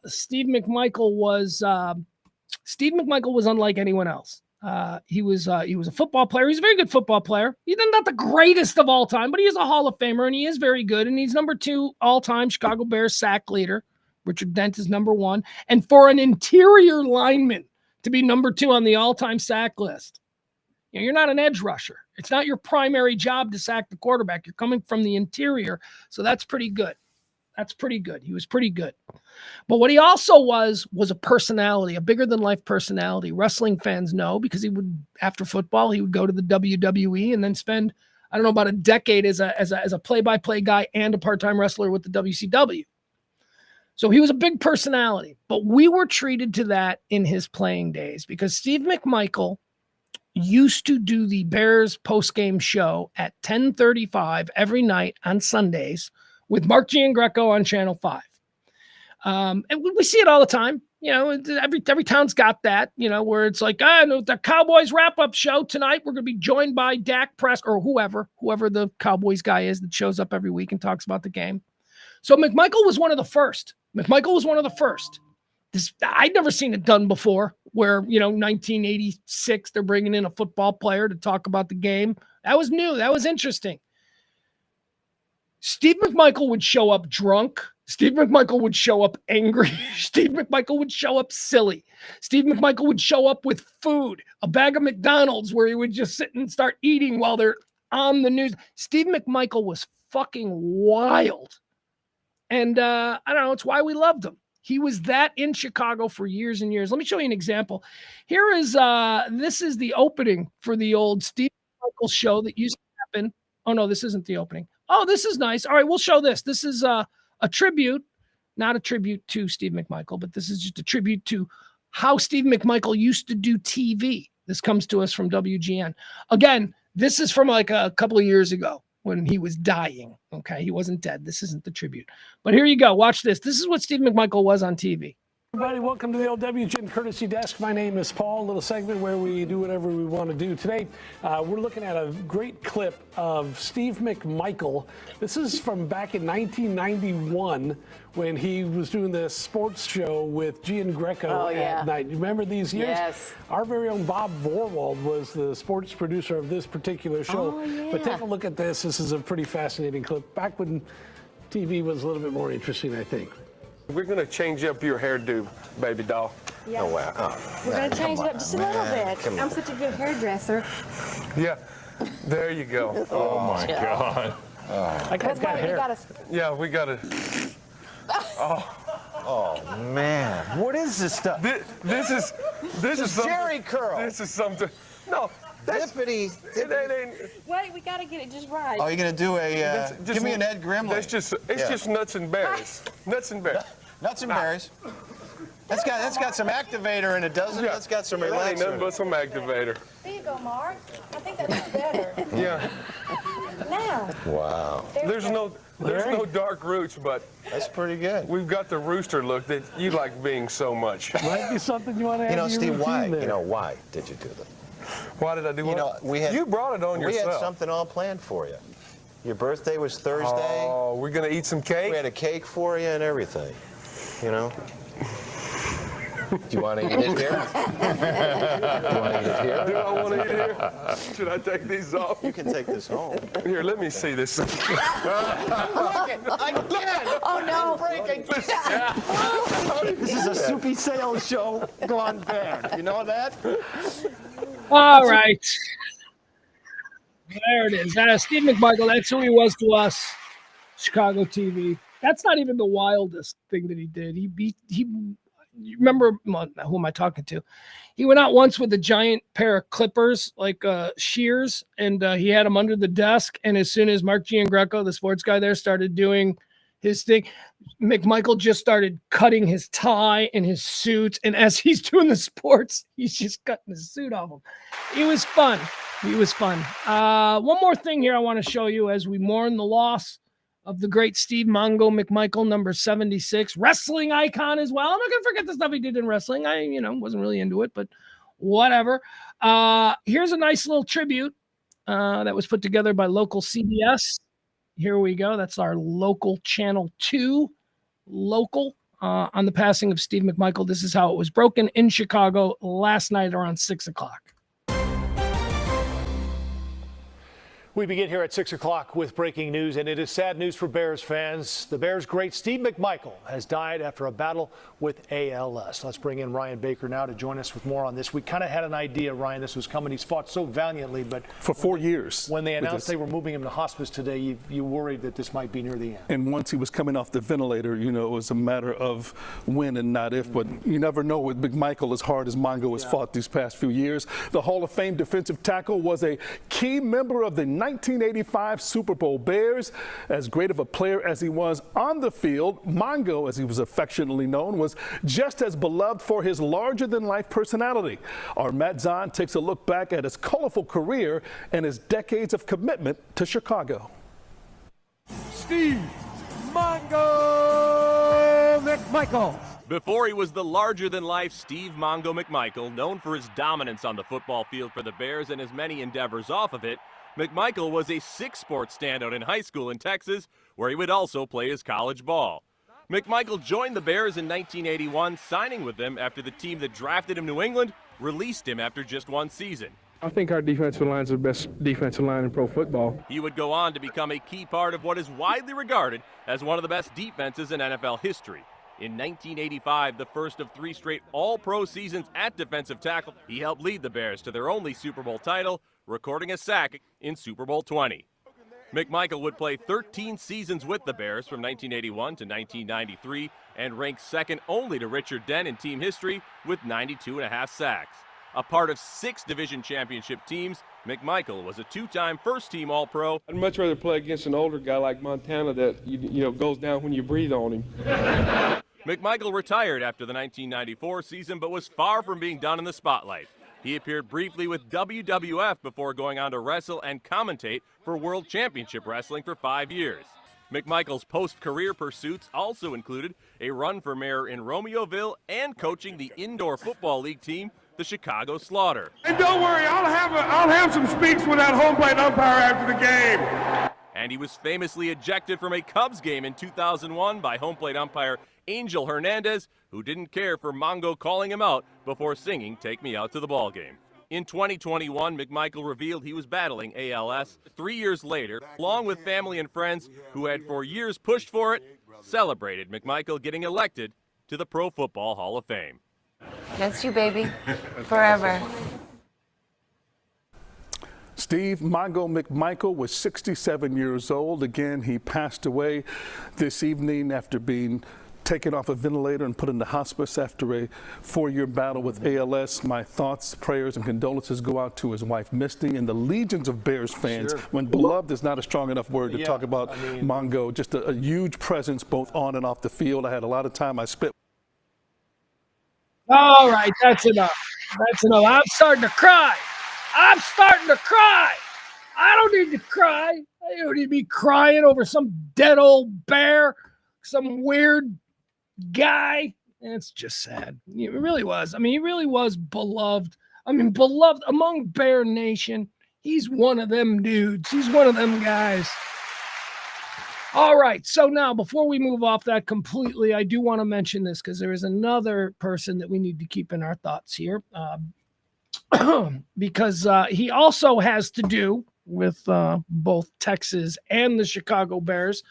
Steve McMichael was unlike anyone else. He was a football player. He's a very good football player. He's not the greatest of all time, but he is a Hall of Famer, and he is very good. And he's number 2 all-time Chicago Bears sack leader. Richard Dent is number 1. And for an interior lineman to be number 2 on the all-time sack list, you're not an edge rusher. It's not your primary job to sack the quarterback. You're coming from the interior, so that's pretty good. That's pretty good. He was pretty good. But what he also was a personality, a bigger-than-life personality. Wrestling fans know, because he would, after football, he would go to the WWE and then spend, I don't know, about a decade as a play-by-play guy and a part-time wrestler with the WCW. So he was a big personality. But we were treated to that in his playing days, because Steve McMichael used to do the Bears post-game show at 10:35 every night on Sundays with Mark Giangreco on Channel 5. And we see it all the time. Every town's got that, where it's like, the Cowboys wrap-up show tonight. We're going to be joined by Dak Prescott, or whoever the Cowboys guy is that shows up every week and talks about the game. So McMichael was one of the first. I'd never seen it done before, where, 1986, they're bringing in a football player to talk about the game. That was new. That was interesting. Steve McMichael would show up drunk Steve McMichael would show up angry. Steve McMichael would show up silly. Steve McMichael would show up with food, a bag of McDonald's where he would just sit and start eating while they're on the news. Steve McMichael was fucking wild. And I don't know, it's why we loved him. He was that in Chicago for years and years. Let me show you an example. Here is, this is the opening for the old Steve McMichael show that used to happen. Oh, no, this isn't the opening. Oh, this is nice. All right, we'll show this. This is a tribute, not a tribute to Steve McMichael, but this is just a tribute to how Steve McMichael used to do TV. This comes to us from WGN. Again, this is from like a couple of years ago when he was dying. Okay, he wasn't dead. This isn't the tribute. But here you go. Watch this. This is what Steve McMichael was on TV. Everybody, welcome to the LWGN Courtesy Desk. My name is Paul. A little segment where we do whatever we want to do. Today, we're looking at a great clip of Steve McMichael. This is from back in 1991 when he was doing the sports show with Gian Greco at night. You remember these years? Yes. Our very own Bob Vorwald was the sports producer of this particular show. Oh, yeah. But take a look at this. This is a pretty fascinating clip. Back when TV was a little bit more interesting, I think. We're going to change up your hairdo, baby doll. Yeah. Oh, wow. Oh, We're going to change it up just a little bit. Come I'm on. such a good hairdresser. Yeah, there you go. Oh, my God. That guy's got hair. Yeah, we got to. Oh, man. What is this stuff? This is something. Jerry curl. This is something. No, that's Dippity. Wait, we got to get it just right. Oh, you're going to do a, give me an Ed Grimley. That's just, it's just nuts and berries. Nuts and berries. Nuts and berries. That's got some activator in it, doesn't it? That's got some relaxer. Ain't nothing but some activator. There you go, Mark. I think that's better. Yeah. Now. Wow. There's no dark roots, but that's pretty good. We've got the rooster look that you like being so much. Might be something you want to add to your Steve, why? routine there. why did you do that? Why did I do what? You brought it on yourself. We had something all planned for you. Your birthday was Thursday. Oh, we're going to eat some cake? We had a cake for you and everything, Do you want to eat it here? Do you want to eat it here? Do I want to eat here? Should I take these off? You can take this home. Here, let me see this. Look it, again! Oh, no. Breaking. This is a soupy sales show gone bad. You know that? All right. There it is. Steve McMichael, that's who he was to us. Chicago TV. That's not even the wildest thing that he did. You remember, who am I talking to? He went out once with a giant pair of clippers, like shears, and he had them under the desk. And as soon as Mark Giangreco, the sports guy there, started doing his thing, McMichael just started cutting his tie and his suit. And as he's doing the sports, he's just cutting his suit off him. It was fun. He was fun. One more thing here I want to show you as we mourn the loss of the great Steve Mongo McMichael, number 76, wrestling icon as well. I'm not going to forget the stuff he did in wrestling. I, wasn't really into it, but whatever. Here's a nice little tribute that was put together by local CBS. Here we go. That's our local Channel 2 local on the passing of Steve McMichael. This is how it was broken in Chicago last night around 6 o'clock. We begin here at 6 o'clock with breaking news, and it is sad news for Bears fans. The Bears' great Steve McMichael has died after a battle with ALS. Let's bring in Ryan Baker now to join us with more on this. We kind of had an idea, Ryan, this was coming. He's fought so valiantly, but for 4 years. When they announced they were moving him to hospice today, you worried that this might be near the end. And once he was coming off the ventilator, it was a matter of when and not if. But you never know with McMichael, as hard as Mongo has fought these past few years. The Hall of Fame defensive tackle was a key member of the 1985 Super Bowl Bears. As great of a player as he was on the field, Mongo, as he was affectionately known, was just as beloved for his larger-than-life personality. Our Matt Zahn takes a look back at his colorful career and his decades of commitment to Chicago. Steve Mongo McMichael. Before he was the larger-than-life Steve Mongo McMichael, known for his dominance on the football field for the Bears and his many endeavors off of it, McMichael was a six-sport standout in high school in Texas, where he would also play his college ball. McMichael joined the Bears in 1981, signing with them after the team that drafted him, New England, released him after just one season. I think our defensive line is the best defensive line in pro football. He would go on to become a key part of what is widely regarded as one of the best defenses in NFL history. In 1985, the first of 3 straight All-Pro seasons at defensive tackle, he helped lead the Bears to their only Super Bowl title, recording a sack in Super Bowl 20. McMichael would play 13 seasons with the Bears from 1981 to 1993 and ranked second only to Richard Dent in team history with 92.5 sacks. A part of 6 division championship teams, McMichael was a 2-time first-team All-Pro. I'd much rather play against an older guy like Montana that you know goes down when you breathe on him. McMichael retired after the 1994 season, but was far from being done in the spotlight. He appeared briefly with WWF before going on to wrestle and commentate for World Championship Wrestling for 5 years. McMichael's post-career pursuits also included a run for mayor in Romeoville and coaching the indoor football league team, the Chicago Slaughter. And don't worry, I'll have some speaks with that home plate umpire after the game. And he was famously ejected from a Cubs game in 2001 by home plate umpire Angel Hernandez, who didn't care for Mongo calling him out before singing "Take Me Out to the Ball Game." In 2021, McMichael revealed he was battling ALS. 3 years later, along with family and friends who had for years pushed for it, celebrated McMichael getting elected to the Pro Football Hall of Fame. That's you, baby. Forever. Steve Mongo McMichael was 67 years old. Again, he passed away this evening after being taken off a ventilator and put into hospice after a 4-year battle with ALS. My thoughts, prayers, and condolences go out to his wife, Misty, and the legions of Bears fans. When beloved is not a strong enough word to talk about Mongo. Just a huge presence both on and off the field. I had a lot of time I spent. All right, that's enough. That's enough. I'm starting to cry. I don't need to cry. I don't need to be crying over some dead old bear, some weird guy. It's just sad. It really was. I mean, he really was beloved. I mean, beloved among Bear Nation. He's one of them dudes. He's one of them guys. All right. So now, before we move off that completely, I do want to mention this because there is another person that we need to keep in our thoughts here. Because he also has to do with both Texas and the Chicago Bears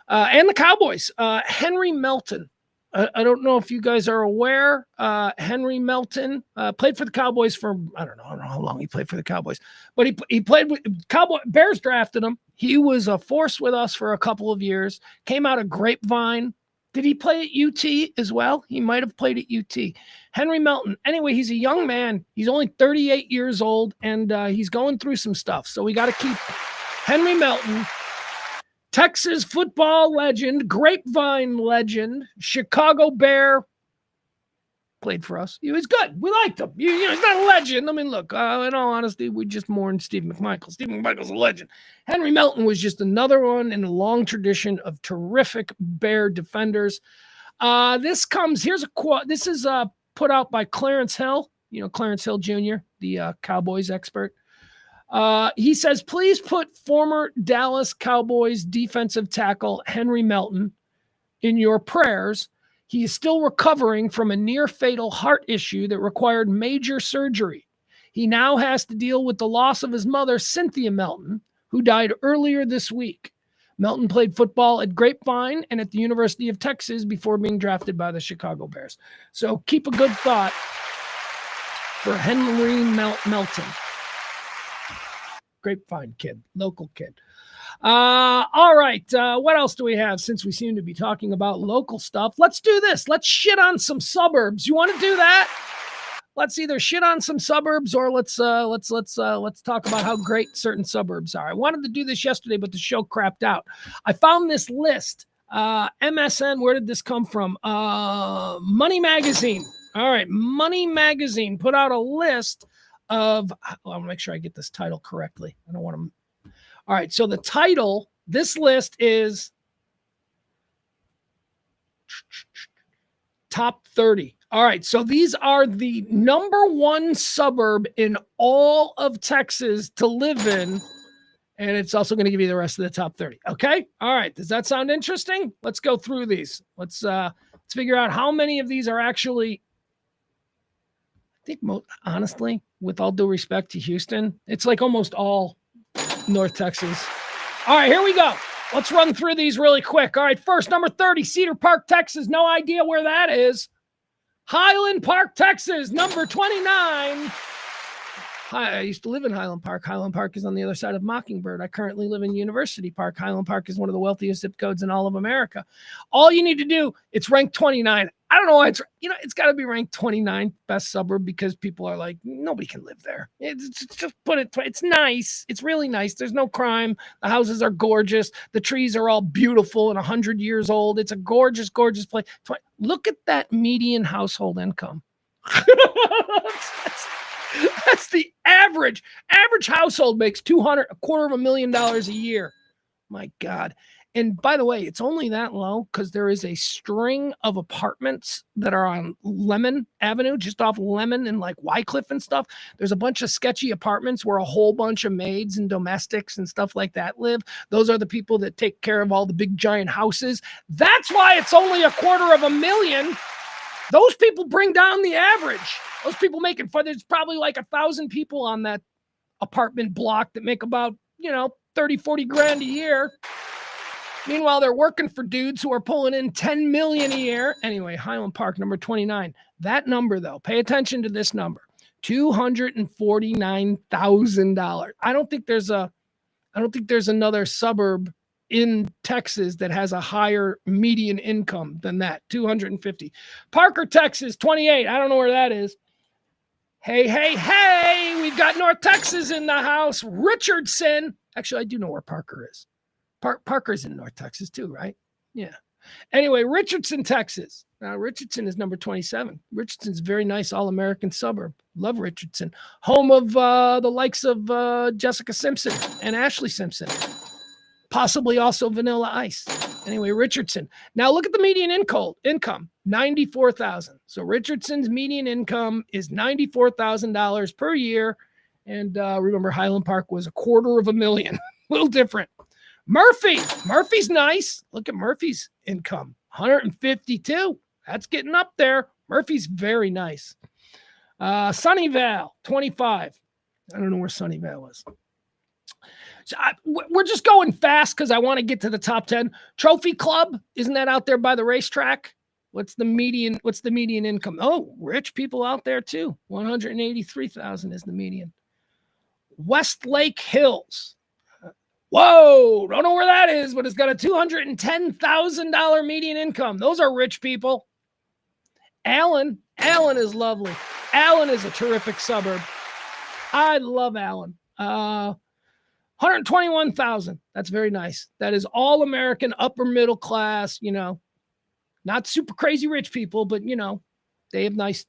and the Cowboys. Henry Melton. I don't know if you guys are aware. Henry Melton played for the Cowboys for, I don't know how long he played for the Cowboys, but he played with Cowboy. Bears drafted him. He was a force with us for a couple of years. Came out of Grapevine. Did he play at UT as well? He might have played at UT. Henry Melton. Anyway, he's a young man. He's only 38 years old, and he's going through some stuff. So we got to keep Henry Melton, Texas football legend, Grapevine legend, Chicago Bear. Played for us. He was good. We liked him. You know, he's not a legend. I mean, look, in all honesty, we just mourned Steve McMichael. Steve McMichael's a legend. Henry Melton was just another one in a long tradition of terrific Bear defenders. Here's a quote. This is put out by Clarence Hill, Clarence Hill Jr., the Cowboys expert. He says, please put former Dallas Cowboys defensive tackle Henry Melton in your prayers. He is still recovering from a near-fatal heart issue that required major surgery. He now has to deal with the loss of his mother, Cynthia Melton, who died earlier this week. Melton played football at Grapevine and at the University of Texas before being drafted by the Chicago Bears. So keep a good thought for Henry Melton. Grapevine kid, local kid. All right. What else do we have since we seem to be talking about local stuff? Let's do this. Let's shit on some suburbs. You want to do that? Let's either shit on some suburbs or let's talk about how great certain suburbs are. I wanted to do this yesterday, but the show crapped out. I found this list. MSN, where did this come from? Money Magazine. All right. Money Magazine put out a list of, I want to make sure I get this title correctly. I don't want to. All right, so the title, this list is Top 30. All right, so these are the number one suburb in all of Texas to live in, and it's also going to give you the rest of the top 30. Okay? All right, does that sound interesting? Let's go through these. Let's figure out how many of these are actually think honestly, with all due respect to Houston, it's like almost all North Texas. All right, here we go. Let's run through these really quick. All right, first, number 30, Cedar Park, Texas. No idea where that is. Highland Park, Texas, number 29. I used to live in Highland Park. Highland Park is on the other side of Mockingbird. I currently live in University Park. Highland Park is one of the wealthiest zip codes in all of America. All you need to do, it's ranked 29. I don't know why it's got to be ranked 29 best suburb because people are like, nobody can live there. It's just put it, it's nice. It's really nice. There's no crime. The houses are gorgeous. The trees are all beautiful and 100 years old. It's a gorgeous, gorgeous place. Look at that median household income. That's the average. Average household makes $250,000 a year. My God. And by the way, it's only that low because there is a string of apartments that are on Lemon Avenue, just off Lemon and like Wycliffe and stuff. There's a bunch of sketchy apartments where a whole bunch of maids and domestics and stuff like that live. Those are the people that take care of all the big giant houses. That's why it's only $250,000. Those people bring down the average. Those people making fun. There's probably like 1,000 people on that apartment block that make about, 30, 40 grand a year. Meanwhile, they're working for dudes who are pulling in 10 million a year. Anyway, Highland Park, number 29. That number, though, pay attention to this number. $249,000. I don't think there's another suburb in Texas that has a higher median income than that. 250. Parker, Texas, 28. I don't know where that is. Hey, we've got North Texas in the house. Richardson. Actually, I do know where Parker is. Parker's in North Texas too, right? Yeah. Anyway, Richardson, Texas. Now, Richardson is number 27. Richardson's a very nice all-American suburb. Love Richardson. Home of the likes of Jessica Simpson and Ashley Simpson. Possibly also Vanilla Ice. Anyway, Richardson. Now look at the median income, $94,000. So Richardson's median income is $94,000 per year. And remember, Highland Park was $250,000. A little different. Murphy's nice. Look at Murphy's income, 152. That's getting up there. Murphy's very nice. Sunnyvale, 25. I don't know where Sunnyvale is. So we're just going fast because I want to get to the top 10. Trophy Club, isn't that out there by the racetrack? What's the median income? Oh, rich people out there too. 183,000 is the median. Westlake Hills. Whoa, don't know where that is, but it's got a $210,000 median income. Those are rich people. Allen is lovely. Allen is a terrific suburb. I love Allen. 121,000. That's very nice. That is all American, upper middle class, not super crazy rich people, but they have nice,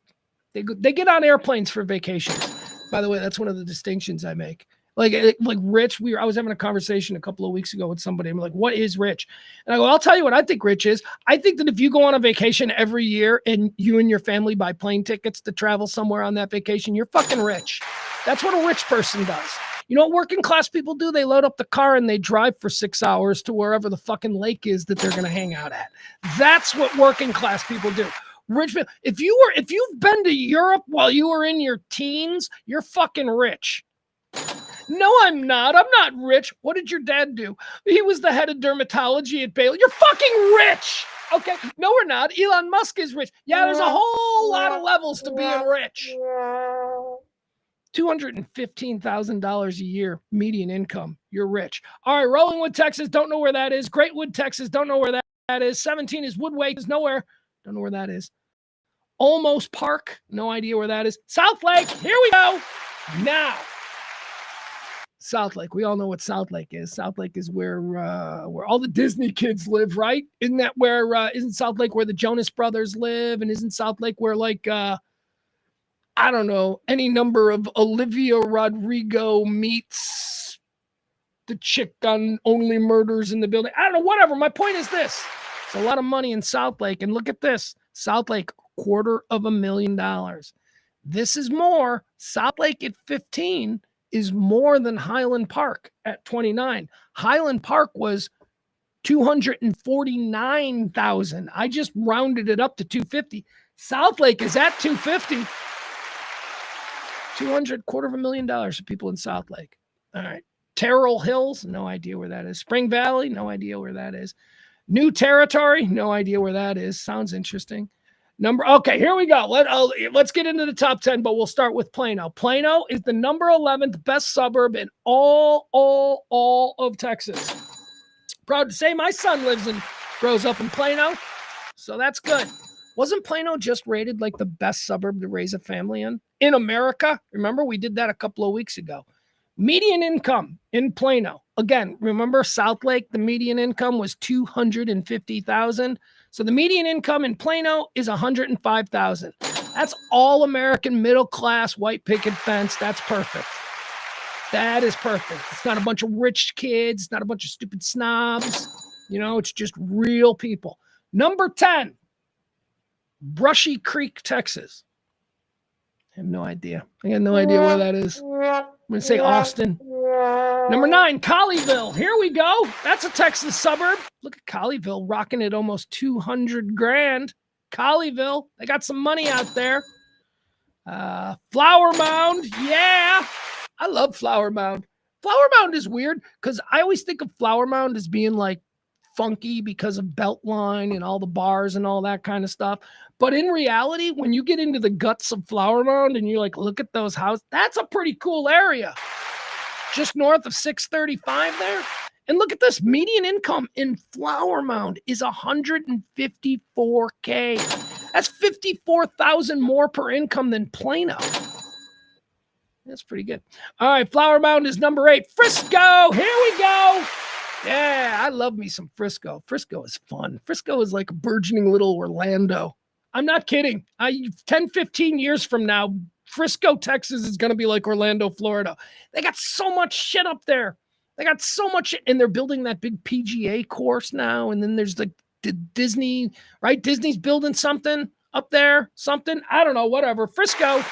they get on airplanes for vacations. By the way, that's one of the distinctions I make. Like rich, I was having a conversation a couple of weeks ago with somebody. I'm like, what is rich? And I go, I'll tell you what I think rich is. I think that if you go on a vacation every year and you and your family buy plane tickets to travel somewhere on that vacation, you're fucking rich. That's what a rich person does. You know what working class people do? They load up the car and they drive for 6 hours to wherever the fucking lake is that they're going to hang out at. That's what working class people do. Rich people, if you've been to Europe while you were in your teens, you're fucking rich. No, I'm not. I'm not rich. What did your dad do? He was the head of dermatology at Baylor. You're fucking rich. Okay. No, we're not. Elon Musk is rich. Yeah, there's a whole lot of levels to being rich. $215,000 a year median income. You're rich. All right. Rollingwood, Texas. Don't know where that is. Greatwood, Texas. Don't know where that is. 17 is Woodway. Is nowhere. Don't know where that is. Almost Park. No idea where that is. South Lake. Here we go. Now. South Lake. We all know what South Lake is. South Lake is where all the Disney kids live, right? Isn't South Lake where the Jonas Brothers live? And isn't South Lake where I don't know, any number of Olivia Rodrigo meets the chick on Only Murders in the Building? I don't know, whatever. My point is this. It's a lot of money in South Lake. And look at this. South Lake, $250,000. This is more. South Lake at 15 is more than Highland Park at 29. Highland Park was 249,000. I just rounded it up to 250. South Lake is at 250. $250,000 for people in South Lake. All right. Terrell Hills, no idea where that is. Spring Valley, no idea where that is. New Territory, no idea where that is. Sounds interesting. Okay, here we go. Let's get into the top 10, but we'll start with Plano. Plano is the number 11th best suburb in all of Texas. Proud to say my son grows up in Plano, so that's good. Wasn't Plano just rated like the best suburb to raise a family in America? Remember, we did that a couple of weeks ago. Median income in Plano. Again, remember South Lake, the median income was $250,000. So the median income in Plano is $105,000. That's all American middle class white picket fence. That's perfect. That is perfect. It's not a bunch of rich kids, it's not a bunch of stupid snobs. It's just real people. Number 10, Brushy Creek, Texas. I have no idea. I got no idea where that is. I'm going to say Austin. Number 9, Colleyville. Here we go. That's a Texas suburb. Look at Colleyville rocking at almost $200,000. Colleyville. They got some money out there. Flower Mound. Yeah. I love Flower Mound. Flower Mound is weird because I always think of Flower Mound as being like funky because of Beltline and all the bars and all that kind of stuff. But in reality, when you get into the guts of Flower Mound and you look at those houses, that's a pretty cool area. Just north of 635 there. And look at this, median income in Flower Mound is $154K. That's $54,000 more per income than Plano. That's pretty good. All right, Flower Mound is number 8. Frisco, here we go. Yeah, I love me some Frisco. Frisco is fun. Frisco is like a burgeoning little Orlando. I'm not kidding. 10, 15 years from now, Frisco, Texas is going to be like Orlando, Florida. They got so much shit up there. They got so much shit, and they're building that big PGA course now, and then there's the Disney, right? Disney's building something up there, something. I don't know, whatever. Frisco,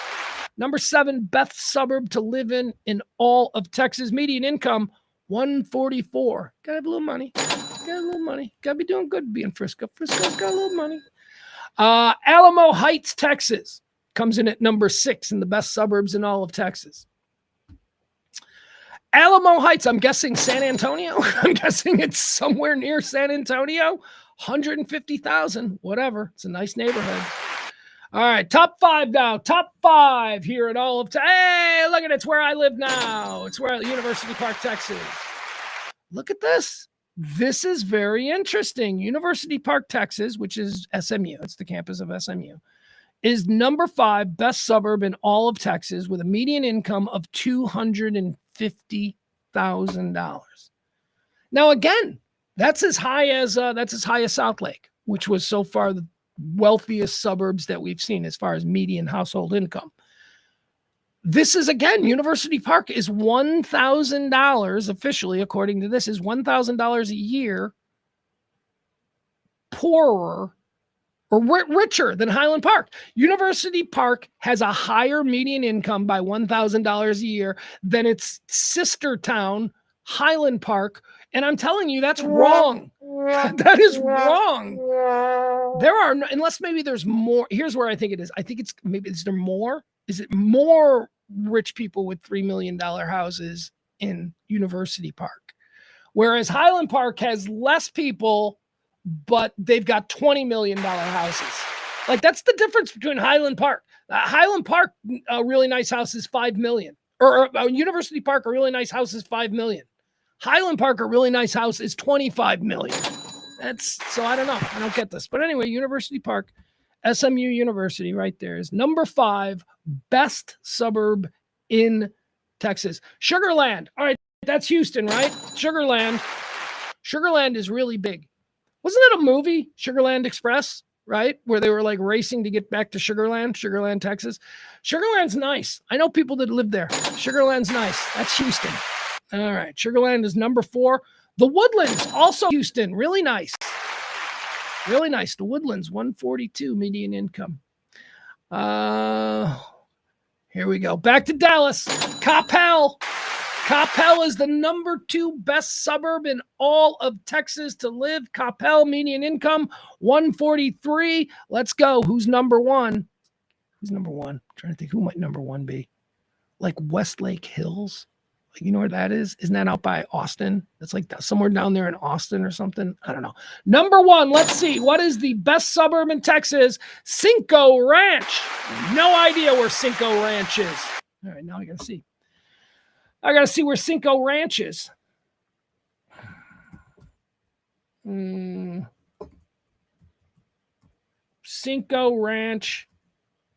number 7, best suburb to live in all of Texas. Median income, $144. Gotta have a little money. Gotta be doing good being Frisco. Frisco's got a little money. Alamo Heights, Texas comes in at number 6 in the best suburbs in all of Texas. Alamo Heights, I'm guessing San Antonio. I'm guessing it's somewhere near San Antonio. $150,000, whatever. It's a nice neighborhood. All right, top 5 now. Top 5 here in all of Hey, look at it. It's where I live now. It's where University Park, Texas. Look at this. This is very interesting. University Park, Texas, which is SMU. It's the campus of SMU. Is number 5 best suburb in all of Texas with a median income of $250,000. Now, again, that's as high as South Lake, which was so far the wealthiest suburbs that we've seen as far as median household income. This is, again, University Park is $1,000 officially, according to this, is $1,000 a year poorer or richer than Highland Park. University Park has a higher median income by $1,000 a year than its sister town, Highland Park. And I'm telling you, that's wrong. That is wrong. There are, unless maybe there's more. Here's where I think it is. I think it's maybe, is there more? Is it more rich people with $3 million houses in University Park? Whereas Highland Park has less people, but they've got $20 million houses. Like, that's the difference between Highland Park. Highland Park, a really nice house is $5 million. Or University Park, a really nice house is $5 million. Highland Park, a really nice house is $25 million. So I don't know. I don't get this. But anyway, University Park, SMU University right there is number 5 best suburb in Texas. Sugar Land. All right, that's Houston, right? Sugar Land. Sugar Land is really big. Wasn't that a movie, Sugar Land Express, right? Where they were like racing to get back to Sugar Land, Texas. Sugar Land's nice. I know people that live there. Sugar Land's nice. That's Houston. All right, Sugar Land is number 4. The Woodlands, also Houston, really nice. Really nice. The Woodlands, $142 median income. Here we go. Back to Dallas. Coppell. Coppell is the number 2 best suburb in all of Texas to live. Coppell, median income, $143. Let's go. Who's number 1? Who's number 1? I'm trying to think, who might number 1 be? like Westlake Hills. You know where that is? Isn't that out by Austin? It's like somewhere down there in Austin or something. I don't know. Number one, let's see. What is the best suburb in Texas? Cinco Ranch. No idea where Cinco Ranch is. All right, now I got to see. I got to see where Cinco Ranch is. Cinco Ranch,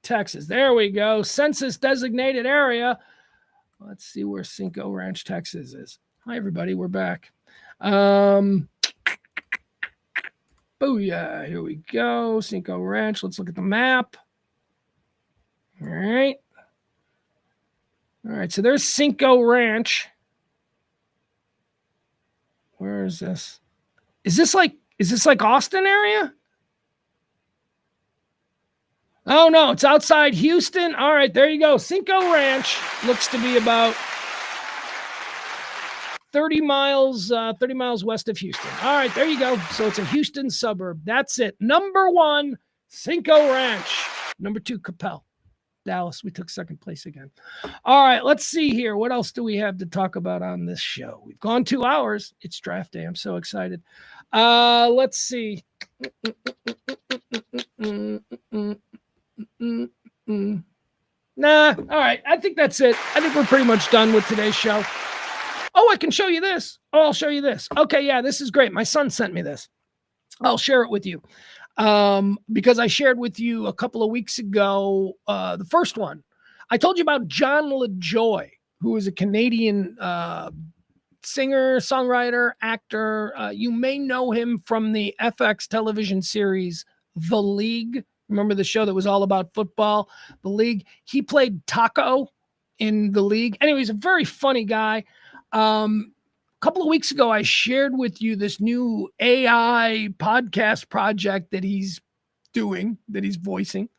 Texas. There we go. Census designated area. Let's see where Cinco Ranch, Texas is. Hi, everybody. We're back. Booyah. Here we go. Cinco Ranch. Let's look at the map. All right. All right. So there's Cinco Ranch. Where is this? Is this like Austin area? Oh, no, it's outside Houston. All right, there you go. Cinco Ranch looks to be about 30 miles west of Houston. All right, there you go. So it's a Houston suburb. That's it. Number one, Cinco Ranch. Number two, Capel, Dallas. We took second place again. All right, let's see here. What else do we have to talk about on this show? We've gone 2 hours. It's draft day. I'm so excited. Let's see. Nah, all right. I think that's it. I think we're pretty much done with today's show. Oh, I can show you this. Oh, I'll show you this. Okay, yeah, this is great. My son sent me this. I'll share it with you. Because I shared with you a couple of weeks ago, the first one. I told you about John LaJoy, who is a Canadian singer, songwriter, actor. You may know him from the FX television series, The League. Remember the show that was all about football, The League? He played Taco in The League. Anyway, he's a very funny guy. A couple of weeks ago, I shared with you this new AI podcast project that he's doing, that he's voicing.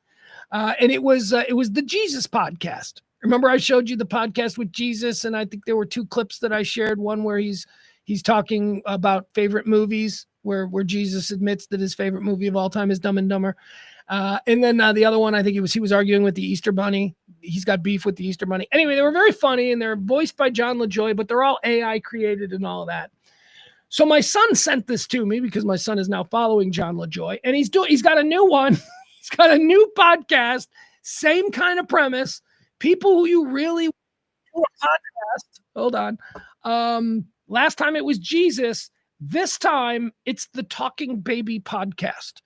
And it was the Jesus podcast. Remember I showed you the podcast with Jesus, and I think there were 2 clips that I shared. One where he's talking about favorite movies, where Jesus admits that his favorite movie of all time is Dumb and Dumber. And then the other one, I think he was arguing with the Easter Bunny. He's got beef with the Easter Bunny. Anyway, they were very funny, and they're voiced by John LaJoy, but they're all AI created and all of that. So my son sent this to me because my son is now following John LaJoy, and he's got a new one. He's got a new podcast, same kind of premise. People who you really do a podcast. Hold on. Last time it was Jesus. This time it's the Talking Baby podcast.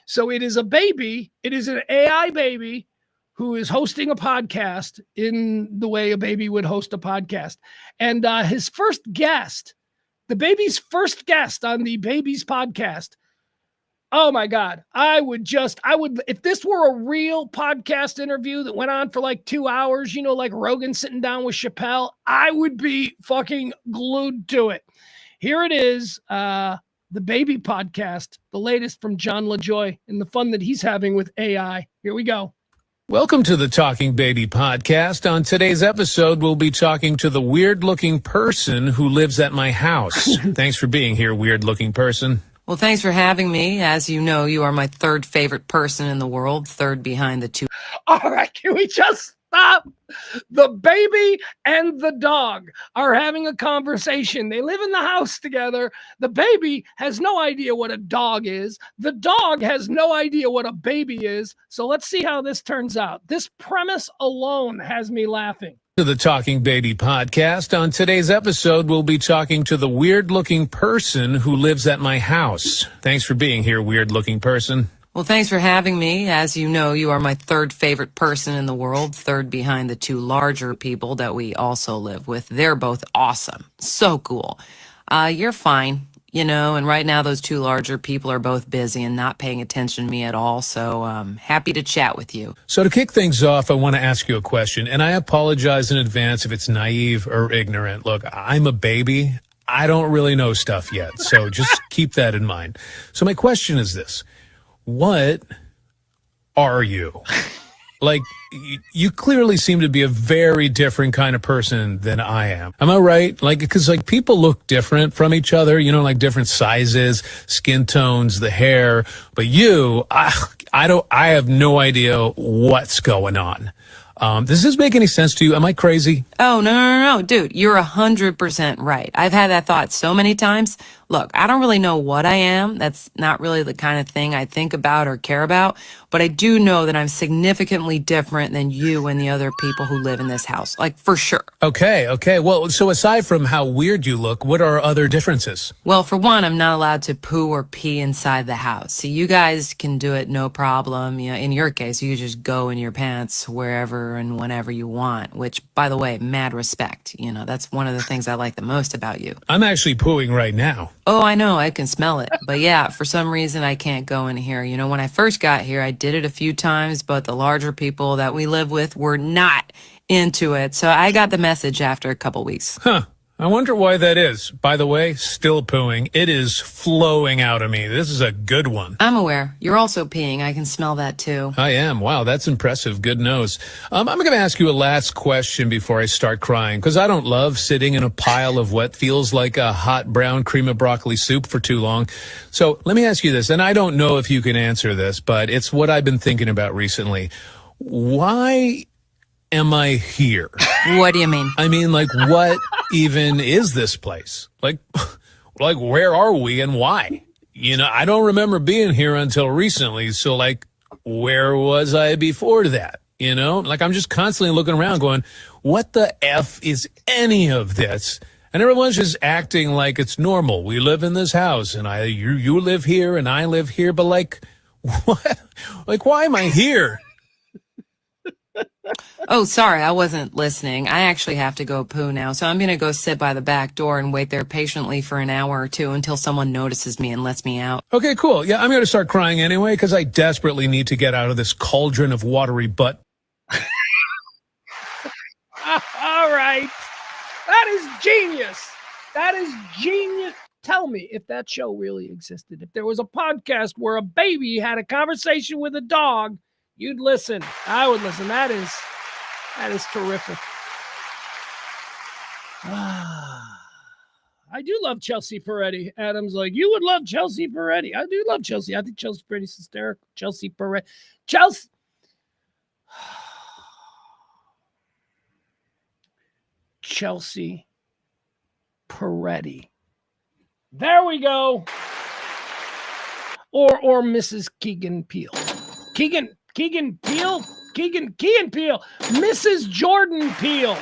So it is a baby. It is an AI baby who is hosting a podcast in the way a baby would host a podcast. And his first guest, the baby's first guest on the baby's podcast. Oh my God. I would, if this were a real podcast interview that went on for like 2 hours, like Rogan sitting down with Chappelle, I would be fucking glued to it. Here it is. The baby podcast, the latest from John LaJoy and the fun that he's having with AI. Here we go. Welcome to the Talking Baby podcast. On today's episode, we'll be talking to the weird-looking person who lives at my house. Thanks for being here, weird-looking person. Well, thanks for having me. As you know, you are my 3rd favorite person in the world, 3rd behind the 2. All right, can we just stop? The baby and the dog are having a conversation. They live in the house together. The baby has no idea what a dog is. The dog has no idea what a baby is. So let's see how this turns out. This premise alone has me laughing. To the Talking Baby podcast. On today's episode, we'll be talking to the weird-looking person who lives at my house. Thanks for being here, weird-looking person. Well, thanks for having me. As you know, you are my 3rd favorite person in the world, 3rd behind the 2 larger people that we also live with. They're both awesome. So cool. You're fine, and right now those 2 larger people are both busy and not paying attention to me at all, so happy to chat with you. So to kick things off, I want to ask you a question, and I apologize in advance if it's naive or ignorant. Look, I'm a baby. I don't really know stuff yet, so just keep that in mind. So my question is this. What are you? Like, you clearly seem to be a very different kind of person than I am. Am I right? Like, because like people look different from each other, like different sizes, skin tones, the hair. But you, I have no idea what's going on. Does this make any sense to you? Am I crazy? Oh, no, dude, you're 100% right. I've had that thought so many times. Look, I don't really know what I am. That's not really the kind of thing I think about or care about, but I do know that I'm significantly different than you and the other people who live in this house, like for sure. Okay. Well, so aside from how weird you look, what are other differences? Well, for one, I'm not allowed to poo or pee inside the house. So you guys can do it no problem. You know, in your case, you just go in your pants wherever and whenever you want, which, by the way, mad respect. You know, that's one of the things I like the most about you. I'm actually pooing right now. Oh, I know, I can smell it. But yeah, for some reason, I can't go in here. You know, when I first got here, I did it a few times, but the larger people that we live with were not into it. So I got the message after a couple weeks. Huh. I wonder why that is. By the way, still pooing. It is flowing out of me. This is a good one. I'm aware. You're also peeing. I can smell that too. I am. Wow, that's impressive. Good nose. I'm going to ask you a last question before I start crying, because I don't love sitting in a pile of what feels like a hot brown cream of broccoli soup for too long. So let me ask you this, and I don't know if you can answer this, but it's what I've been thinking about recently. Why am I here? What do you mean? I mean, like, what even is this place? Like, where are we and why? You know, I don't remember being here until recently. So, like, where was I before that? You know, like, I'm just constantly looking around going, what the F is any of this? And everyone's just acting like it's normal. We live in this house and you live here and I live here. But like, what? Like, why am I here? Oh, sorry, I wasn't listening. I actually have to go poo now, so I'm going to go sit by the back door and wait there patiently for an hour or two until someone notices me and lets me out. Okay, cool. Yeah, I'm going to start crying anyway because I desperately need to get out of this cauldron of watery butt. All right. That is genius. That is genius. Tell me if that show really existed. If there was a podcast where a baby had a conversation with a dog, you'd listen. I would listen. That is terrific. I do love Chelsea Peretti. Adam's like, you would love Chelsea Peretti. I do love Chelsea. I think Chelsea Peretti's hysterical. Chelsea Peretti. Chelsea Peretti. There we go. Or Mrs. Keegan Peele. Keegan Peele? Keegan Peele. Mrs. Jordan Peele.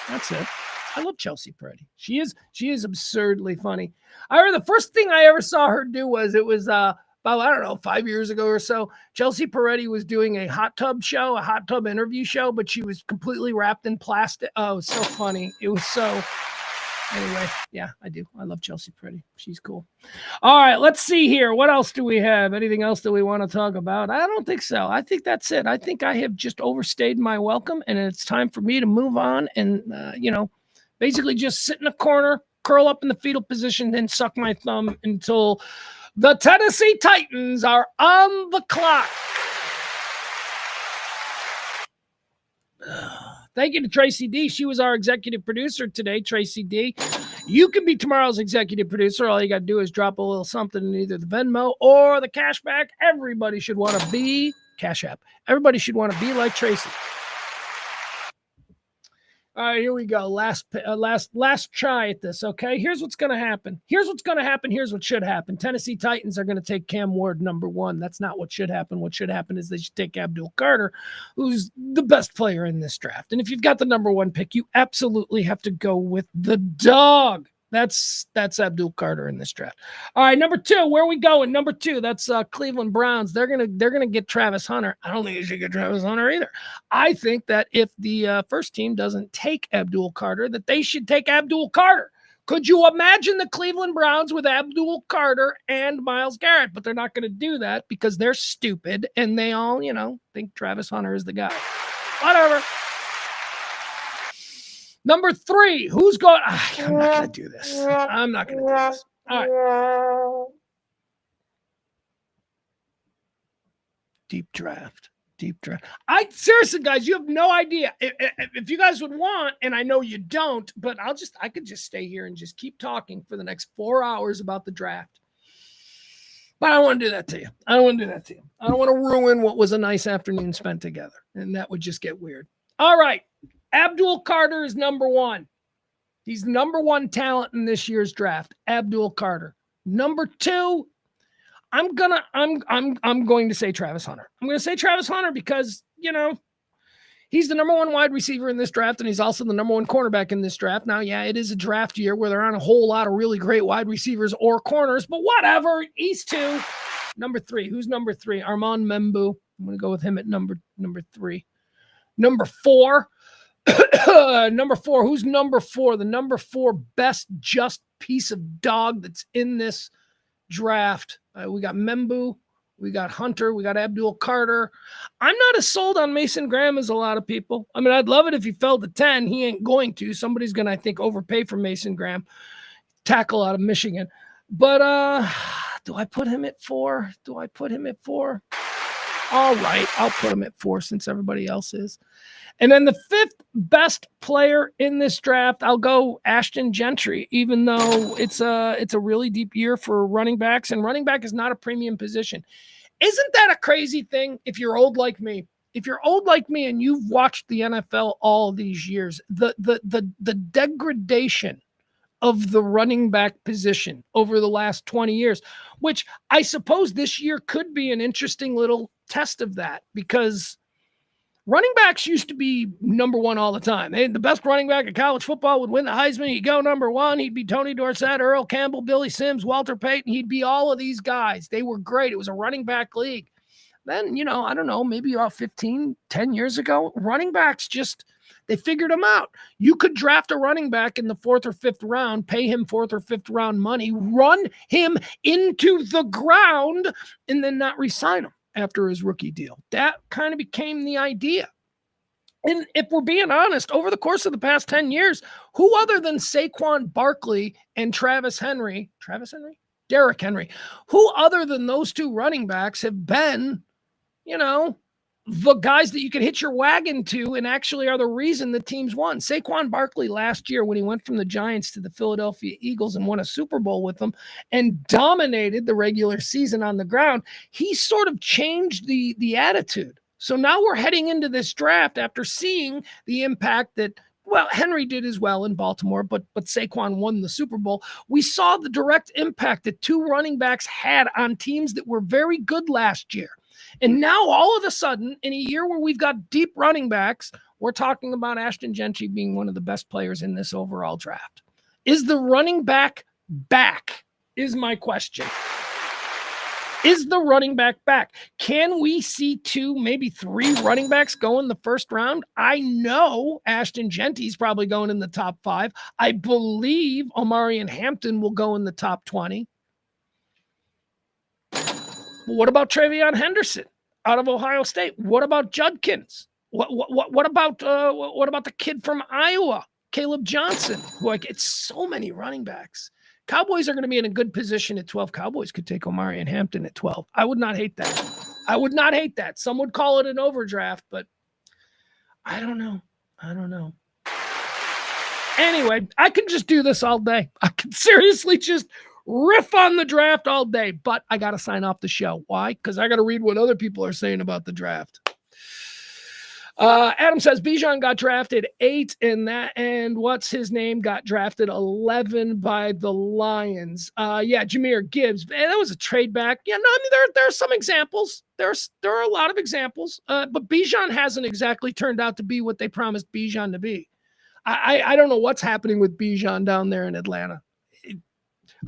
That's it. I love Chelsea Peretti. She is absurdly funny. I remember the first thing I ever saw her do was about, I don't know, 5 years ago or so. Chelsea Peretti was doing a hot tub interview show, but she was completely wrapped in plastic. Oh, it was so funny. It was so... Anyway, yeah, I do. I love Chelsea Peretti. She's cool. All right, let's see here. What else do we have? Anything else that we want to talk about? I don't think so. I think that's it. I think I have just overstayed my welcome, and it's time for me to move on and, basically just sit in a corner, curl up in the fetal position, then suck my thumb until the Tennessee Titans are on the clock. Thank you to Tracy D. She was our executive producer today, Tracy D. You can be tomorrow's executive producer. All you got to do is drop a little something in either the Venmo or the Cashback. Everybody should want to be Cash App. Everybody should want to be like Tracy. All right, here we go. Last try at this, okay? Here's what's going to happen. Here's what should happen. Tennessee Titans are going to take Cam Ward number 1. That's not what should happen. What should happen is they should take Abdul Carter, who's the best player in this draft. And if you've got the number 1 pick, you absolutely have to go with the dog. That's Abdul Carter in this draft. All right, number 2, where are we going? Number 2, that's Cleveland Browns. They're gonna get Travis Hunter. I don't think they should get Travis Hunter either. I think that if the first team doesn't take Abdul Carter, that they should take Abdul Carter. Could you imagine the Cleveland Browns with Abdul Carter and Myles Garrett? But they're not going to do that because they're stupid and they all, think Travis Hunter is the guy. Whatever. Number 3, who's going? I'm not going to do this. I'm not going to do this. All right. Deep draft. Seriously, guys, you have no idea. If you guys would want, and I know you don't, but I could just stay here and just keep talking for the next 4 hours about the draft. But I don't want to do that to you. I don't want to ruin what was a nice afternoon spent together. And that would just get weird. All right. Abdul Carter is number one. He's number one talent in this year's draft. Abdul Carter. Number two, I'm going to say Travis Hunter. I'm going to say Travis Hunter because, he's the number one wide receiver in this draft, and he's also the number one cornerback in this draft. Now, yeah, it is a draft year where there aren't a whole lot of really great wide receivers or corners, but whatever. He's two. Number three. Who's number three? Armand Membu. I'm going to go with him at number three. Number four. Number four. Who's number four? The number four best just piece of dog that's in this draft. We got Membu. We got Hunter. We got Abdul Carter. I'm not as sold on Mason Graham as a lot of people. I mean, I'd love it if he fell to 10. He ain't going to. Somebody's going to, I think, overpay for Mason Graham. Tackle out of Michigan. But do I put him at 4? All right. I'll put him at 4 since everybody else is. And then the fifth best player in this draft, I'll go Ashton Gentry, even though it's a really deep year for running backs, and running back is not a premium position. Isn't that a crazy thing? If you're old like me, and you've watched the NFL all these years, the degradation of the running back position over the last 20 years, which I suppose this year could be an interesting little test of that, because running backs used to be number one all the time. The best running back in college football would win the Heisman. He'd go number one. He'd be Tony Dorsett, Earl Campbell, Billy Sims, Walter Payton. He'd be all of these guys. They were great. It was a running back league. Then, I don't know, maybe about 10 years ago, running backs they figured them out. You could draft a running back in the 4th or 5th round, pay him 4th or 5th round money, run him into the ground, and then not re-sign him after his rookie deal. That kind of became the idea. And if we're being honest, over the course of the past 10 years, who other than Saquon Barkley and Derrick Henry, who other than those two running backs have been, the guys that you can hitch your wagon to and actually are the reason the teams won? Saquon Barkley last year, when he went from the Giants to the Philadelphia Eagles and won a Super Bowl with them and dominated the regular season on the ground, he sort of changed the attitude. So now we're heading into this draft after seeing the impact that, Henry did as well in Baltimore, but Saquon won the Super Bowl. We saw the direct impact that two running backs had on teams that were very good last year. And now all of a sudden, in a year where we've got deep running backs, we're talking about Ashton Gentry being one of the best players in this overall draft. Is the running back back? Is my question. Is the running back back? Can we see 2, maybe 3 running backs go in the first round? I know Ashton Gentry's probably going in the top 5. I believe Omarion Hampton will go in the top 20. What about Travion Henderson out of Ohio State? What about Judkins? What about the kid from Iowa, Caleb Johnson? It's so many running backs. Cowboys are going to be in a good position at 12. Cowboys could take Omarion Hampton at 12. I would not hate that. Some would call it an overdraft, but I don't know. Anyway, I could just do this all day. I could seriously just riff on the draft all day, but I got to sign off the show. Why? Because I got to read what other people are saying about the draft. Adam says Bijan got drafted 8 and what's his name got drafted 11 by the Lions. Jahmyr Gibbs. And that was a trade back. Yeah, no, I mean, there are some examples. There are a lot of examples. But Bijan hasn't exactly turned out to be what they promised Bijan to be. I don't know what's happening with Bijan down there in Atlanta.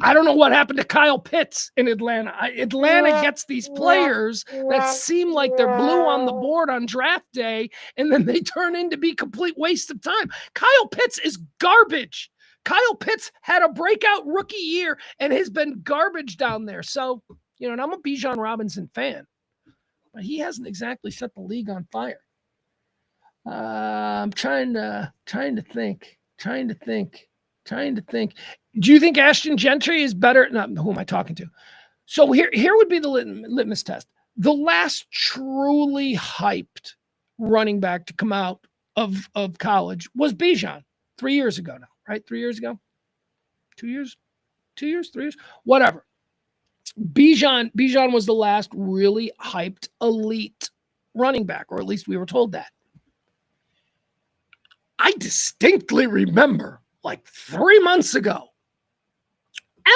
I don't know what happened to Kyle Pitts in Atlanta. Atlanta gets these players that seem like they're blue on the board on draft day, and then they turn in to be complete waste of time. Kyle Pitts is garbage. Kyle Pitts had a breakout rookie year and has been garbage down there. So, and I'm a Bijan Robinson fan, but he hasn't exactly set the league on fire. I'm trying to think. Do you think Ashton Gentry is better? No, who am I talking to? So here would be the litmus test. The last truly hyped running back to come out of college was Bijan 3 years ago now, right? 3 years ago? 2 years? 2 years? 3 years? Whatever. Bijan was the last really hyped elite running back, or at least we were told that. I distinctly remember like 3 months ago,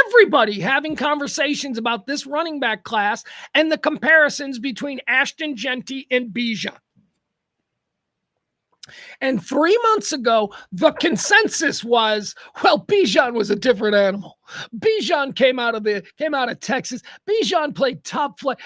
everybody having conversations about this running back class and the comparisons between Ashton Jeanty and Bijan. And 3 months ago, the consensus was, well, Bijan was a different animal. Bijan came out of Texas. Bijan played top flight.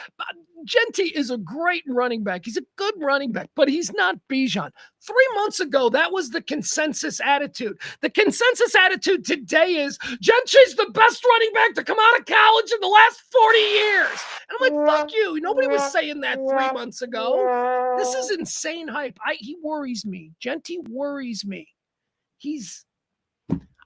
Jeanty is a great running back. He's a good running back, but he's not Bijan. 3 months ago, that was the consensus attitude. The consensus attitude today is Jeanty's the best running back to come out of college in the last 40 years. And I'm like, fuck you. Nobody was saying that 3 months ago. This is insane hype. He worries me. Jeanty worries me.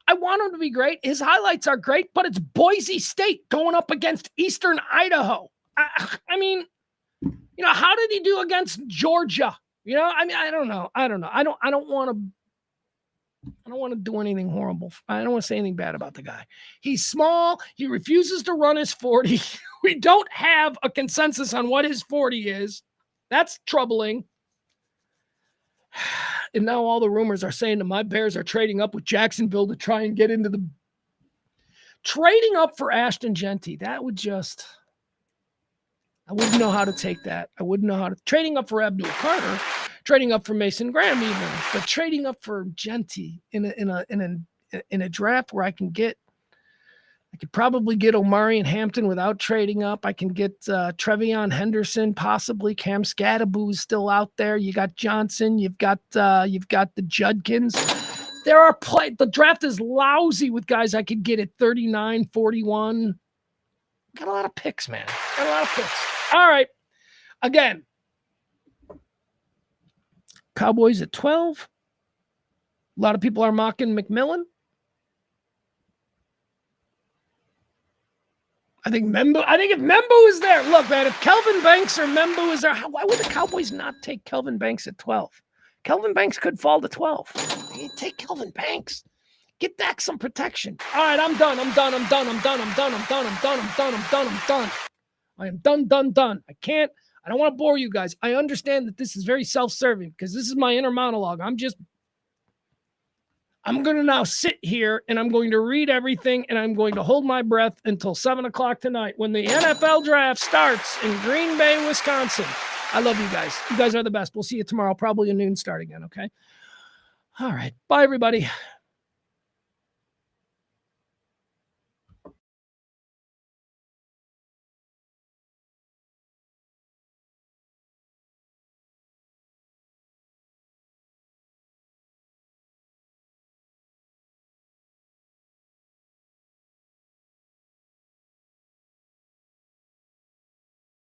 I want him to be great. His highlights are great, but it's Boise State going up against Eastern Idaho. I mean, how did he do against Georgia? I don't know. I don't want to do anything horrible. I don't want to say anything bad about the guy. He's small. He refuses to run his 40. We don't have a consensus on what his 40 is. That's troubling. And now all the rumors are saying that my Bears are trading up with Jacksonville to try and get into the trading up for Ashton Jeanty. That would just... I wouldn't know how to take that. I wouldn't know how to trading up for Abdul Carter, trading up for Mason Graham even, but trading up for Jeanty in a draft where I could probably get Omari and Hampton without trading up. I can get Trevion Henderson, possibly Cam Scadaboo's still out there. You got Johnson. You've got the Judkins. The draft is lousy with guys I could get at 39, 41. Got a lot of picks, man. Got a lot of picks. All right. Again, Cowboys at 12. A lot of people are mocking McMillan. I think if Membo is there, look, man, if Kelvin Banks or Membo is there, why would the Cowboys not take Kelvin Banks at 12? Kelvin Banks could fall to 12. You take Kelvin Banks. Get back some protection. All right, I'm done. I am done. I don't want to bore you guys. I understand that this is very self-serving because this is my inner monologue. I'm going to now sit here and I'm going to read everything and I'm going to hold my breath until 7:00 tonight when the NFL draft starts in Green Bay, Wisconsin. I love you guys. You guys are the best. We'll see you tomorrow, probably a noon start again, okay? All right. Bye, everybody.